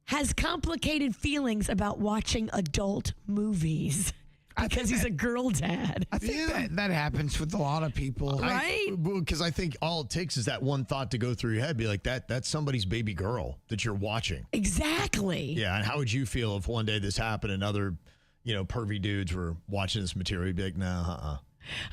has complicated feelings about watching adult movies because he's a girl dad. I think that happens with a lot of people. Right? Because I think all it takes is that one thought to go through your head, be like, that's somebody's baby girl that you're watching. Exactly. Yeah, and how would you feel if one day this happened and other, pervy dudes were watching this material? You'd be like, nah,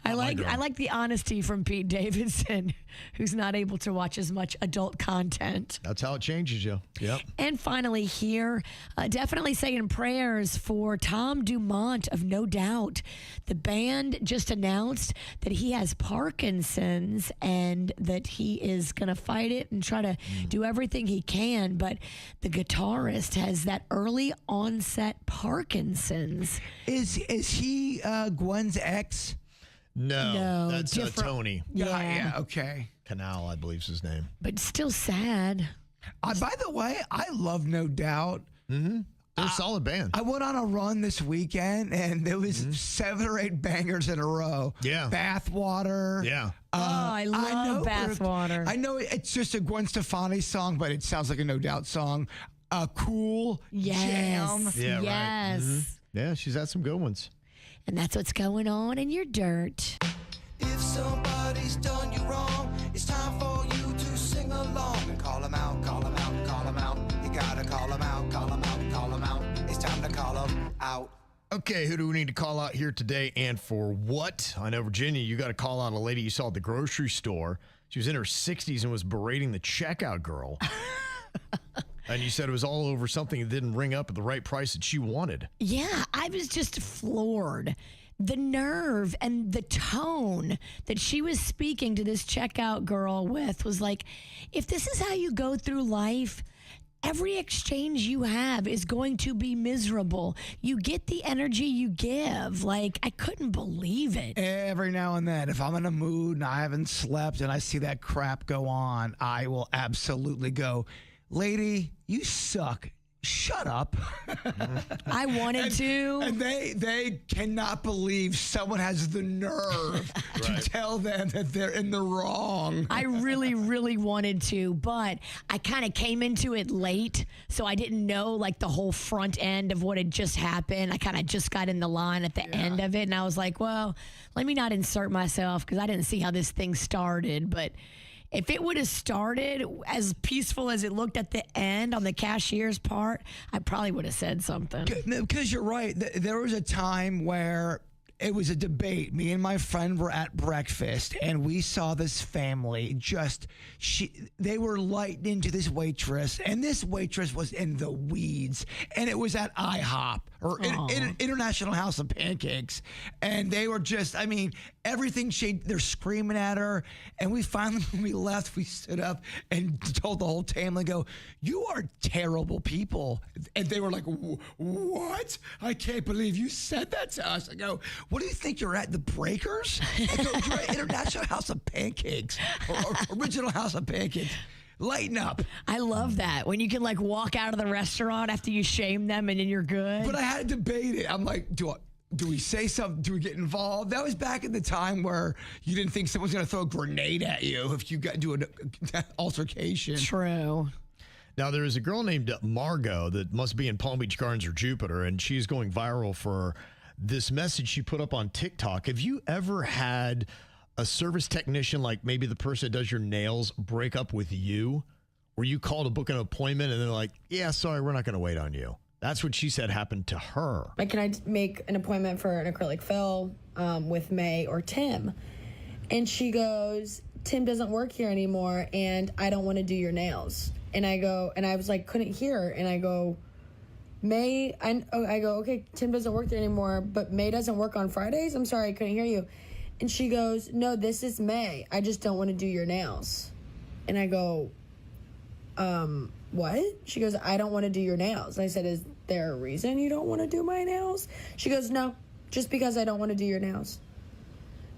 I like the honesty from Pete Davidson, who's not able to watch as much adult content. That's how it changes you. Yep. And finally here, definitely saying prayers for Tom Dumont of No Doubt. The band just announced that he has Parkinson's and that he is going to fight it and try to do everything he can. But the guitarist has that early onset Parkinson's. Is he Gwen's ex? No, that's different. Tony. Yeah. Okay. Canal, I believe is his name. But still sad. By the way, I love No Doubt. Mm-hmm. They're a solid band. I went on a run this weekend, and there was 7 or 8 bangers in a row. Yeah. Bathwater. Yeah. I love Bathwater. I know it's just a Gwen Stefani song, but it sounds like a No Doubt song. Cool. Jam. Yeah, yes. right. Mm-hmm. Yeah, she's had some good ones. And that's what's going on in your dirt. If somebody's done you wrong, it's time for you to sing along and call them out, call them out, call them out. You gotta call them out, call them out, call them out. It's time to call them out. Okay, who do we need to call out here today and for what? I know, Virginia, you got to call out a lady you saw at the grocery store. She was in her 60s and was berating the checkout girl. And you said it was all over something that didn't ring up at the right price that she wanted. Yeah, I was just floored. The nerve and the tone that she was speaking to this checkout girl with was like, if this is how you go through life, every exchange you have is going to be miserable. You get the energy you give. Like, I couldn't believe it. Every now and then, if I'm in a mood and I haven't slept and I see that crap go on, I will absolutely go, lady, you suck. Shut up. I wanted to. And they cannot believe someone has the nerve to tell them that they're in the wrong. I really, really wanted to, but I kind of came into it late, so I didn't know like the whole front end of what had just happened. I kind of just got in the line at the end of it, and I was like, well, let me not insert myself because I didn't see how this thing started, but if it would have started as peaceful as it looked at the end on the cashier's part, I probably would have said something. Because you're right. There was a time where it was a debate. Me and my friend were at breakfast, and we saw this family they were lighting into this waitress, and this waitress was in the weeds, and it was at IHOP, or International House of Pancakes, and they were just, I mean, everything they're screaming at her, and we finally, when we left, we stood up and told the whole family, you are terrible people. And they were like, what? I can't believe you said that to us. I go, what do you think you're at, the Breakers? I go, you're at International House of Pancakes, or Original House of Pancakes. Lighten up. I love that. When you can like walk out of the restaurant after you shame them and then you're good. But I had to debate it. I'm like, do we say something? Do we get involved? That was back in the time where you didn't think someone's going to throw a grenade at you if you got into an altercation. True. Now, there is a girl named Margot that must be in Palm Beach Gardens or Jupiter, and she's going viral for this message she put up on TikTok. Have you ever had a service technician, like maybe the person that does your nails, break up with you? Where you call to book an appointment and they're like, yeah, sorry, we're not going to wait on you. That's what she said happened to her. Like, can I make an appointment for an acrylic fill with May or Tim? And she goes, Tim doesn't work here anymore, and I don't want to do your nails. And I go, and I was like, couldn't hear her. And I go, May, I go, okay, Tim doesn't work there anymore, but May doesn't work on Fridays? I'm sorry, I couldn't hear you. And she goes, no, this is May. I just don't want to do your nails. And I go, what? She goes, I don't want to do your nails. I said, is there a reason you don't want to do my nails? She goes, no, just because I don't want to do your nails.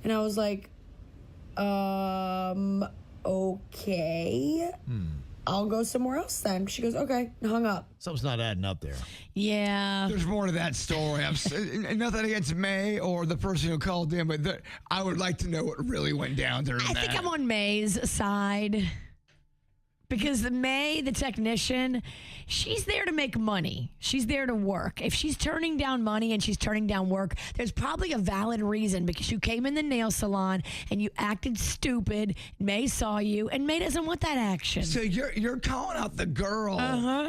And I was like, okay. I'll go somewhere else then. She goes, okay, and hung up. Something's not adding up there. Yeah. There's more to that story. Nothing against May or the person who called in, but I would like to know what really went down during that. I think I'm on May's side. Because May, the technician, she's there to make money. She's there to work. If she's turning down money and she's turning down work, there's probably a valid reason, because you came in the nail salon and you acted stupid. May saw you, and May doesn't want that action. So you're calling out the girl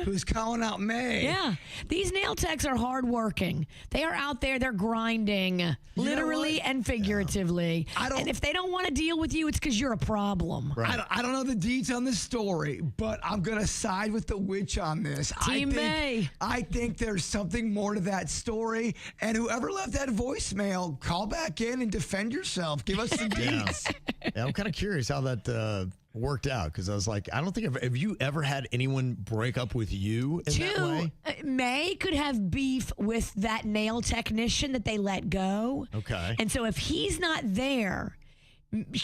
who's calling out May. Yeah. These nail techs are hardworking. They are out there. They're grinding, literally and figuratively. And if they don't want to deal with you, it's because you're a problem. Right. I don't know the deets on this story, but I'm going to side with the witch on this. Team May. I think there's something more to that story. And whoever left that voicemail, call back in and defend yourself. Give us the deets. Yeah, I'm kind of curious how that worked out, because I was like, I don't think have you ever had anyone break up with you in that way? May could have beef with that nail technician that they let go. Okay. And so if he's not there,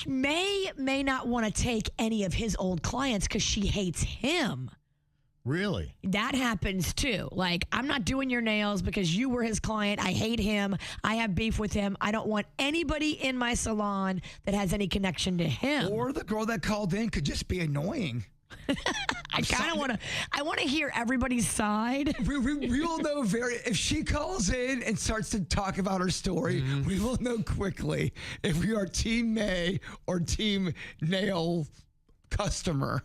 may not want to take any of his old clients because she hates him. Really? That happens too. Like, I'm not doing your nails because you were his client. I hate him. I have beef with him. I don't want anybody in my salon that has any connection to him. Or the girl that called in could just be annoying. I want to hear everybody's side. We will know if she calls in and starts to talk about her story, we will know quickly if we are Team May or Team Nail customer.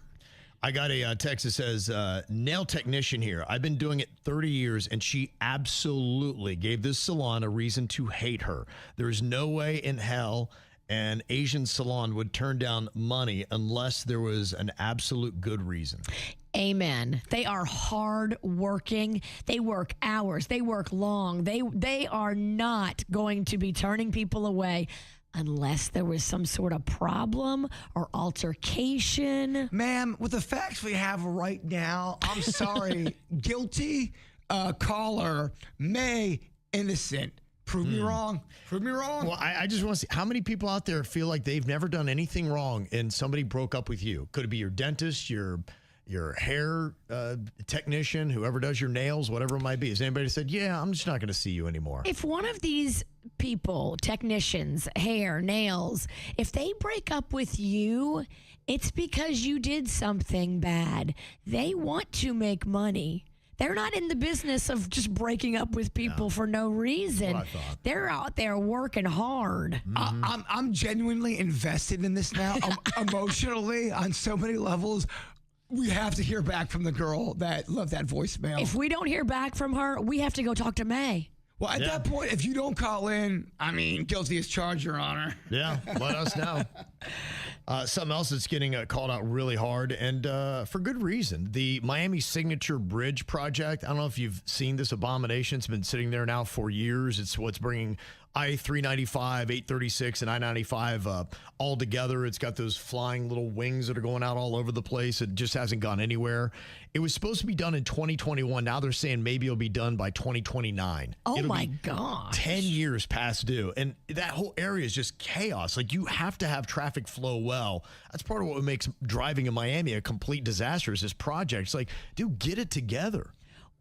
I got a text that says, nail technician here. I've been doing it 30 years, and she absolutely gave this salon a reason to hate her. There's no way in hell an Asian salon would turn down money unless there was an absolute good reason. Amen. They are hard working. They work hours. They work long. They are not going to be turning people away unless there was some sort of problem or altercation. Ma'am, with the facts we have right now, I'm sorry. Guilty, caller, May, innocent. Prove me wrong. Prove me wrong. Well, I just want to see how many people out there feel like they've never done anything wrong and somebody broke up with you. Could it be your dentist, your hair technician, whoever does your nails, whatever it might be? Has anybody said, yeah, I'm just not going to see you anymore? If one of these people, technicians, hair, nails, if they break up with you, it's because you did something bad. They want to make money. They're not in the business of just breaking up with people for no reason. That's what I thought. They're out there working hard. I'm genuinely invested in this now, emotionally, on so many levels. We have to hear back from the girl that left that voicemail. If we don't hear back from her, we have to go talk to May. Well, at that point, if you don't call in, I mean, guilty as charged, Your Honor. Yeah, let us know. Something else that's getting called out really hard, and for good reason. The Miami Signature Bridge project. I don't know if you've seen this abomination. It's been sitting there now for years. It's what's bringing I-395, 836, and I-95 all together. It's got those flying little wings that are going out all over the place. It just hasn't gone anywhere. It was supposed to be done in 2021. Now they're saying maybe it'll be done by 2029. Oh, it'll my be gosh. 10 years past due. And that whole area is just chaos. Like, you have to have traffic flow well. That's part of what makes driving in Miami a complete disaster is this project. It's like, dude, get it together.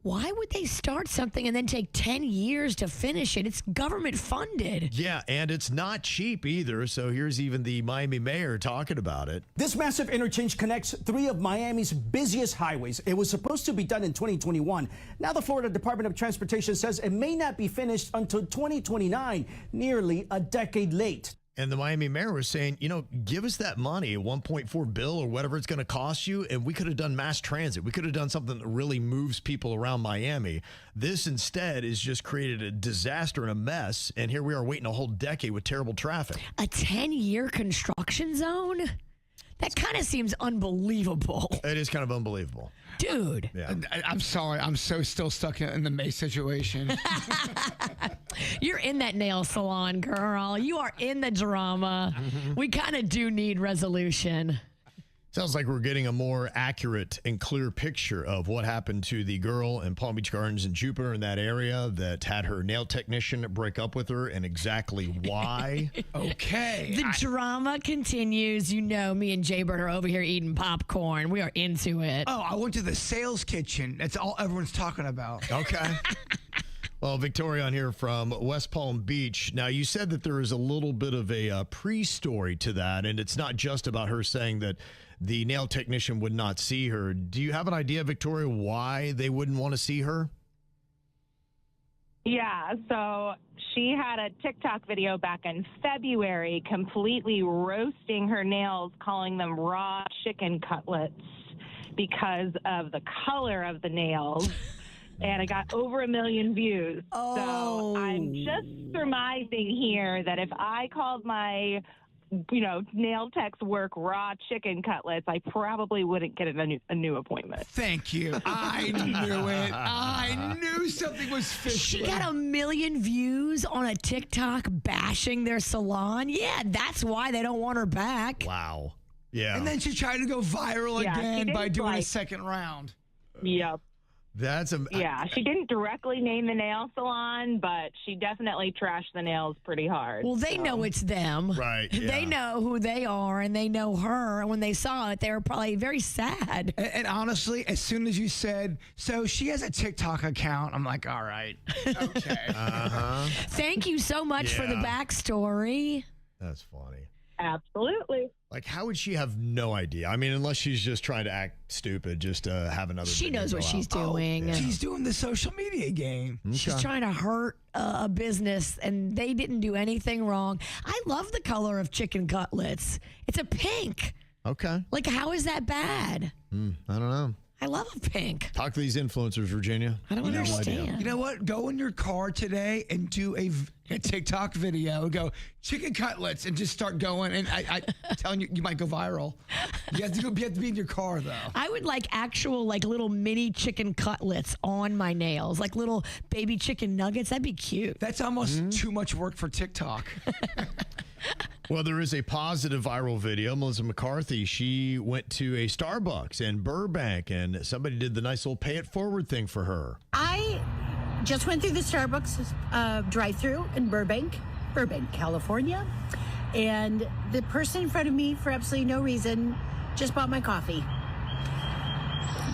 Why would they start something and then take 10 years to finish it? It's government funded. Yeah, and it's not cheap either. So here's even the Miami mayor talking about it. This massive interchange connects 3 of Miami's busiest highways. It was supposed to be done in 2021. Now the Florida Department of Transportation says it may not be finished until 2029, nearly a decade late. And the Miami mayor was saying, give us that money, $1.4 billion or whatever it's going to cost you, and we could have done mass transit. We could have done something that really moves people around Miami. This instead is just created a disaster and a mess, and here we are waiting a whole decade with terrible traffic. A 10-year construction zone? That kind of seems unbelievable. It is kind of unbelievable. Dude. Yeah. I'm sorry. I'm so still stuck in the May situation. You're in that nail salon, girl. You are in the drama. We kind of do need resolution. Sounds like we're getting a more accurate and clear picture of what happened to the girl in Palm Beach Gardens and Jupiter in that area that had her nail technician break up with her and exactly why. Okay. The drama continues. You know, me and Jbird are over here eating popcorn. We are into it. Oh, I went to the sales kitchen. That's all everyone's talking about. Okay. Well, Victoria on here from West Palm Beach. Now, you said that there is a little bit of a pre-story to that, and it's not just about her saying that the nail technician would not see her. Do you have an idea, Victoria, why they wouldn't want to see her? Yeah, so she had a TikTok video back in February completely roasting her nails, calling them raw chicken cutlets because of the color of the nails. And it got over 1 million views. Oh. So I'm just surmising here that if I called my nail tech's work raw chicken cutlets, I probably wouldn't get a new appointment. Thank you. I knew it. I knew something was fishy. She got 1 million views on a TikTok bashing their salon. Yeah, that's why they don't want her back. Wow. Yeah. And then she tried to go viral again by doing a second round. Yep. She didn't directly name the nail salon, but she definitely trashed the nails pretty hard. Well, they know it's them. Right. Yeah. They know who they are, and they know her. And when they saw it, they were probably very sad. And honestly, as soon as you said, so she has a TikTok account, I'm like, all right. Okay. Thank you so much for the backstory. That's funny. Absolutely. Like, how would she have no idea? I mean, unless she's just trying to act stupid, just to have another. She knows what she's doing. She's doing the social media game. Okay. She's trying to hurt a business, and they didn't do anything wrong. I love the color of chicken cutlets. It's a pink. Okay. Like, how is that bad? I don't know. I love a pink. Talk to these influencers, Virginia. I don't understand. You know what? Go in your car today and do a TikTok video. Go chicken cutlets and just start going. And I'm telling you, you might go viral. You have to be in your car though. I would like actual little mini chicken cutlets on my nails, like little baby chicken nuggets. That'd be cute. That's almost too much work for TikTok. Well, there is a positive viral video. Melissa McCarthy, she went to a Starbucks in Burbank, and somebody did the nice little pay it forward thing for her. I just went through the Starbucks drive-thru in Burbank, California, and the person in front of me, for absolutely no reason, just bought my coffee.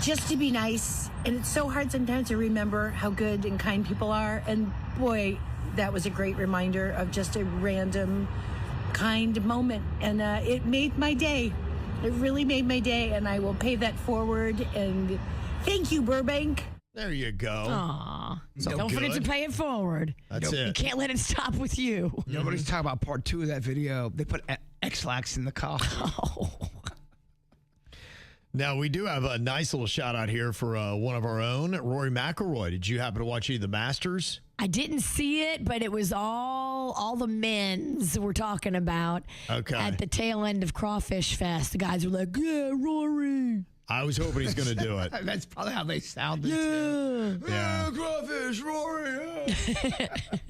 Just to be nice, and it's so hard sometimes to remember how good and kind people are, and boy, that was a great reminder of just a random kind moment, and it made my day. It really made my day, and I will pay that forward. And thank you, Burbank. There you go. Aw. So don't forget to pay it forward. That's it. You can't let it stop with you. Nobody's talking about part 2 of that video. They put X-Lax in the coffee. Oh. Now, we do have a nice little shout out here for one of our own, Rory McIlroy. Did you happen to watch any of the Masters? I didn't see it, but it was all the men's we're talking about at the tail end of Crawfish Fest. The guys were like, yeah, Rory. I was hoping he's going to do it. That's probably how they sounded. Yeah. Crawfish, Rory.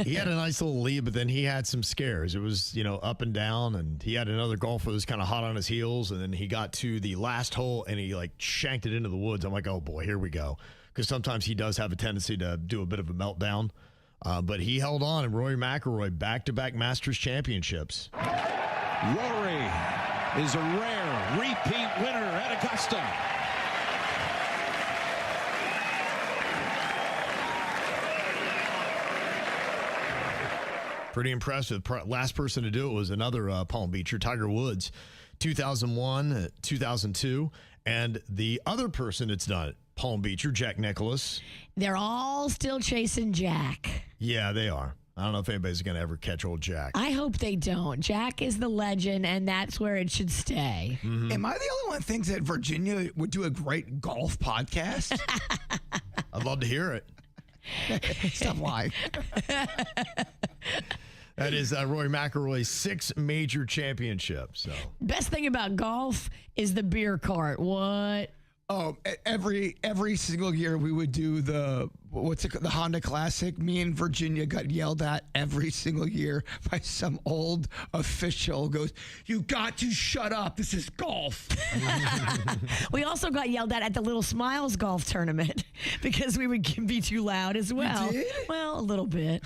He had a nice little lead, but then he had some scares. It was, up and down, and he had another golfer that was kind of hot on his heels, and then he got to the last hole, and he, shanked it into the woods. I'm like, oh, boy, here we go. Because sometimes he does have a tendency to do a bit of a meltdown. But he held on, and Rory McIlroy, back-to-back Masters championships. Rory is a rare repeat winner at Augusta. Pretty impressive. Last person to do it was another Palm Beacher, Tiger Woods, 2001, 2002. And the other person that's done it, Palm Beacher, Jack Nicklaus. They're all still chasing Jack. Yeah, they are. I don't know if anybody's going to ever catch old Jack. I hope they don't. Jack is the legend, and that's where it should stay. Mm-hmm. Am I the only one that thinks that Virginia would do a great golf podcast? I'd love to hear it. Stop lying. That is Rory McIlroy's 6 major championships. So Best thing about golf is the beer cart. What? Oh, every single year we would do the Honda Classic. Me and Virginia got yelled at every single year by some old official. Goes, you got to shut up. This is golf. We also got yelled at the Little Smiles golf tournament because we would be too loud as well. You did? Well, a little bit.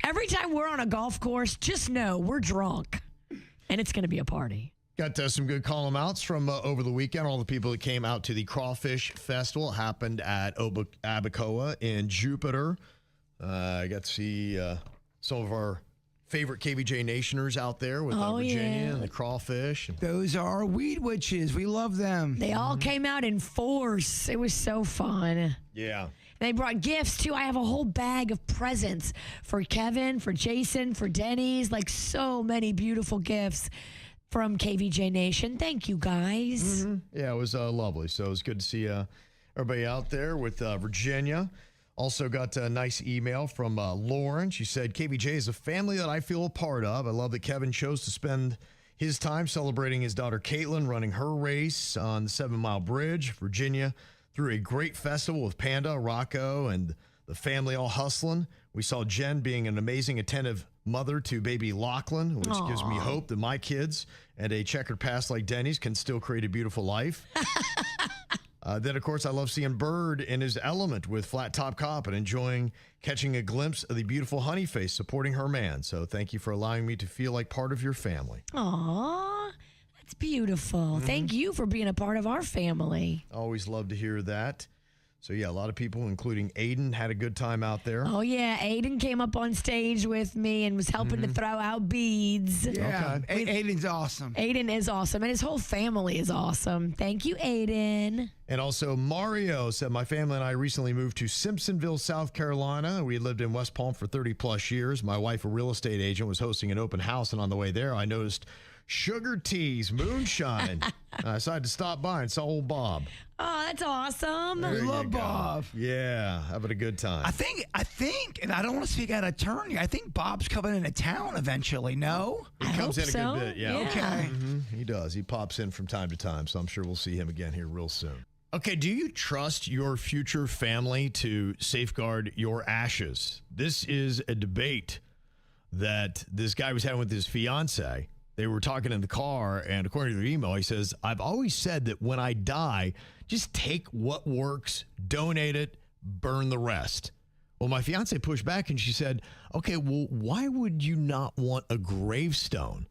Every time we're on a golf course, just know we're drunk, and it's going to be a party. Got some good column outs from over the weekend. All the people that came out to the Crawfish Festival. It happened at Abacoa in Jupiter. I got to see some of our favorite KVJ Nationers out there with Virginia and the Crawfish. Those are weed witches. We love them. They all came out in force. It was so fun. Yeah. They brought gifts, too. I have a whole bag of presents for Kevin, for Jason, for Denny's. Like, so many beautiful gifts from KVJ Nation. Thank you, guys. Mm-hmm. Yeah, it was lovely. So it was good to see everybody out there with Virginia. Also got a nice email from Lauren. She said, KVJ is a family that I feel a part of. I love that Kevin chose to spend his time celebrating his daughter Caitlin running her race on the 7 Mile Bridge. Virginia threw a great festival with Panda, Rocco, and the family all hustling. We saw Jen being an amazing, attentive mother to baby Lachlan, which gives me hope that my kids and a checkered past like Denny's can still create a beautiful life. Then, of course, I love seeing Bird in his element with Flat Top Cop and catching a glimpse of the beautiful honey face supporting her man. So thank you for allowing me to feel like part of your family. Aw, that's beautiful. Thank you for being a part of our family. Always love to hear that. So, yeah, a lot of people, including Aiden, had a good time out there. Oh, yeah. Aiden came up on stage with me and was helping to throw out beads. Yeah, okay. Aiden's awesome. Aiden is awesome, and his whole family is awesome. Thank you, Aiden. And also, Mario said, my family and I recently moved to Simpsonville, South Carolina. We had lived in West Palm for 30-plus years. My wife, a real estate agent, was hosting an open house, and on the way there, I noticed sugar teas, moonshine. I decided to stop by and saw old Bob. Oh, that's awesome. There We you love go. Bob. Yeah, having a good time. I think, and I don't want to speak out of turn here, I think Bob's coming into town eventually, no? He comes in a good bit, yeah. Okay. He does. He pops in from time to time, so I'm sure we'll see him again here real soon. Okay, do you trust your future family to safeguard your ashes? This is a debate that this guy was having with his fiance. They were talking in the car, and according to the email, he says, I've always said that when I die, just take what works, donate it, burn the rest. Well, my fiance pushed back, and she said, okay, well, why would you not want a gravestone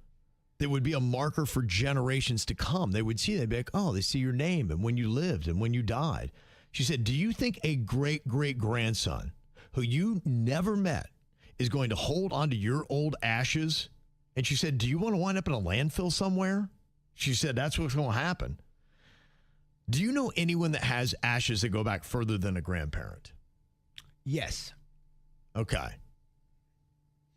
that would be a marker for generations to come? They would see, they'd be like, oh, they see your name and when you lived and when you died. She said, do you think a great-great-grandson who you never met is going to hold onto your old ashes? And she said, do you want to wind up in a landfill somewhere? She said, that's what's going to happen. Do you know anyone that has ashes that go back further than a grandparent? Yes. Okay.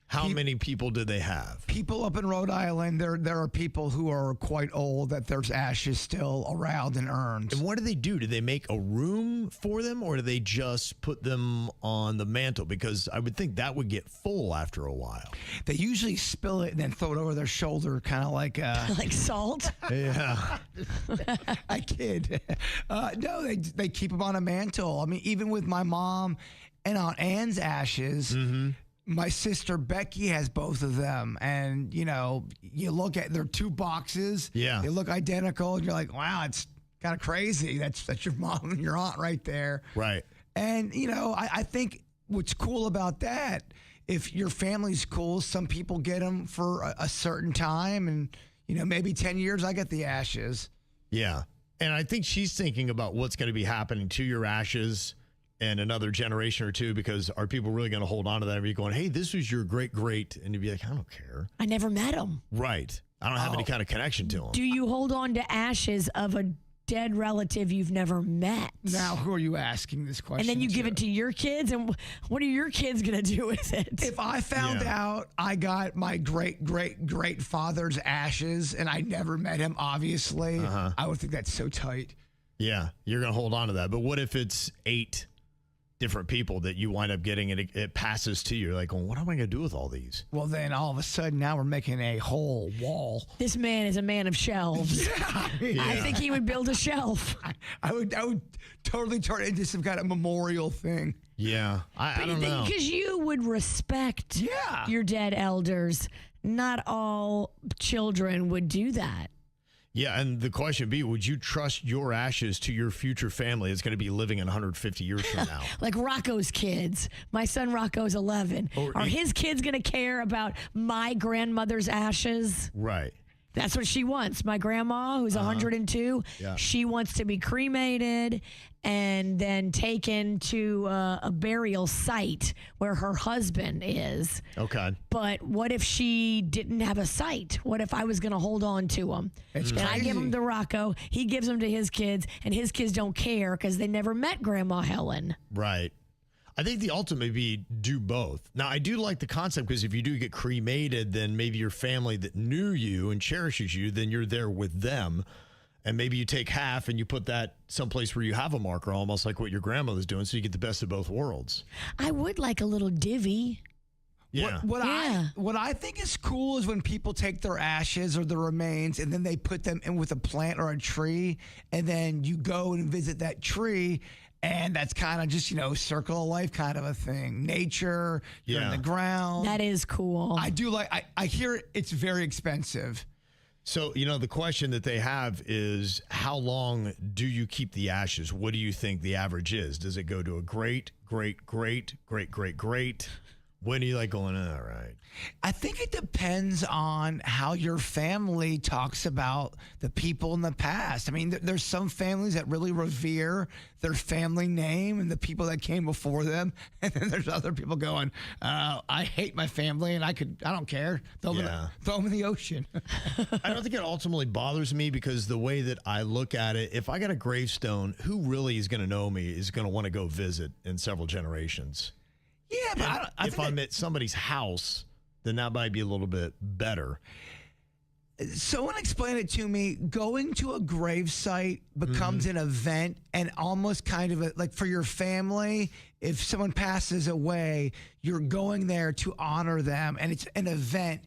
How many people do they have? People up in Rhode Island, there are people who are quite old that there's ashes still around and urns. And what do they do? Do they make a room for them, or do they just put them on the mantle? Because I would think that would get full after a while. They usually spill it and then throw it over their shoulder, kind of like like salt. Yeah. I kid. No, they keep them on a mantle. I mean, even with my mom and Aunt Anne's ashes. My sister Becky has both of them, and you look at, they're 2 boxes. Yeah, they look identical, and you're like, wow, it's kind of crazy. That's your mom and your aunt right there. Right. And I think what's cool about that, if your family's cool, some people get them for a certain time, and maybe 10 years I get the ashes. Yeah, and I think she's thinking about what's going to be happening to your ashes in another generation or two? Because are people really going to hold on to that? Are you going, hey, this was your great, and you'd be like, I don't care. I never met him. Right. I don't have any kind of connection to him. Do you hold on to ashes of a dead relative you've never met? Now, who are you asking this question And then you give it to your kids, and what are your kids going to do with it? If I found out I got my great father's ashes and I never met him, obviously, I would think that's so tight. Yeah, you're going to hold on to that. But what if it's 8 different people that you wind up getting and it passes to you? You're like, well, what am I going to do with all these? Well, then all of a sudden now we're making a whole wall. This man is a man of shelves. I think he would build a shelf. I would totally turn it into some kind of memorial thing. Yeah, I don't know. Because you would respect your dead elders. Not all children would do that. Yeah, and the question would be, would you trust your ashes to your future family that's going to be living in 150 years from now? Like Rocco's kids. My son Rocco's 11. Are his kids going to care about my grandmother's ashes? Right. That's what she wants. My grandma, who's 102, she wants to be cremated and then taken to a burial site where her husband is. Okay. But what if she didn't have a site? What if I was going to hold on to him? And I give him to Rocco, he gives them to his kids, and his kids don't care because they never met Grandma Helen. Right. I think the ultimate would be do both. Now, I do like the concept because if you do get cremated, then maybe your family that knew you and cherishes you, then you're there with them. And maybe you take half and you put that someplace where you have a marker, almost like what your grandmother's doing, so you get the best of both worlds. I would like a little divvy. Yeah. What I think is cool is when people take their ashes or their remains and then they put them in with a plant or a tree, and then you go and visit that tree. And that's kind of just, circle of life kind of a thing. Nature, you're in the ground. That is cool. I do like, I hear it's very expensive. So, the question that they have is, how long do you keep the ashes? What do you think the average is? Does it go to a great? When are you like going, all right? I think it depends on how your family talks about the people in the past. I mean, there's some families that really revere their family name and the people that came before them. And then there's other people going, I hate my family and I don't care. Throw them in the ocean. I don't think it ultimately bothers me because the way that I look at it, if I got a gravestone, who really is going to know me is going to want to go visit in several generations. Yeah, but if I'm at somebody's house, then that might be a little bit better. Someone explained it to me. Going to a gravesite becomes an event and almost kind of like for your family. If someone passes away, you're going there to honor them, and it's an event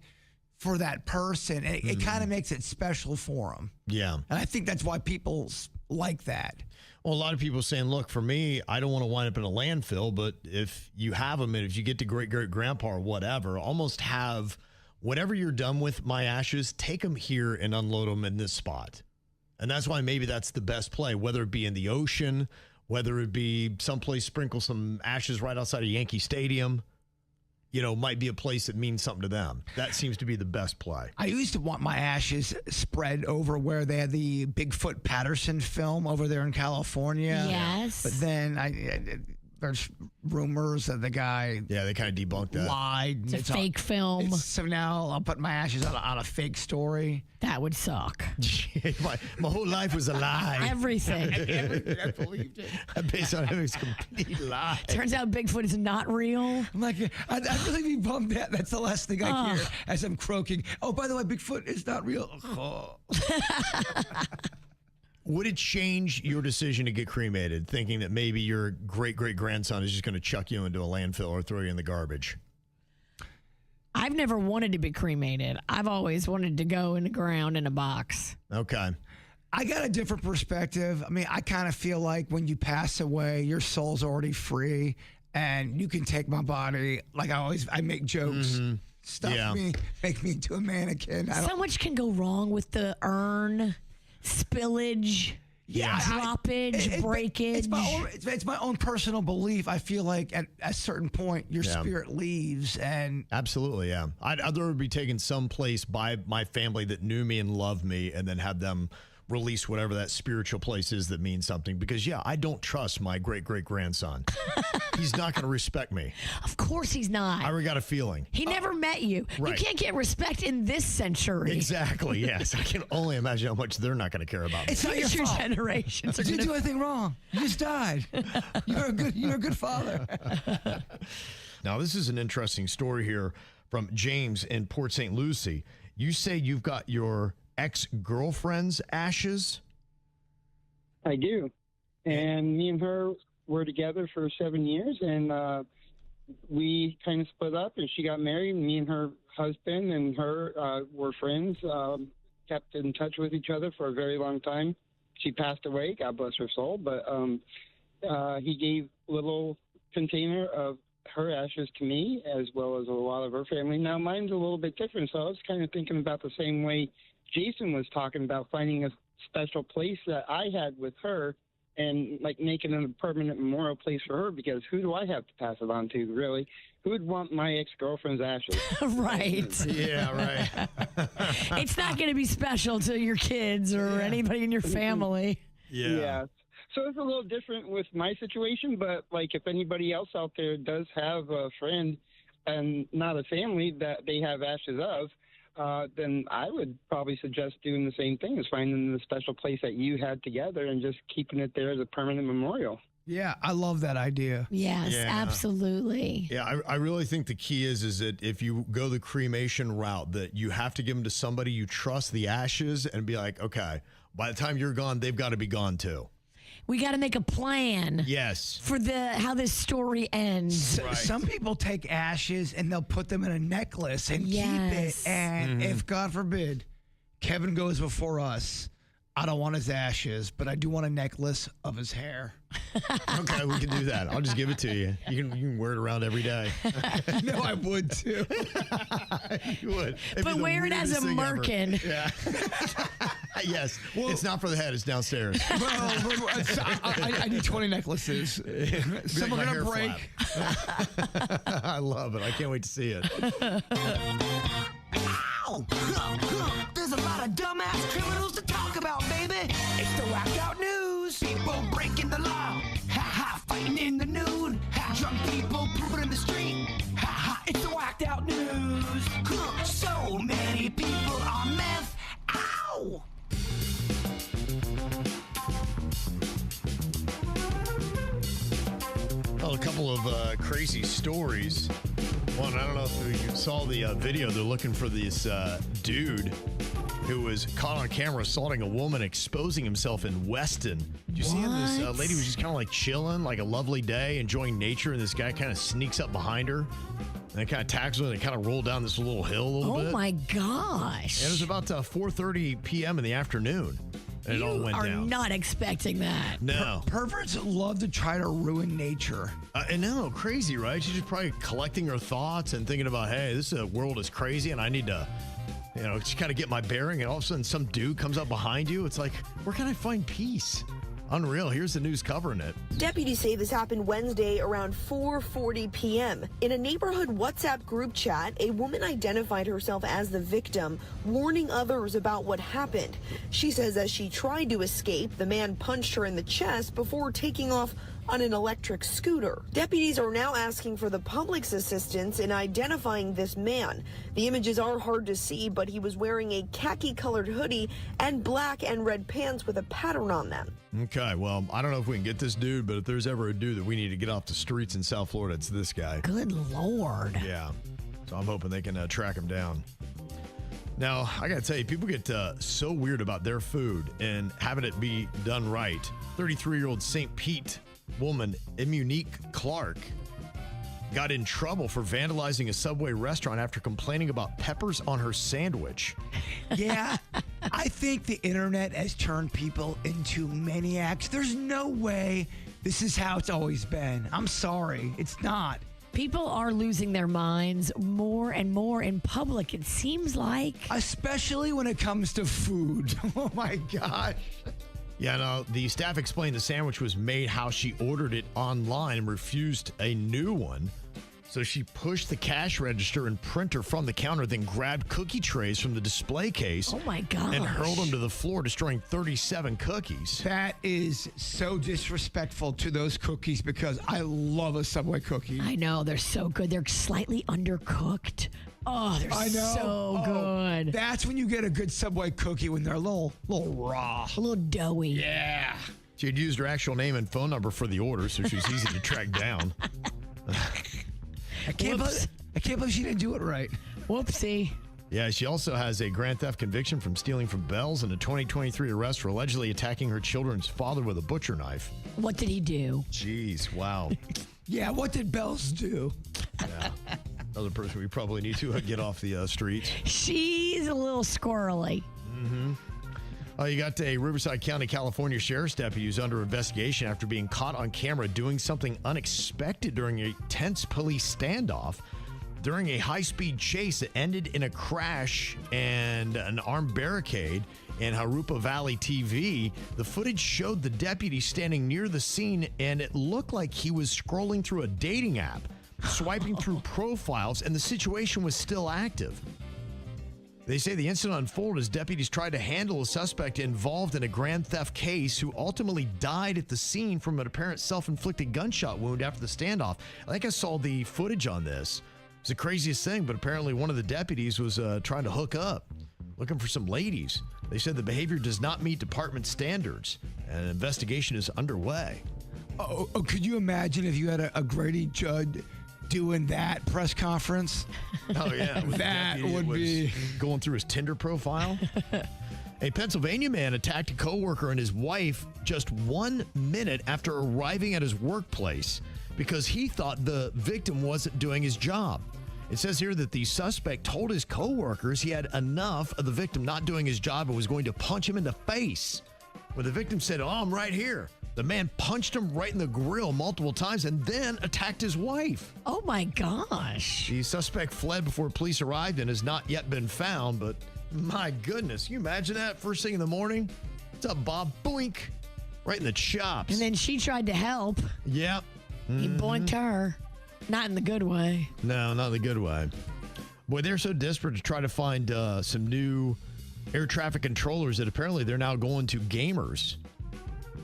for that person. And it kind of makes it special for them. Yeah. And I think that's why people like that. Well, a lot of people are saying, look, for me, I don't want to wind up in a landfill, but if you have them and if you get to great-great-grandpa or whatever, almost have whatever you're done with my ashes, take them here and unload them in this spot. And that's why maybe that's the best play, whether it be in the ocean, whether it be someplace sprinkle some ashes right outside of Yankee Stadium. Might be a place that means something to them. That seems to be the best play. I used to want my ashes spread over where they had the Bigfoot Patterson film over there in California. Yes. But then there's rumors that the guy they kind of debunked that. Lied. It's a fake film. So now I'll put my ashes on a fake story. That would suck. my whole life was a lie. Everything. I believed it. Based on it was a complete lie. Turns out Bigfoot is not real. I'm like, I'd really be bummed that that's the last thing I hear as I'm croaking. Oh, by the way, Bigfoot is not real. Oh. Would it change your decision to get cremated, thinking that maybe your great-great-grandson is just going to chuck you into a landfill or throw you in the garbage? I've never wanted to be cremated. I've always wanted to go in the ground in a box. Okay. I got a different perspective. I mean, I kind of feel like when you pass away, your soul's already free, and you can take my body. Like I make jokes. Stuff me, make me into a mannequin. So much can go wrong with the urn. Spillage, droppage, breakage. It's my own personal belief. I feel like at a certain point, your spirit leaves. And absolutely, yeah. I'd rather be taken someplace by my family that knew me and loved me and then have them release whatever that spiritual place is that means something. Because, yeah, I don't trust my great-great-grandson. He's not going to respect me. Of course he's not. I already got a feeling. He never met you. Right. You can't get respect in this century. Exactly, yes. I can only imagine how much they're not going to care about me. It's not your Future fault. generations are You didn't gonna- do anything wrong. You just died. You're a good father. Now, this is an interesting story here from James in Port St. Lucie. You say you've got your ex-girlfriend's ashes? I do. And me and her were together for 7 years, and we kind of split up, and she got married. Me and her husband and her were friends, kept in touch with each other for a very long time. She passed away, God bless her soul, but he gave a little container of her ashes to me, as well as a lot of her family. Now, mine's a little bit different, so I was kind of thinking about the same way Jason was talking about, finding a special place that I had with her and, like, making it a permanent memorial place for her, because who do I have to pass it on to, really? Who would want my ex-girlfriend's ashes? Right. Yeah, right. It's not going to be special to your kids or anybody in your family. Yeah. So it's a little different with my situation, but, like, if anybody else out there does have a friend and not a family that they have ashes of, then I would probably suggest doing the same thing, as finding the special place that you had together and just keeping it there as a permanent memorial. Yeah, I love that idea. Yes, Yeah. absolutely. Yeah, I really think the key is that if you go the cremation route, that you have to give them to somebody you trust, the ashes, and be like, okay, by the time you're gone, they've got to be gone too. We got to make a plan. Yes. For how this story ends. Right. Some people take ashes and they'll put them in a necklace and keep Yes. it. And if, God forbid, Kevin goes before us, I don't want his ashes, but I do want a necklace of his hair. Okay, we can do that. I'll just give it to you. You can wear it around every day. No, I would too. You would. It'd But be the wear it as weirdest a thing ever. merkin. Yeah. Yes. Well, it's not for the head. It's downstairs. I need 20 necklaces. Some like are my going to hair break. I love it. I can't wait to see it. Ow! There's a lot of dumbass criminals to talk about, baby. It's the whacked out news. People breaking the law. Ha ha, fighting in the nude. Ha, drunk people pooping in the street. Ha ha, it's the whacked out news. So many people on meth. Ow! Well, a couple of crazy stories. One, I don't know if you saw the video. They're looking for this dude who was caught on camera assaulting a woman, exposing himself in Weston. Did you see him? This lady was just kind of like chilling, like a lovely day, enjoying nature, and this guy kind of sneaks up behind her and kind of tackles her, and they kind of roll down this little hill a little bit. Oh, my gosh. And it was about 4:30 p.m. in the afternoon. And it all went You are down. not expecting that. No. Perverts love to try to ruin nature. I know, crazy, right? She's just probably collecting her thoughts and thinking about, hey, this world is crazy and I need to, just kind of get my bearing. And all of a sudden some dude comes up behind you. It's like, where can I find peace? Unreal. Here's the news covering it. Deputies say this happened Wednesday around 4:40 p.m. In a neighborhood WhatsApp group chat, a woman identified herself as the victim, warning others about what happened. She says as she tried to escape, the man punched her in the chest before taking off on an electric scooter. Deputies are now asking for the public's assistance in identifying this man. The images are hard to see, but he was wearing a khaki-colored hoodie and black and red pants with a pattern on them. Okay, well, I don't know if we can get this dude, but if there's ever a dude that we need to get off the streets in South Florida, it's this guy. Good Lord. Yeah. So I'm hoping they can track him down. Now, I got to tell you, people get so weird about their food and having it be done right. 33-year-old St. Pete woman, Immunique Clark, got in trouble for vandalizing a Subway restaurant after complaining about peppers on her sandwich. Yeah, I think the internet has turned people into maniacs. There's no way this is how it's always been. I'm sorry, it's not. People are losing their minds more and more in public, it seems like. Especially when it comes to food. Oh my gosh. Yeah, no, the staff explained the sandwich was made how she ordered it online and refused a new one. So she pushed the cash register and printer from the counter, then grabbed cookie trays from the display case. Oh, my gosh. And hurled them to the floor, destroying 37 cookies. That is so disrespectful to those cookies because I love a Subway cookie. I know. They're so good. They're slightly undercooked. Oh, they're so good. That's when you get a good Subway cookie, when they're a little raw. A little doughy. Yeah. She had used her actual name and phone number for the order, so she was easy to track down. I can't believe she didn't do it right. Whoopsie. Yeah, she also has a grand theft conviction from stealing from Bell's and a 2023 arrest for allegedly attacking her children's father with a butcher knife. What did he do? Jeez, wow. Yeah, what did Bell's do? Yeah. Another person we probably need to get off the streets. She's a little squirrely. Mm-hmm. You got a Riverside County, California sheriff's deputy who's under investigation after being caught on camera doing something unexpected during a tense police standoff. During a high-speed chase that ended in a crash and an armed barricade in Harupa Valley TV, the footage showed the deputy standing near the scene, and it looked like he was scrolling through a dating app, swiping through profiles, and the situation was still active. They say the incident unfolded as deputies tried to handle a suspect involved in a grand theft case who ultimately died at the scene from an apparent self-inflicted gunshot wound after the standoff. I think I saw the footage on this. It's the craziest thing, but apparently one of the deputies was trying to hook up, looking for some ladies. They said the behavior does not meet department standards, and an investigation is underway. Oh, could you imagine if you had a Grady Judd doing that press conference? Oh, yeah. That would be going through his Tinder profile. A Pennsylvania man attacked a coworker and his wife just 1 minute after arriving at his workplace because he thought the victim wasn't doing his job. It says here that the suspect told his coworkers he had enough of the victim not doing his job and was going to punch him in the face. When the victim said, "Oh, I'm right here," the man punched him right in the grill multiple times and then attacked his wife. Oh, my gosh. The suspect fled before police arrived and has not yet been found, but my goodness, can you imagine that first thing in the morning? What's up, Bob? Boink. Right in the chops. And then she tried to help. Yep. He boinked her. Not in the good way. No, not in the good way. Boy, they're so desperate to try to find some new air traffic controllers that apparently they're now going to gamers.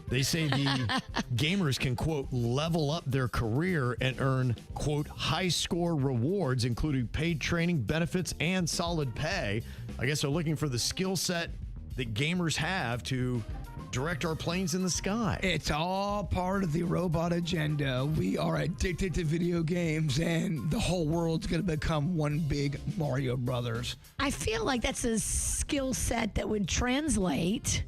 They say the gamers can, quote, level up their career and earn, quote, high score rewards, including paid training, benefits, and solid pay. I guess they're looking for the skill set that gamers have to direct our planes in the sky. It's all part of the robot agenda. We are addicted to video games, and the whole world's going to become one big Mario Brothers. I feel like that's a skill set that would translate.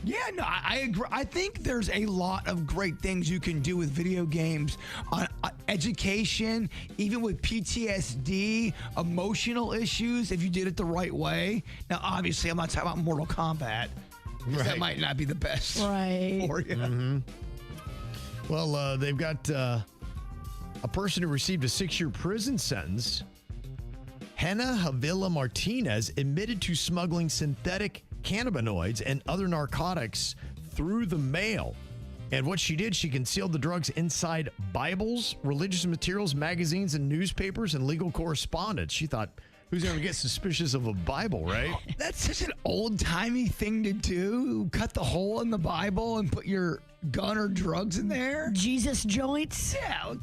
Yeah, no, I agree. I think there's a lot of great things you can do with video games on education, even with PTSD, emotional issues, if you did it the right way. Now, obviously, I'm not talking about Mortal Kombat. Right. That might not be the best for you. Mm-hmm. Well, they've got a person who received a 6-year prison sentence. Hannah Havila Martinez admitted to smuggling synthetic cannabinoids and other narcotics through the mail. And what she did, she concealed the drugs inside Bibles, religious materials, magazines, and newspapers, and legal correspondence. She thought, who's going to get suspicious of a Bible, right? That's such an old-timey thing to do. Cut the hole in the Bible and put your gun or drugs in there. Jesus joints? Yeah,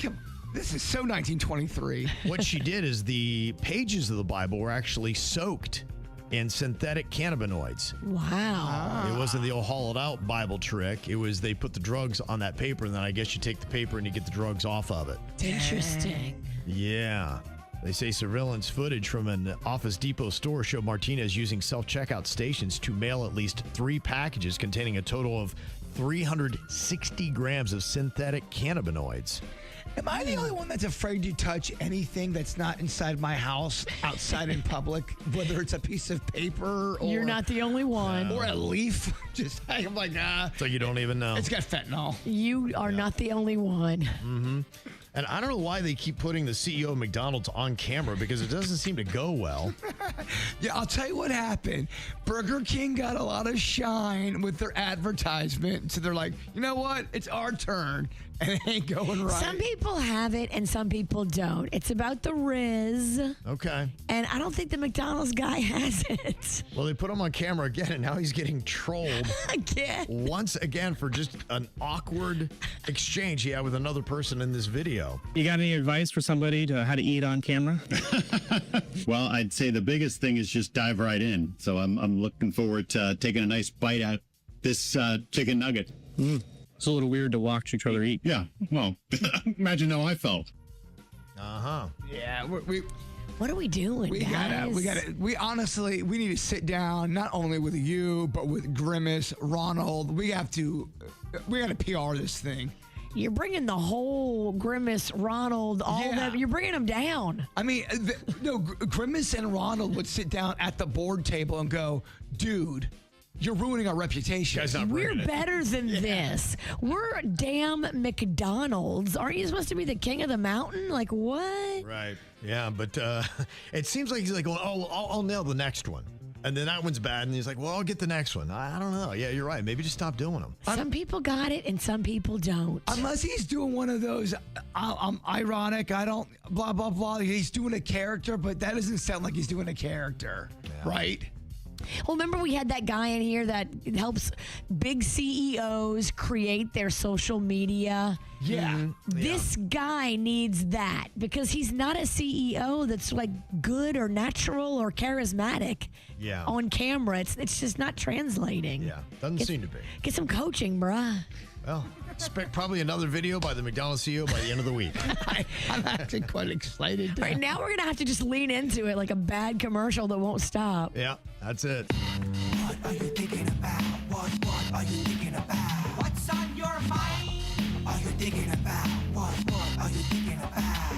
this is so 1923. What she did is the pages of the Bible were actually soaked in synthetic cannabinoids. Wow. It wasn't the old hollowed out Bible trick. It was they put the drugs on that paper, and then I guess you take the paper and you get the drugs off of it. Interesting. Yeah. They say surveillance footage from an Office Depot store showed Martinez using self-checkout stations to mail at least 3 packages containing a total of 360 grams of synthetic cannabinoids. Am I the only one that's afraid to touch anything that's not inside my house, outside in public, whether it's a piece of paper or... You're not the only one. Or a leaf. Just, I'm like, So you don't even know. It's got fentanyl. You are not the only one. Mm-hmm. And I don't know why they keep putting the CEO of McDonald's on camera because it doesn't seem to go well. Yeah, I'll tell you what happened. Burger King got a lot of shine with their advertisement. So they're like, you know what? It's our turn. And it ain't going right. Some people have it and some people don't. It's about the Riz. Okay. And I don't think the McDonald's guy has it. Well, they put him on camera again, and now he's getting trolled again. Once again for just an awkward exchange he had with another person in this video. You got any advice for somebody to how to eat on camera? Well, I'd say the biggest thing is just dive right in. So I'm looking forward to taking a nice bite out this chicken nugget. It's a little weird to watch each other eat. Yeah, well, imagine how I felt. Uh-huh. Yeah, what are we doing, guys? We honestly, we need to sit down, not only with you, but with Grimace, Ronald. We got to PR this thing. You're bringing the whole Grimace, Ronald, all of them. You're bringing them down. I mean, Grimace and Ronald would sit down at the board table and go, dude, you're ruining our reputation. We're better than this. We're damn McDonald's. Aren't you supposed to be the king of the mountain? Like, what? Right. Yeah, but it seems like he's like, oh, I'll nail the next one. And then that one's bad, and he's like, well, I'll get the next one. I don't know. Yeah, you're right. Maybe just stop doing them. Some people got it, and some people don't. Unless he's doing one of those, I'm ironic, I don't, blah, blah, blah. He's doing a character, but that doesn't sound like he's doing a character, right? Well, remember we had that guy in here that helps big CEOs create their social media? Yeah. This guy needs that because he's not a CEO that's like good or natural or charismatic on camera. It's just not translating. Yeah, doesn't seem to be. Get some coaching, bruh. Well, expect probably another video by the McDonald's CEO by the end of the week. I'm actually quite excited. Right now, we're going to have to just lean into it like a bad commercial that won't stop. Yeah, that's it. What are you thinking about? What are you thinking about? What's on your mind? Are you thinking about? What are you thinking about?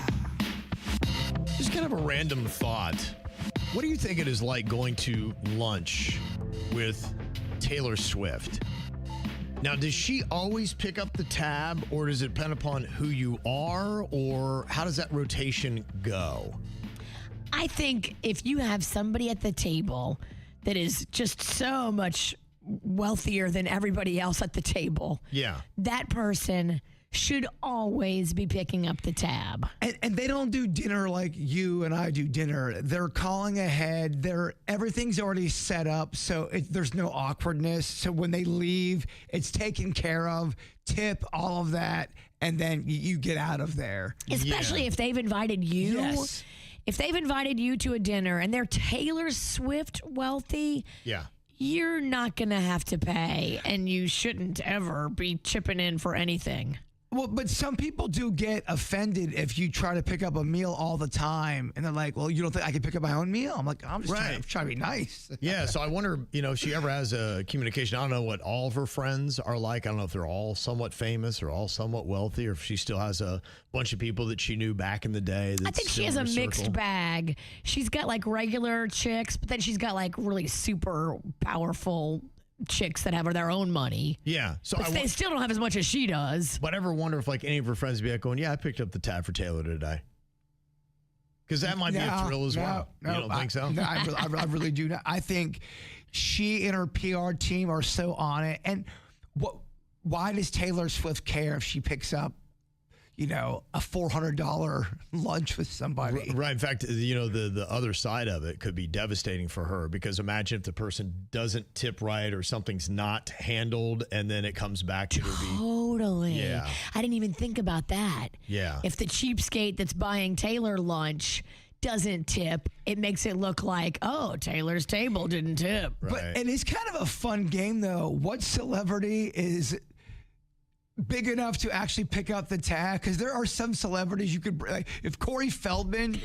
Just kind of a random thought. What do you think it is like going to lunch with Taylor Swift? Now, does she always pick up the tab, or does it depend upon who you are, or how does that rotation go? I think if you have somebody at the table that is just so much wealthier than everybody else at the table, that person should always be picking up the tab. And they don't do dinner like you and I do dinner. They're calling ahead. Everything's already set up, so there's no awkwardness. So when they leave, it's taken care of. Tip, all of that, and then you get out of there. Especially if they've invited you. Yes. If they've invited you to a dinner and they're Taylor Swift wealthy, you're not going to have to pay, and you shouldn't ever be chipping in for anything. Well, but some people do get offended if you try to pick up a meal all the time, and they're like, well, you don't think I can pick up my own meal? I'm like, I'm just trying to be nice. Yeah, so I wonder, if she ever has a communication. I don't know what all of her friends are like. I don't know if they're all somewhat famous or all somewhat wealthy, or if she still has a bunch of people that she knew back in the day. I think she has a mixed bag. She's got like regular chicks, but then she's got like really super powerful chicks that have their own money. Yeah. So but they still don't have as much as she does. But ever wonder if like any of her friends would be like going, yeah, I picked up the tab for Taylor today. Because that might be a thrill as well. You don't think so? No, I really do not. I think she and her PR team are so on it. And why does Taylor Swift care if she picks up, a $400 lunch with somebody? Right. In fact, the other side of it could be devastating for her, because imagine if the person doesn't tip right or something's not handled, and then it comes back to be totally. Yeah. I didn't even think about that. Yeah. If the cheapskate that's buying Taylor lunch doesn't tip, it makes it look like, oh, Taylor's table didn't tip. Right. And it's kind of a fun game, though. What celebrity is big enough to actually pick up the tab? Because there are some celebrities you could, like, if Corey Feldman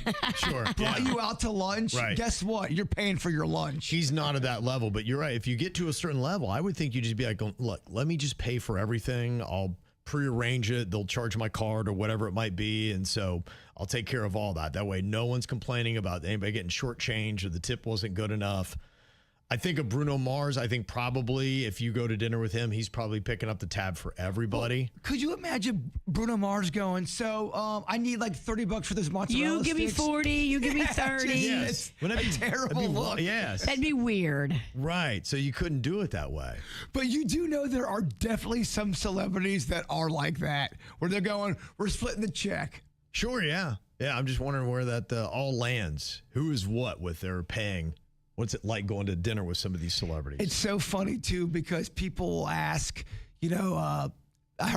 brought you out to lunch, guess what? You're paying for your lunch. He's not at that level, but you're right. If you get to a certain level, I would think you'd just be like, look, let me just pay for everything. I'll prearrange it. They'll charge my card or whatever it might be. And so I'll take care of all that. That way, no one's complaining about anybody getting shortchanged or the tip wasn't good enough. I think of Bruno Mars. I think probably if you go to dinner with him, he's probably picking up the tab for everybody. Well, could you imagine Bruno Mars going, so I need like $30 for this mozzarella You give me sticks? 40, you give me 30. Yes. Wouldn't that a terrible look. Yes. That'd be weird. Right. So you couldn't do it that way. But you do know there are definitely some celebrities that are like that, where they're going, we're splitting the check. Sure, yeah. Yeah, I'm just wondering where that all lands. Who is what with their paying? What's it like going to dinner with some of these celebrities? It's so funny, too, because people will ask, I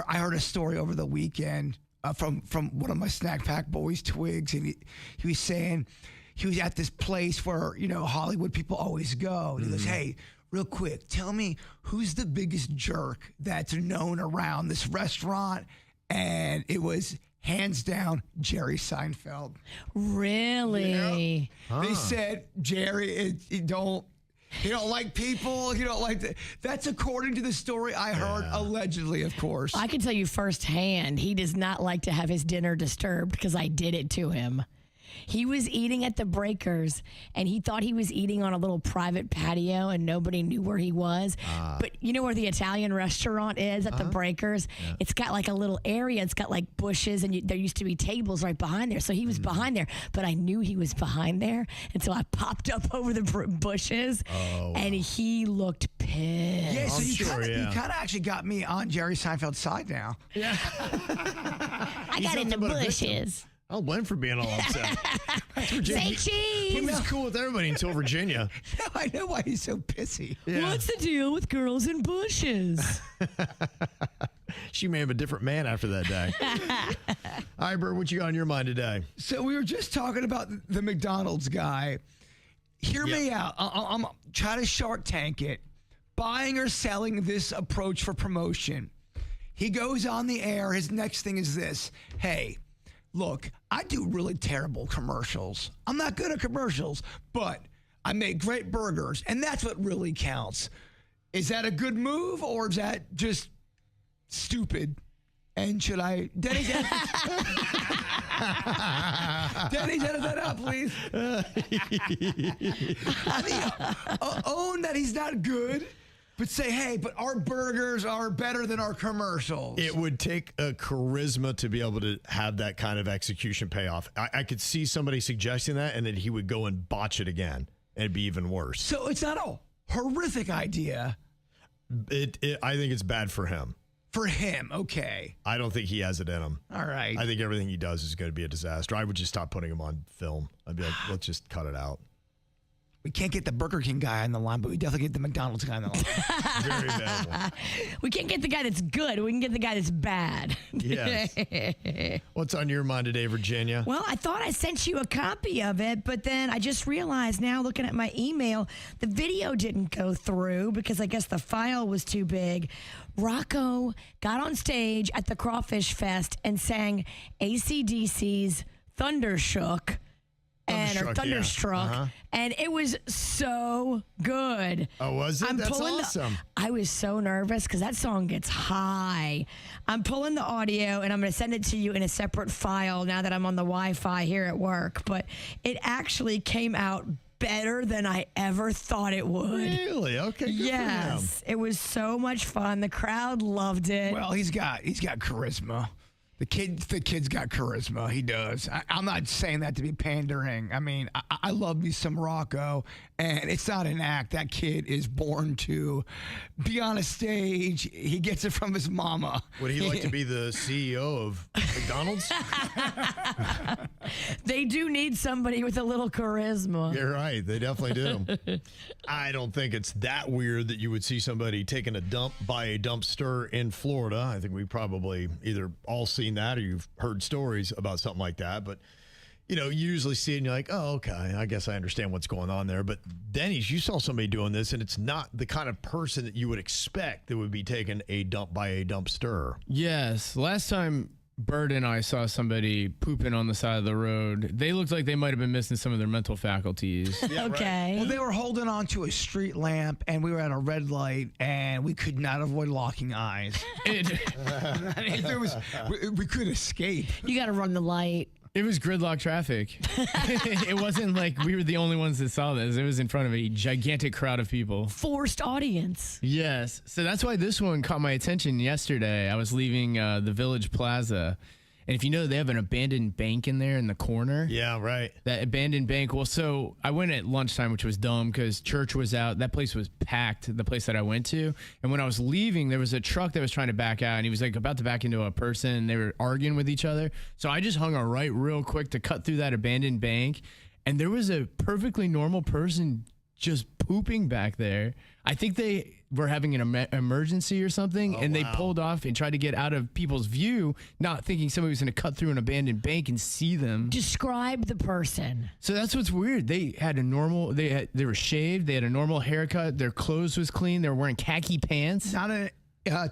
heard a story over the weekend from one of my snack pack boys, Twigs, and he was saying he was at this place where, Hollywood people always go. And he goes, hey, real quick, tell me who's the biggest jerk that's known around this restaurant? And it was hands down Jerry Seinfeld. Really? They said Jerry, he don't like people. He don't like that. That's according to the story I heard, allegedly, of course. I can tell you firsthand, he does not like to have his dinner disturbed because I did it to him. He was eating at the Breakers, and he thought he was eating on a little private patio, and nobody knew where he was. But you know where the Italian restaurant is at the Breakers? Yeah. It's got like a little area. It's got like bushes, and there used to be tables right behind there. So he was behind there, but I knew he was behind there, and so I popped up over the bushes, and he looked pissed. Yeah, so you kind of actually got me on Jerry Seinfeld's side now. Yeah. I got in the bushes. I don't blame him for being all upset. Say cheese. He was cool with everybody until Virginia. Now I know why he's so pissy. Yeah. What's the deal with girls in bushes? She may have a different man after that day. All right, Bird, what you got on your mind today? So we were just talking about the McDonald's guy. Hear me out. I'm trying to Shark Tank it. Buying or selling this approach for promotion. He goes on the air. His next thing is this. Hey, look, I do really terrible commercials. I'm not good at commercials, but I make great burgers, and that's what really counts. Is that a good move, or is that just stupid? And should I... Denny, Denny, edit that out, please. I mean, own that he's not good. But say, hey, but our burgers are better than our commercials. It would take a charisma to be able to have that kind of execution payoff. I could see somebody suggesting that, and then he would go and botch it again, and it'd be even worse. So it's not a horrific idea. I think it's bad for him. For him, okay. I don't think he has it in him. All right. I think everything he does is going to be a disaster. I would just stop putting him on film. I'd be like, let's just cut it out. We can't get the Burger King guy on the line, but we definitely get the McDonald's guy on the line. Very bad one. We can't get the guy that's good. We can get the guy that's bad. Yes. What's on your mind today, Virginia? Well, I thought I sent you a copy of it, but then I just realized now, looking at my email, the video didn't go through because I guess the file was too big. Rocco got on stage at the Crawfish Fest and sang AC/DC's Thundershook. Thunderstruck, and it was so good. Oh, was it? That's awesome. I was so nervous because that song gets high. I'm pulling the audio, and I'm going to send it to you in a separate file now that I'm on the Wi-Fi here at work. But it actually came out better than I ever thought it would. Really? Okay, good yes, for him. It was so much fun. The crowd loved it. Well, he's got charisma. The kid's got charisma. He does. I'm not saying that to be pandering. I mean, I love me some Rocco, and it's not an act. That kid is born to be on a stage. He gets it from his mama. Would he like to be the CEO of McDonald's? They do need somebody with a little charisma. You're right. They definitely do. I don't think it's that weird that you would see somebody taking a dump by a dumpster in Florida. I think we probably either all seen that or you've heard stories about something like that. But, you usually see it and you're like, oh, okay, I guess I understand what's going on there. But Denny's, you saw somebody doing this, and it's not the kind of person that you would expect that would be taking a dump by a dumpster. Yes. Last time Bird and I saw somebody pooping on the side of the road, they looked like they might have been missing some of their mental faculties. Yeah, okay. Right. Well, they were holding on to a street lamp, and we were at a red light, and we could not avoid locking eyes. We could escape. You got to run the light. It was gridlock traffic. It wasn't like we were the only ones that saw this. It was in front of a gigantic crowd of people. Forced audience. Yes. So that's why this one caught my attention yesterday. I was leaving the Village Plaza. And if you know, they have an abandoned bank in there in the corner. Yeah, right. That abandoned bank. Well, so I went at lunchtime, which was dumb because church was out. That place was packed, the place that I went to. And when I was leaving, there was a truck that was trying to back out, and he was like about to back into a person, and they were arguing with each other. So I just hung a right real quick to cut through that abandoned bank. And there was a perfectly normal person just pooping back there. I think they were having an emergency or something, and they pulled off and tried to get out of people's view, not thinking somebody was going to cut through an abandoned bank and see them. Describe the person. So that's what's weird. They had a normal, they were shaved, they had a normal haircut, their clothes was clean, they were wearing khaki pants. Not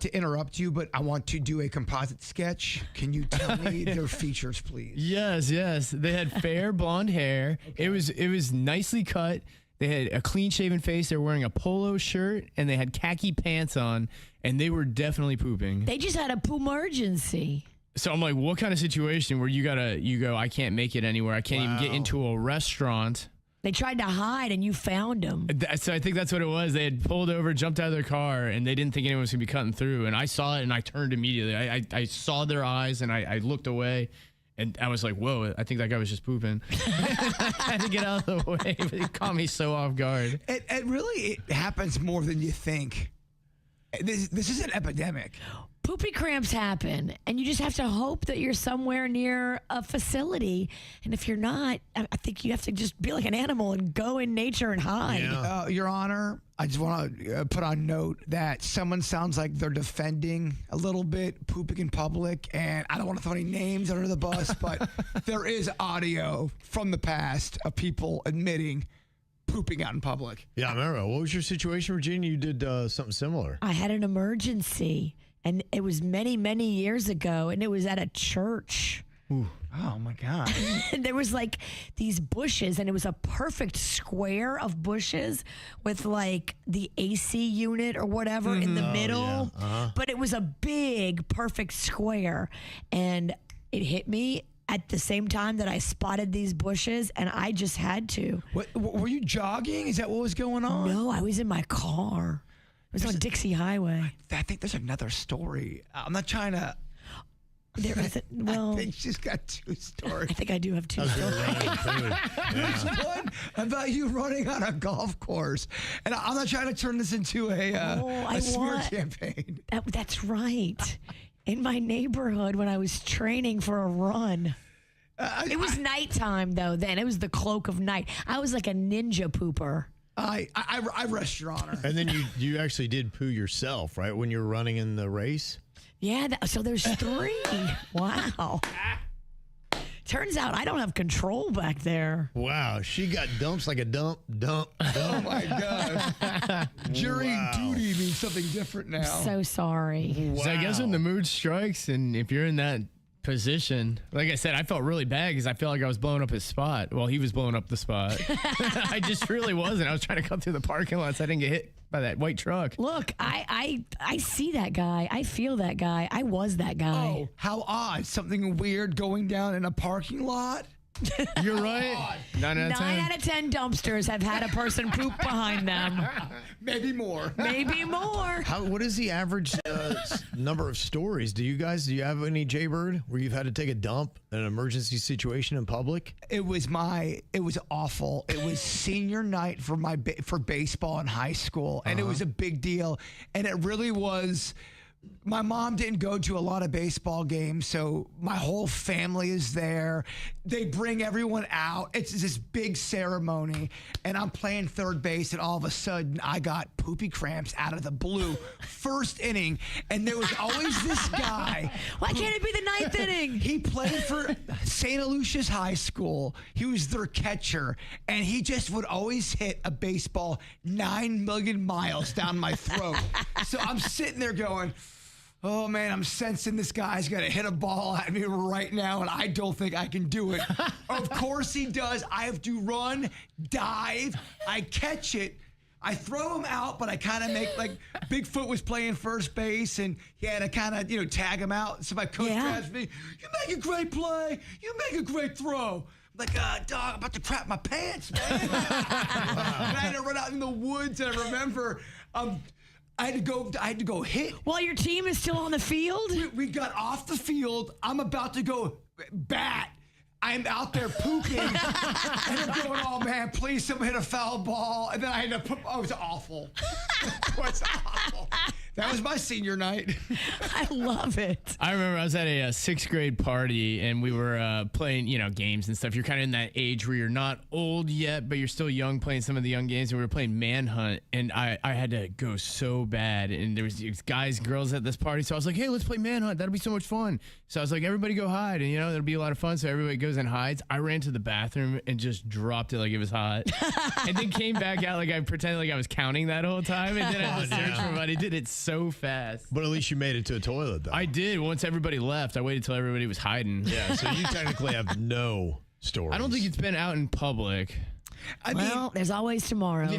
to interrupt you, but I want to do a composite sketch. Can you tell me their features, please? Yes. They had fair blonde hair. Okay. It was nicely cut. They had a clean-shaven face. They were wearing a polo shirt, and they had khaki pants on, and they were definitely pooping. They just had a poo emergency. So I'm like, what kind of situation where you go, I can't make it anywhere. I can't even get into a restaurant. They tried to hide, and you found them. So I think that's what it was. They had pulled over, jumped out of their car, and they didn't think anyone was going to be cutting through. And I saw it, and I turned immediately. I saw their eyes, and I looked away. And I was like, whoa, I think that guy was just pooping. I had to get out of the way, but it caught me so off guard. It happens more than you think. This is an epidemic. Poopy cramps happen, and you just have to hope that you're somewhere near a facility. And if you're not, I think you have to just be like an animal and go in nature and hide. Yeah. Your Honor, I just want to put on note that someone sounds like they're defending a little bit pooping in public, and I don't want to throw any names under the bus, but there is audio from the past of people admitting pooping out in public. Yeah, I remember. What was your situation, Virginia? You did something similar. I had an emergency, and it was many, many years ago, and it was at a church. Ooh. Oh, my God. And there was like these bushes, and it was a perfect square of bushes with like the AC unit or whatever in the middle. Yeah. But it was a big, perfect square, and it hit me at the same time that I spotted these bushes, and I just had to. Were you jogging? Is that what was going on? No, I was in my car. It was on Dixie Highway. I think there's another story. I'm not trying to... There isn't. Well, I think she's got two stories. I think I do have two stories. There's one about you running on a golf course, and I'm not trying to turn this into a smear campaign. That's right. In my neighborhood, when I was training for a run. It was nighttime though. Then it was the cloak of night. I was like a ninja pooper. I rest your honor. And then you actually did poo yourself, right? When you were running in the race. Yeah, so there's 3. Wow. Turns out I don't have control back there. Wow, she got dumps like a dump. Oh my God. Jury duty means something different now. So sorry. Wow. So I guess when the mood strikes, and if you're in that position, like I said, I felt really bad because I felt like I was blowing up his spot. Well, he was blowing up the spot. I just really wasn't. I was trying to come through the parking lot so I didn't get hit by that white truck. Look, I see that guy. I feel that guy. I was that guy. Oh, how odd. Something weird going down in a parking lot? You're right. 9 out of 10. 9 out of 10 dumpsters have had a person poop behind them. Maybe more. Maybe more. What is the average number of stories? Do you have any Jbird where you've had to take a dump in an emergency situation in public? It was awful. It was senior night for baseball in high school, and it was a big deal. And it really was. My mom didn't go to a lot of baseball games, so my whole family is there. They bring everyone out. It's this big ceremony, and I'm playing third base, and all of a sudden, I got poopy cramps out of the blue. First inning, and there was always this guy. Why can't it be the 9th inning? He played for St. Lucia's High School. He was their catcher, and he just would always hit a baseball 9 million miles down my throat. So I'm sitting there going, oh, man, I'm sensing this guy's going to hit a ball at me right now, and I don't think I can do it. Of course he does. I have to run, dive. I catch it. I throw him out, but I kind of make like Bigfoot was playing first base, and he had to kind of tag him out. So my coach grabs me. You make a great play. You make a great throw. I'm like, dog, I'm about to crap my pants, man. And I had to run out in the woods, and I remember. I had to go hit. While your team is still on the field? We got off the field. I'm about to go bat. I'm out there pooping. And I'm going, oh, man, please, someone hit a foul ball. And then I had to put, it was awful. It was awful. That was my senior night. I love it. I remember I was at a 6th grade party, and we were playing, games and stuff. You're kind of in that age where you're not old yet, but you're still young, playing some of the young games. And we were playing Manhunt, and I had to go so bad. And there was these guys and girls at this party, so I was like, hey, let's play Manhunt. That'll be so much fun. So I was like, everybody go hide, and that'll be a lot of fun. So everybody goes and hides. I ran to the bathroom and just dropped it like it was hot, and then came back out like I pretended like I was counting that whole time, and then I had to search for money. Did it so fast. But at least you made it to a toilet, though. I did. Once everybody left, I waited till everybody was hiding. Yeah, so you technically have no stories. I don't think it's been out in public. I mean, there's always tomorrow.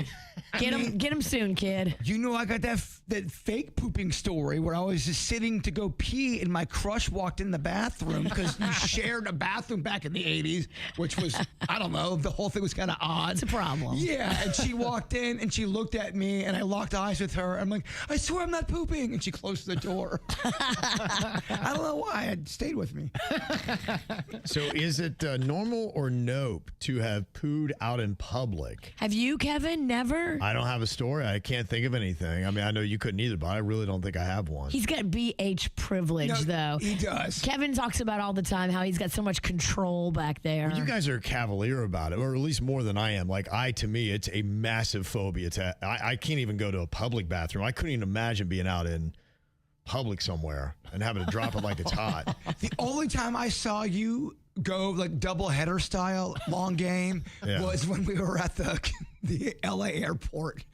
Get him soon, kid. I got that fake pooping story where I was just sitting to go pee, and my crush walked in the bathroom because you shared a bathroom back in the 80s, which was, I don't know, the whole thing was kind of odd. It's a problem. Yeah, and she walked in, and she looked at me, and I locked eyes with her. I'm like, I swear I'm not pooping. And she closed the door. I don't know why. It stayed with me. So is it normal or nope to have pooed out in public? Have you, Kevin? Never? I don't have a story. I can't think of anything. I mean, I know you couldn't either, but I really don't think I have one. He's got BH privilege, though. He does. Kevin talks about all the time how he's got so much control back there. Well, you guys are cavalier about it, or at least more than I am. Like, to me, it's a massive phobia. I can't even go to a public bathroom. I couldn't even imagine being out in public somewhere and having to drop it like it's hot. The only time I saw you go like double header style long game was when we were at the LA airport.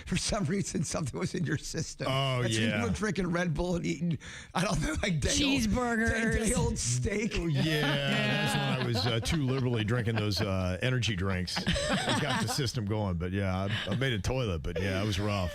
For some reason, something was in your system. Oh, That's when you were drinking Red Bull and eating, I don't know, like cheeseburgers. Day-old steak. Oh, that's when I was too liberally drinking those energy drinks. It got the system going. But yeah, I made a toilet, but yeah, it was rough.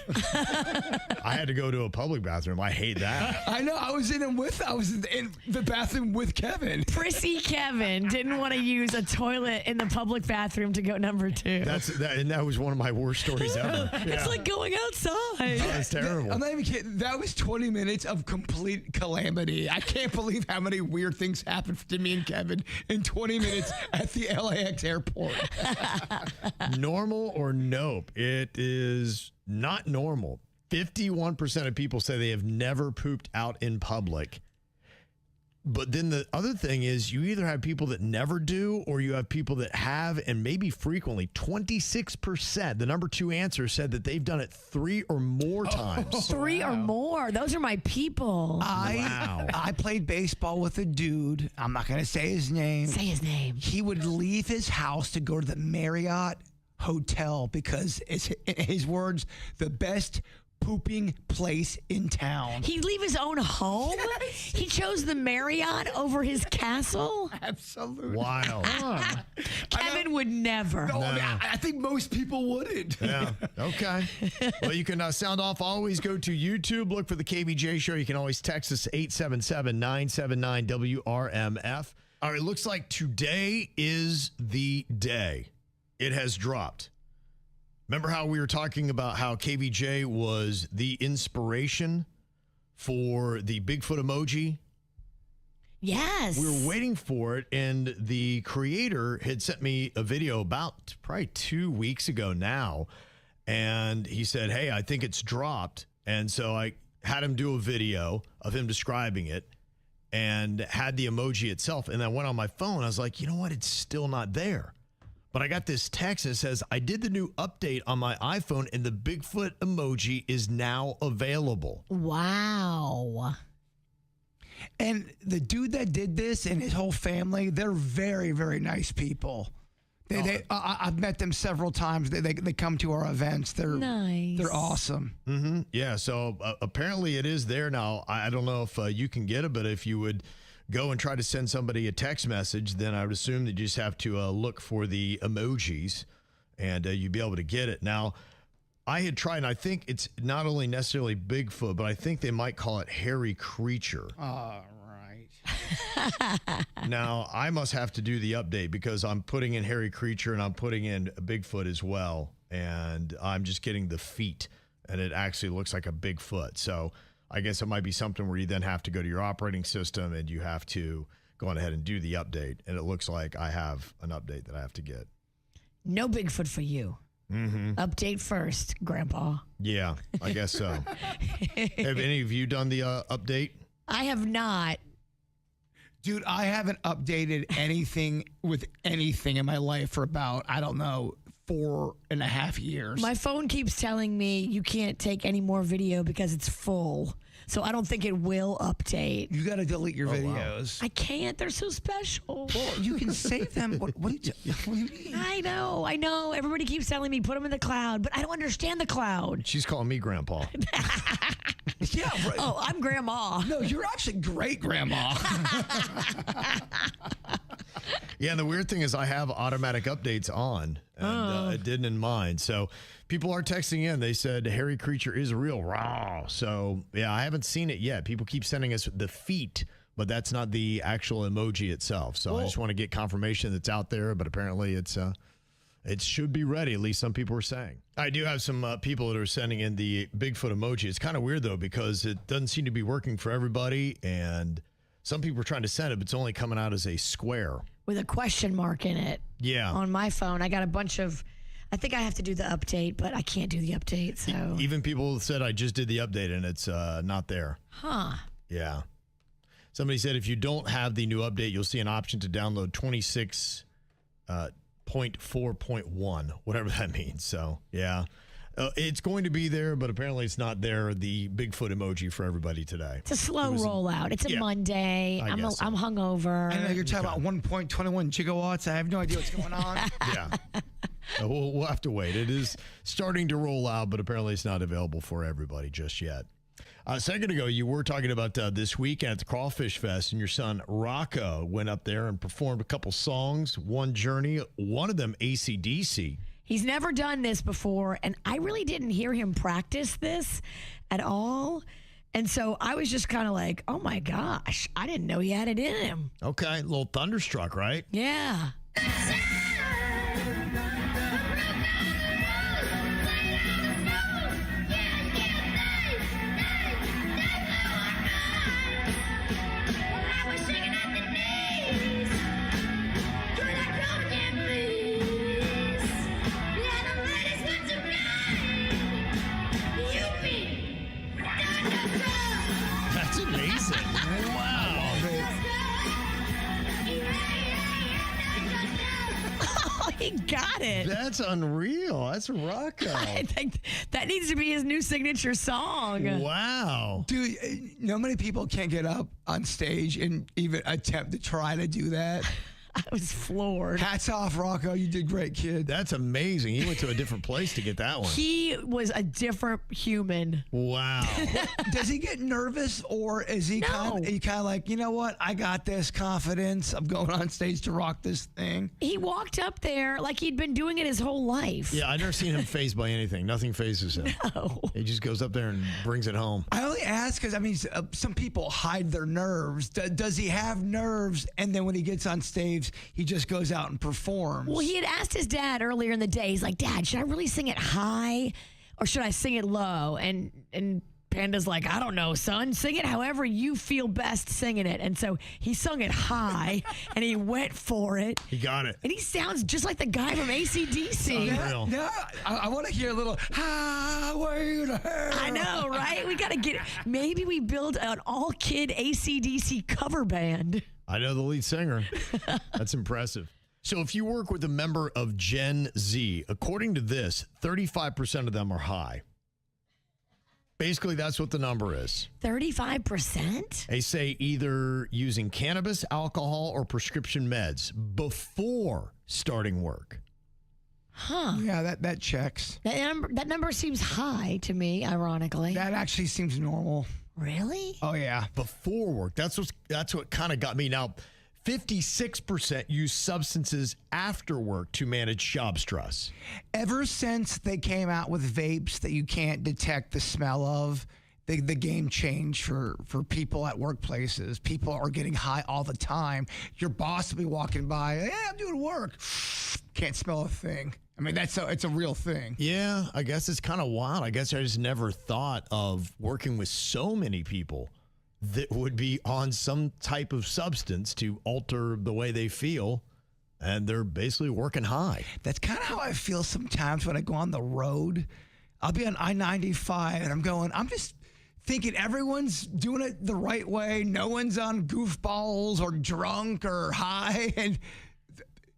I had to go to a public bathroom. I hate that. I know. I was in the bathroom with Kevin. Prissy Kevin didn't want to use a toilet in the public bathroom to go number 2. And that was one of my worst stories ever. It's like going outside. That's terrible. I'm not even kidding. That was 20 minutes of complete calamity. I can't believe how many weird things happened to me and Kevin in 20 minutes at the LAX airport. Normal or nope? It is not normal. 51% of people say they have never pooped out in public. But then the other thing is you either have people that never do or you have people that have and maybe frequently. 26%, the number 2 answer, said that they've done it 3 or more times. 3 or more. Those are my people. I played baseball with a dude. I'm not going to say his name. Say his name. He would leave his house to go to the Marriott Hotel because, it's, in his words, the best pooping place in town. He'd leave his own home? Yes. He chose the Marriott over his castle? Absolutely. Wow. Kevin would never. No, I think most people wouldn't. Yeah. Okay. Well, you can sound off. Always go to YouTube. Look for the KVJ Show. You can always text us 877-979-WRMF. All right. It looks like today is the day. It has dropped. Remember how we were talking about how KVJ was the inspiration for the Bigfoot emoji? Yes. We were waiting for it, and the creator had sent me a video about probably 2 weeks ago now, and he said, hey, I think it's dropped. And so I had him do a video of him describing it and had the emoji itself, and I went on my phone. I was like, you know what? It's still not there. But I got this text that says, I did the new update on my iPhone and the Bigfoot emoji is now available. Wow. And the dude that did this and his whole family, they're very, very nice people. I've met them several times. They come to our events. They're nice. They're awesome. Mm-hmm. Yeah, so apparently it is there now. I don't know if you can get it, but if you would go and try to send somebody a text message, then I would assume that you just have to look for the emojis and you'd be able to get it. Now, I had tried, and I think it's not only necessarily Bigfoot, but I think they might call it hairy creature. All right. Now, I must have to do the update because I'm putting in hairy creature and I'm putting in Bigfoot as well. And I'm just getting the feet, and it actually looks like a Bigfoot. So I guess it might be something where you then have to go to your operating system and you have to go on ahead and do the update. And it looks like I have an update that I have to get. No Bigfoot for you. Mm-hmm. Update first, Grandpa. Yeah, I guess so. Have any of you done the update? I have not. Dude, I haven't updated anything with anything in my life for about, I don't know, 4.5 years. My phone keeps telling me you can't take any more video because it's full. So I don't think it will update. You got to delete your videos. I can't. They're so special. Well, you can save them. What do you mean? I know. Everybody keeps telling me put them in the cloud, but I don't understand the cloud. She's calling me Grandpa. Yeah, right. Oh, I'm Grandma. No, you're actually great Grandma. Yeah, and the weird thing is I have automatic updates on, and it didn't in mine. So people are texting in. They said hairy creature is real. Raw. So, yeah, I haven't seen it yet. People keep sending us the feet, but that's not the actual emoji itself. So I just want to get confirmation that's out there, but apparently it should be ready, at least some people are saying. I do have some people that are sending in the Bigfoot emoji. It's kind of weird, though, because it doesn't seem to be working for everybody, and some people are trying to send it, but it's only coming out as a square. With a question mark in it. Yeah. On my phone. I got a bunch of, I think I have to do the update, but I can't do the update, so. Even people said I just did the update, and it's not there. Huh. Yeah. Somebody said if you don't have the new update, you'll see an option to download 26.4.1, whatever that means. So, yeah. It's going to be there, but apparently it's not there, the Bigfoot emoji for everybody today. It's a slow rollout. It's a Monday. I'm hungover. I know you're talking about 1.21 gigawatts. I have no idea what's going on. Yeah. We'll have to wait. It is starting to roll out, but apparently it's not available for everybody just yet. A second ago, you were talking about this weekend at the Crawfish Fest, and your son Rocco went up there and performed a couple songs, one Journey, one of them AC/DC. He's never done this before, and I really didn't hear him practice this at all. And so I was just kind of like, oh my gosh, I didn't know he had it in him. Okay, a little thunderstruck, right? Yeah. That's amazing. Wow. Oh, he got it. That's unreal. That's Rocco. I think that needs to be his new signature song. Wow. Dude, no many people can get up on stage and even attempt to try to do that. I was floored. Hats off, Rocco. You did great, kid. That's amazing. He went to a different place to get that one. He was a different human. Wow. Does he get nervous, or is he kind of like, you know what? I got this confidence. I'm going on stage to rock this thing. He walked up there like he'd been doing it his whole life. Yeah, I've never seen him fazed by anything. Nothing phases him. No. He just goes up there and brings it home. I only ask because, I mean, some people hide their nerves. Does he have nerves? And then when he gets on stage, he just goes out and performs. Well, he had asked his dad earlier in the day. He's like, Dad, should I really sing it high or should I sing it low? And Panda's like, I don't know, son. Sing it however you feel best singing it. And so he sung it high and he went for it. He got it. And he sounds just like the guy from AC/DC. Unreal. Yeah, I want to hear a little highway to hell. I know, right? We got to get, maybe we build an all-kid AC/DC cover band. I know the lead singer. That's impressive. So if you work with a member of Gen Z, according to this, 35% of them are high. Basically, that's what the number is. 35%? They say either using cannabis, alcohol, or prescription meds before starting work. Huh. Yeah, that checks. That number seems high to me, ironically. That actually seems normal. Really? Oh, yeah. Before work. That's what kind of got me. Now, 56% use substances after work to manage job stress. Ever since they came out with vapes that you can't detect the smell of, the game changed for people at workplaces. People are getting high all the time. Your boss will be walking by, hey, I'm doing work. Can't smell a thing. I mean, it's a real thing. Yeah, I guess it's kind of wild. I guess I just never thought of working with so many people that would be on some type of substance to alter the way they feel, and they're basically working high. That's kind of how I feel sometimes when I go on the road. I'll be on I-95, and I'm just thinking everyone's doing it the right way. No one's on goofballs or drunk or high, and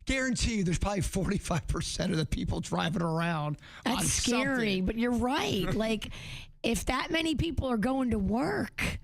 guarantee you there's probably 45% of the people driving around. That's scary, something. but you're right. Like, if that many people are going to work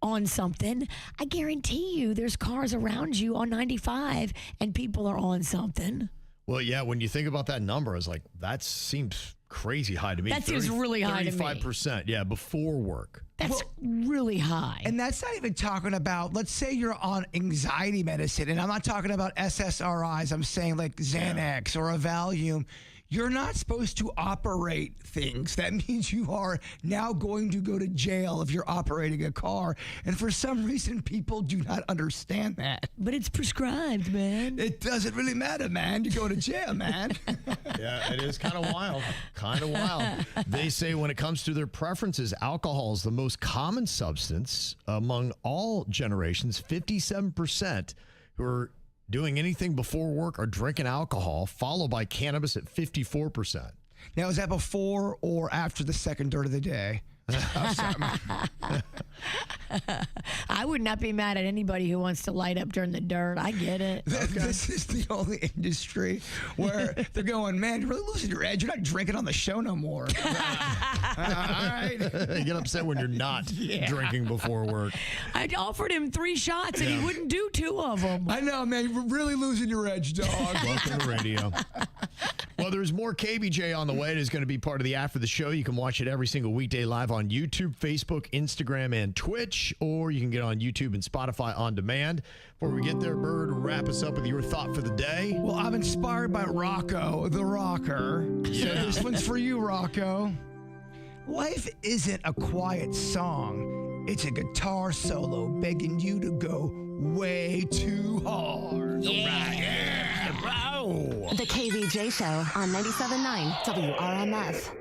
on something, I guarantee you there's cars around you on 95 and people are on something. Well, yeah, when you think about that number, I was like, that seems crazy high to me. That seems really high to me. 35%, yeah, before work. That's really high. And that's not even talking about, let's say you're on anxiety medicine, and I'm not talking about SSRIs. I'm saying like Xanax or a Valium. You're not supposed to operate things. That means you are now going to go to jail if you're operating a car. And for some reason, people do not understand that. But it's prescribed, man. It doesn't really matter, man. You go to jail, man. Yeah, it is kind of wild. Kind of wild. They say when it comes to their preferences, alcohol is the most common substance among all generations. 57% who are doing anything before work or drinking alcohol, followed by cannabis at 54%. Now, is that before or after the second dirt of the day? I would not be mad at anybody who wants to light up during the dirt. I get it. This is the only industry where they're going, man, you're really losing your edge. You're not drinking on the show no more. All right. You get upset when you're not drinking before work. I offered him 3 shots and he wouldn't do 2 of them. I know, man. You're really losing your edge, dog. Welcome to radio. Well, there's more KVJ on the way. It is going to be part of the After the Show. You can watch it every single weekday live on YouTube, Facebook, Instagram, and Twitch, or you can get on YouTube and Spotify on demand. Before we get there, Bird, wrap us up with your thought for the day. Well, I'm inspired by Rocco, the rocker. Yeah. So this one's for you, Rocco. Life isn't a quiet song. It's a guitar solo begging you to go way too hard. Yeah. The KVJ Show on 97.9 WRMF.